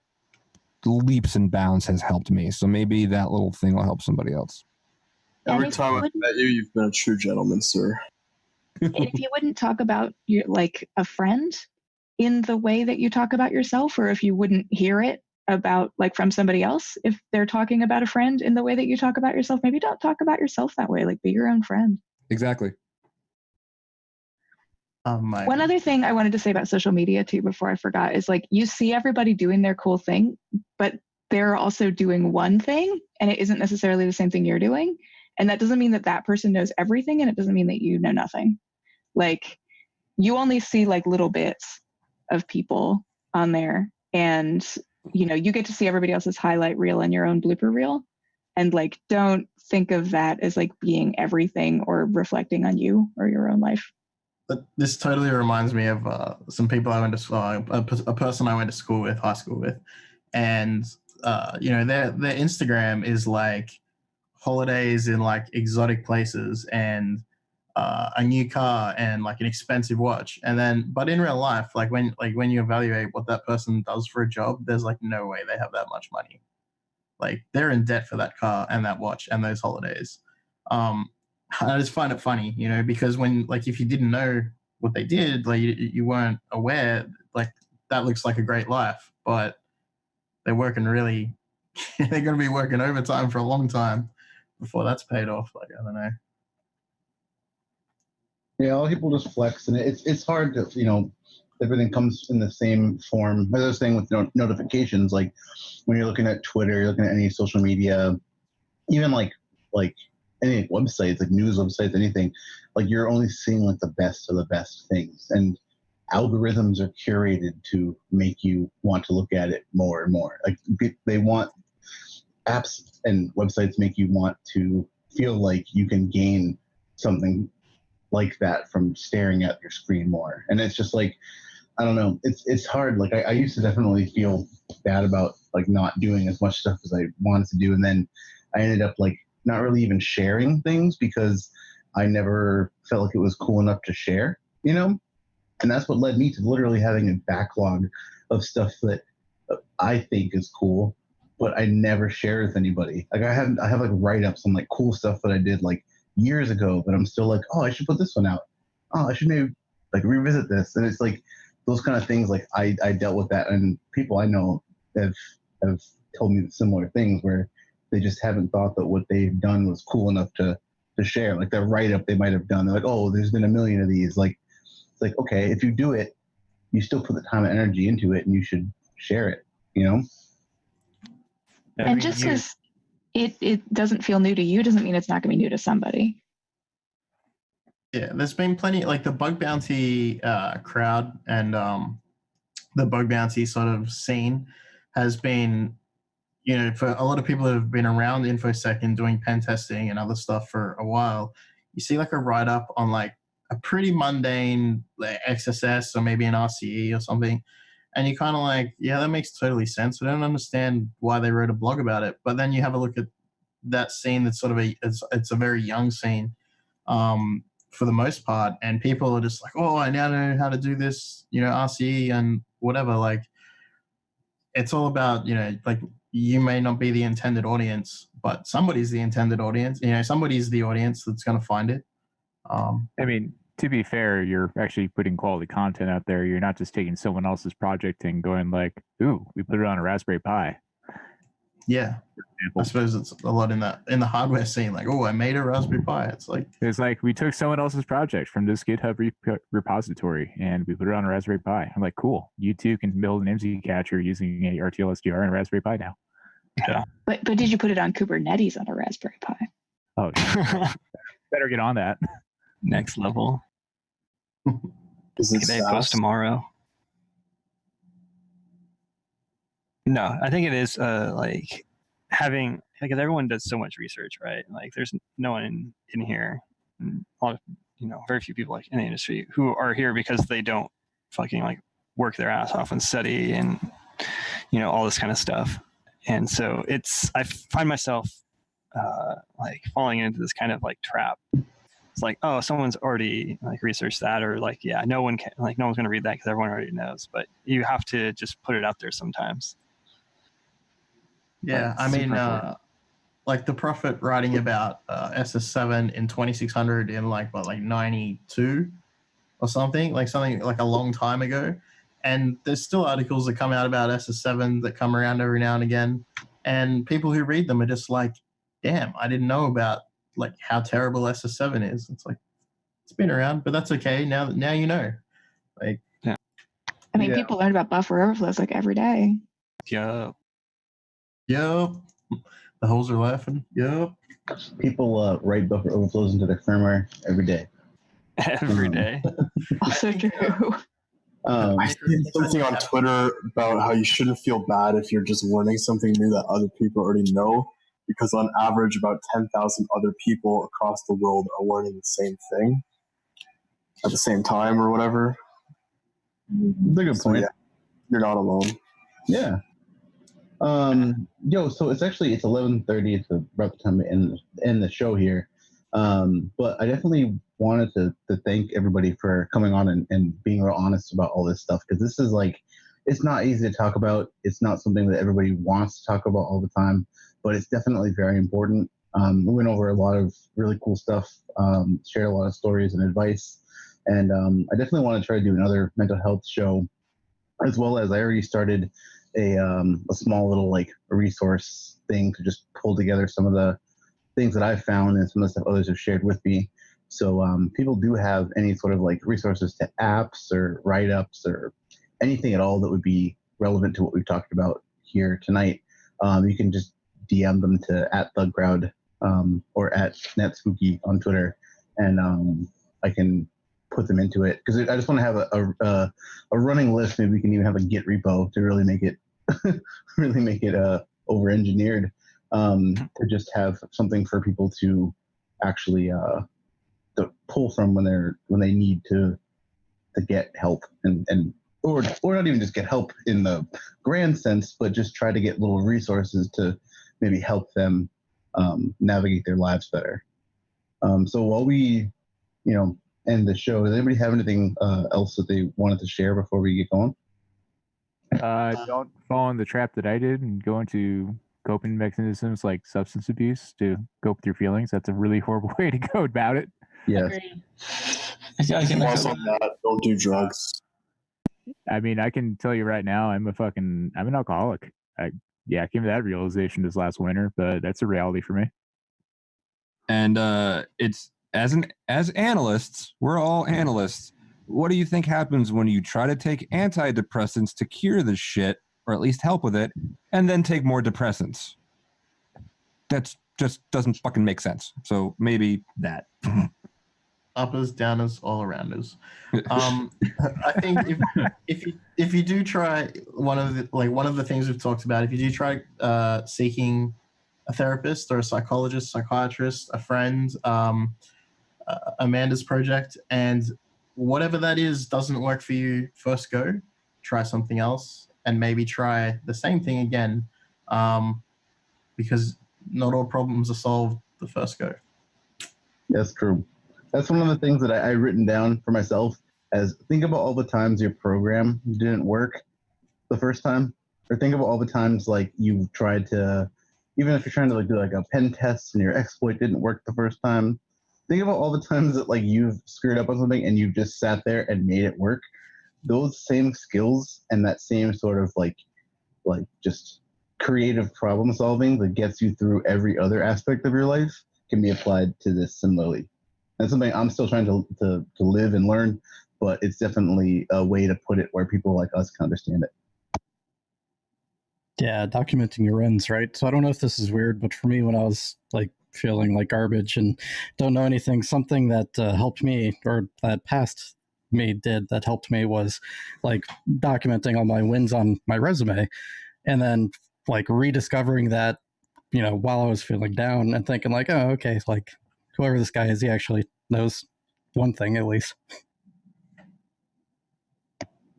leaps and bounds has helped me. So maybe that little thing will help somebody else. Every time I've met you, you've been a true gentleman, sir. And if you wouldn't talk about your like a friend, in the way that you talk about yourself, or if you wouldn't hear it about like from somebody else, if they're talking about a friend in the way that you talk about yourself, maybe don't talk about yourself that way. Like, be your own friend. Exactly. One other thing I wanted to say about social media too, before I forgot, is like, you see everybody doing their cool thing, but they're also doing one thing, and it isn't necessarily the same thing you're doing. And that doesn't mean that that person knows everything, and it doesn't mean that you know nothing. Like, you only see like little bits of people on there, and you know, you get to see everybody else's highlight reel and your own blooper reel, and like, don't think of that as like being everything or reflecting on you or your own life. But this totally reminds me of some people I went to a person I went to school with, high school with, and you know, their Instagram is like holidays in like exotic places and a new car and like an expensive watch, and then but in real life, like when you evaluate what that person does for a job, there's like no way they have that much money. Like, they're in debt for that car and that watch and those holidays. I just find it funny, you know, because when, like, if you didn't know what they did, like you weren't aware, like, that looks like a great life, but they're working really, they're going to be working overtime for a long time before that's paid off. Like, I don't know. Yeah, a lot of people just flex, and it's hard to, you know, everything comes in the same form. As I was saying with notifications, like when you're looking at Twitter, you're looking at any social media, even like any websites, like news websites, anything, like you're only seeing like the best of the best things, and algorithms are curated to make you want to look at it more and more. Like, they want apps and websites make you want to feel like you can gain something like that from staring at your screen more. And it's just like, I don't know, it's hard. Like, I used to definitely feel bad about like not doing as much stuff as I wanted to do, and then I ended up like not really even sharing things because I never felt like it was cool enough to share, you know? And that's what led me to literally having a backlog of stuff that I think is cool, but I never share with anybody. Like, I have like write-ups on like cool stuff that I did like years ago, but I'm still like, oh, I should put this one out. Oh, I should maybe like revisit this. And it's like those kind of things. Like, I dealt with that, and people I know have told me similar things where they just haven't thought that what they've done was cool enough to share. Like, their write-up they might have done, they're like, oh, there's been a million of these. Like, it's like, okay, if you do it, you still put the time and energy into it, and you should share it, you know? And just because it doesn't feel new to you doesn't mean it's not going to be new to somebody. Yeah, there's been plenty, like the bug bounty crowd and the bug bounty sort of scene has been, you know, for a lot of people that have been around InfoSec and doing pen testing and other stuff for a while, you see like a write-up on like a pretty mundane like XSS or maybe an RCE or something, and you kind of like, yeah, that makes totally sense. I don't understand why they wrote a blog about it. But then you have a look at that scene that's sort of it's a very young scene for the most part, and people are just like, oh, I now know how to do this, you know, RCE and whatever. Like, it's all about, you know, like, you may not be the intended audience, but somebody's the intended audience. You know, somebody's the audience that's going to find it. I mean, to be fair, you're actually putting quality content out there. You're not just taking someone else's project and going like, ooh, we put it on a Raspberry Pi. Yeah, I suppose it's a lot in the hardware scene. Like, oh, I made a Raspberry Pi. It's like we took someone else's project from this GitHub repository and we put it on a Raspberry Pi. I'm like, cool. You too can build an MZ catcher using a RTL SDR and a Raspberry Pi now. Yeah. But did you put it on Kubernetes on a Raspberry Pi? Oh, yeah. Better get on that. Next level. Is it Today, SaaS? post tomorrow. No, I think it is like having, because everyone does so much research, right? Like, there's no one in here, and a lot of, you know, very few people like in the industry who are here because they don't fucking like work their ass off and study and, you know, all this kind of stuff. And so I find myself like falling into this kind of like trap. It's like, oh, someone's already like researched that, or like, yeah, no one's going to read that because everyone already knows. But you have to just put it out there sometimes. Yeah, Like, I mean, important. like the Prophet writing about SS7 in 2600 in like 92 or something like a long time ago. And there's still articles that come out about SS7 that come around every now and again. And people who read them are just like, damn, I didn't know about like how terrible SS7 is. It's like, it's been around, but that's okay. Now you know. Like, yeah. I mean, people learn about buffer overflows like every day. Yup. Yup. The holes are laughing. Yup. People write buffer overflows into their firmware every day. Every day. Also true. I see something on Twitter about how you shouldn't feel bad if you're just learning something new that other people already know, because on average, about 10,000 other people across the world are learning the same thing at the same time or whatever. That's a good point. Yeah, you're not alone. Yeah. So it's 11:30. It's about the time to end the show here. But I definitely wanted to thank everybody for coming on and being real honest about all this stuff, because this is like, it's not easy to talk about. It's not something that everybody wants to talk about all the time, but it's definitely very important. We went over a lot of really cool stuff, shared a lot of stories and advice, and I definitely want to try to do another mental health show, as well as I already started a small little like resource thing to just pull together some of the things that I've found and some of the stuff others have shared with me. So people do have any sort of like resources to apps or write-ups or anything at all that would be relevant to what we've talked about here tonight. You can just DM them to @ThugCrowd or @NetSpooky on Twitter, and I can put them into it, because I just want to have a running list. Maybe we can even have a Git repo to really make it over engineered, to just have something for people to actually to pull from when they need to get help, and or not even just get help in the grand sense, but just try to get little resources to maybe help them navigate their lives better. So while we end the show, does anybody have anything else that they wanted to share before we get going? Don't fall in the trap that I did and go into coping mechanisms like substance abuse to cope with your feelings. That's a really horrible way to go about it. Yes. I can also that. Don't do drugs. I mean, I can tell you right now, I'm an alcoholic. I came to that realization this last winter, but that's a reality for me. And it's as analysts, we're all analysts. What do you think happens when you try to take antidepressants to cure this shit, or at least help with it, and then take more depressants? That just doesn't fucking make sense. So maybe that. Uppers, downers, all around us. I think if you do try one of the things we've talked about, if you do try seeking a therapist or a psychologist, psychiatrist, a friend, Amanda's project, and whatever that is doesn't work for you, first go, try something else, and maybe try the same thing again, because not all problems are solved the first go. That's true. That's one of the things that I written down for myself, as think about all the times your program didn't work the first time, or think about all the times like you've tried to, even if you're trying to like do like a pen test and your exploit didn't work the first time, think about all the times that like you've screwed up on something and you've just sat there and made it work. Those same skills and that same sort of like just creative problem solving that gets you through every other aspect of your life can be applied to this similarly. That's something I'm still trying to live and learn, but it's definitely a way to put it where people like us can understand it. Yeah, documenting your wins, right? So I don't know if this is weird, but for me, when I was like feeling like garbage and don't know anything, something that helped me, or that past me did that helped me, was like documenting all my wins on my resume, and then like rediscovering that, while I was feeling down and thinking like, oh, okay, like whoever this guy is, he actually knows one thing at least.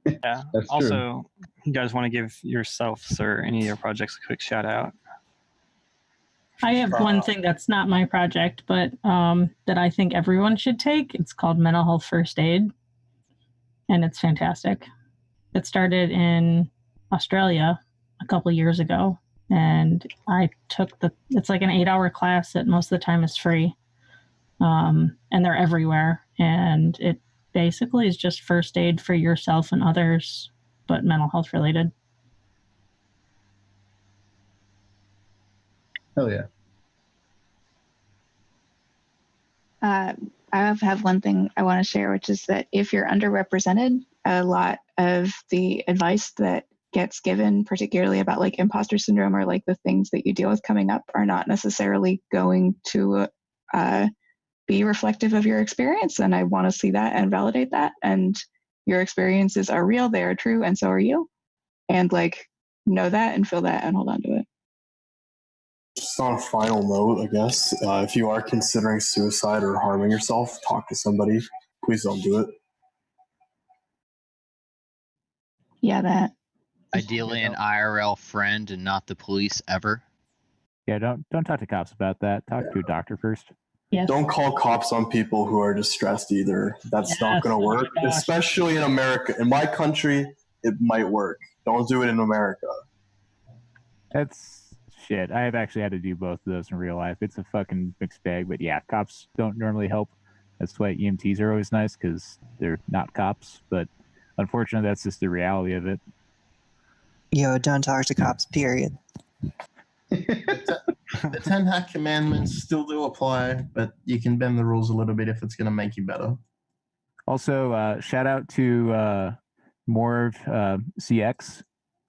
Yeah. Also, you guys want to give yourselves or any of your projects a quick shout out? I have one thing that's not my project, but that I think everyone should take. It's called Mental Health First Aid, and it's fantastic. It started in Australia a couple of years ago, and I took it's like an 8-hour class that most of the time is free, and they're everywhere, and it basically is just first aid for yourself and others but mental health related. Hell yeah. I have one thing I want to share, which is that if you're underrepresented, a lot of the advice that gets given, particularly about like imposter syndrome or like the things that you deal with coming up, are not necessarily going to be reflective of your experience. And I want to see that and validate that. And your experiences are real, they are true, and so are you. And like, know that and feel that and hold on to it. Just on a final note, I guess, if you are considering suicide or harming yourself, talk to somebody. Please don't do it. Yeah, that. Ideally, an IRL friend and not the police ever. Yeah, don't talk to cops about that. Talk to a doctor first. Yes. Don't call cops on people who are distressed either. That's not going to work, especially in America. In my country, it might work. Don't do it in America. That's shit. I have actually had to do both of those in real life. It's a fucking mixed bag, but yeah, cops don't normally help. That's why EMTs are always nice, because they're not cops. But unfortunately, that's just the reality of it. Yo, don't talk to cops, period. The 10 hack commandments still do apply, but you can bend the rules a little bit if it's going to make you better. Also, shout out to Morv CX,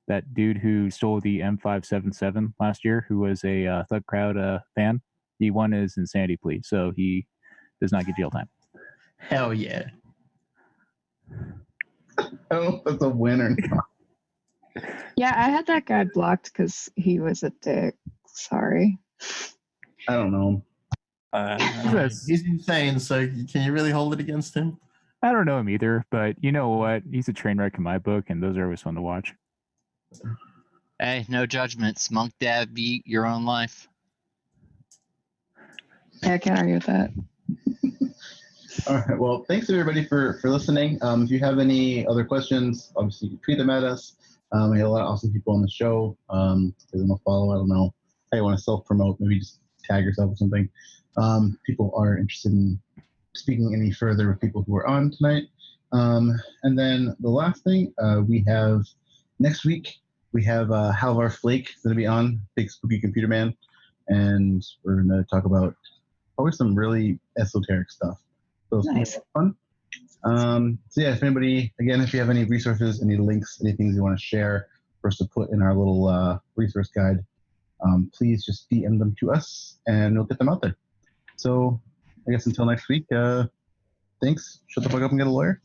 that dude who stole the M577 last year, who was a ThugCrowd fan. He won his insanity plea, so he does not get jail time. Hell yeah. I don't know if that's a win or not. Yeah, I had that guy blocked because he was a dick. Sorry. I don't know. He's insane, so can you really hold it against him? I don't know him either, but you know what? He's a train wreck in my book, and those are always fun to watch. Hey, no judgments. Monk dad, beat your own life. Yeah, I can't argue with that. All right. Well, thanks everybody for listening. If you have any other questions, obviously you can tweet them at us. We had a lot of awesome people on the show. Give them a follow. I don't know how you want to self-promote. Maybe just tag yourself or something. People are interested in speaking any further with people who are on tonight. And then the last thing, we have next week, we have Halvar Flake going to be on, Big Spooky Computer Man. And we're going to talk about probably some really esoteric stuff. So it's nice. Fun. So yeah, if anybody, again, if you have any resources, any links, any things you want to share for us to put in our little resource guide, please just DM them to us and we'll get them out there. So I guess until next week, thanks. Shut the fuck up and get a lawyer.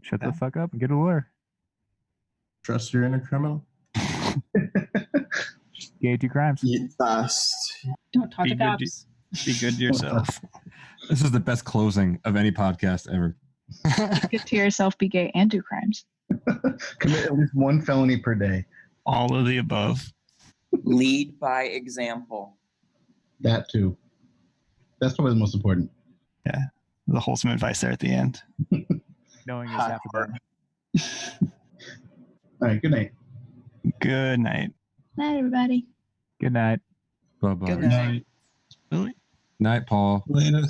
Shut the fuck up and get a lawyer. Trust your inner criminal. Gay do crimes. Eat fast. Don't talk to cops. Be good to yourself. This is the best closing of any podcast ever. Get to yourself, be gay, and do crimes. Commit at least one felony per day. All of the above. Lead by example. That too. That's probably the most important. Yeah. The wholesome advice there at the end. Knowing is half the battle. All right. Good night. Good night. Night, everybody. Good night. Bye-bye. Good night. Really? Night, Paul. Later.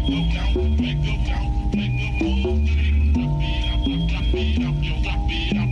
Make the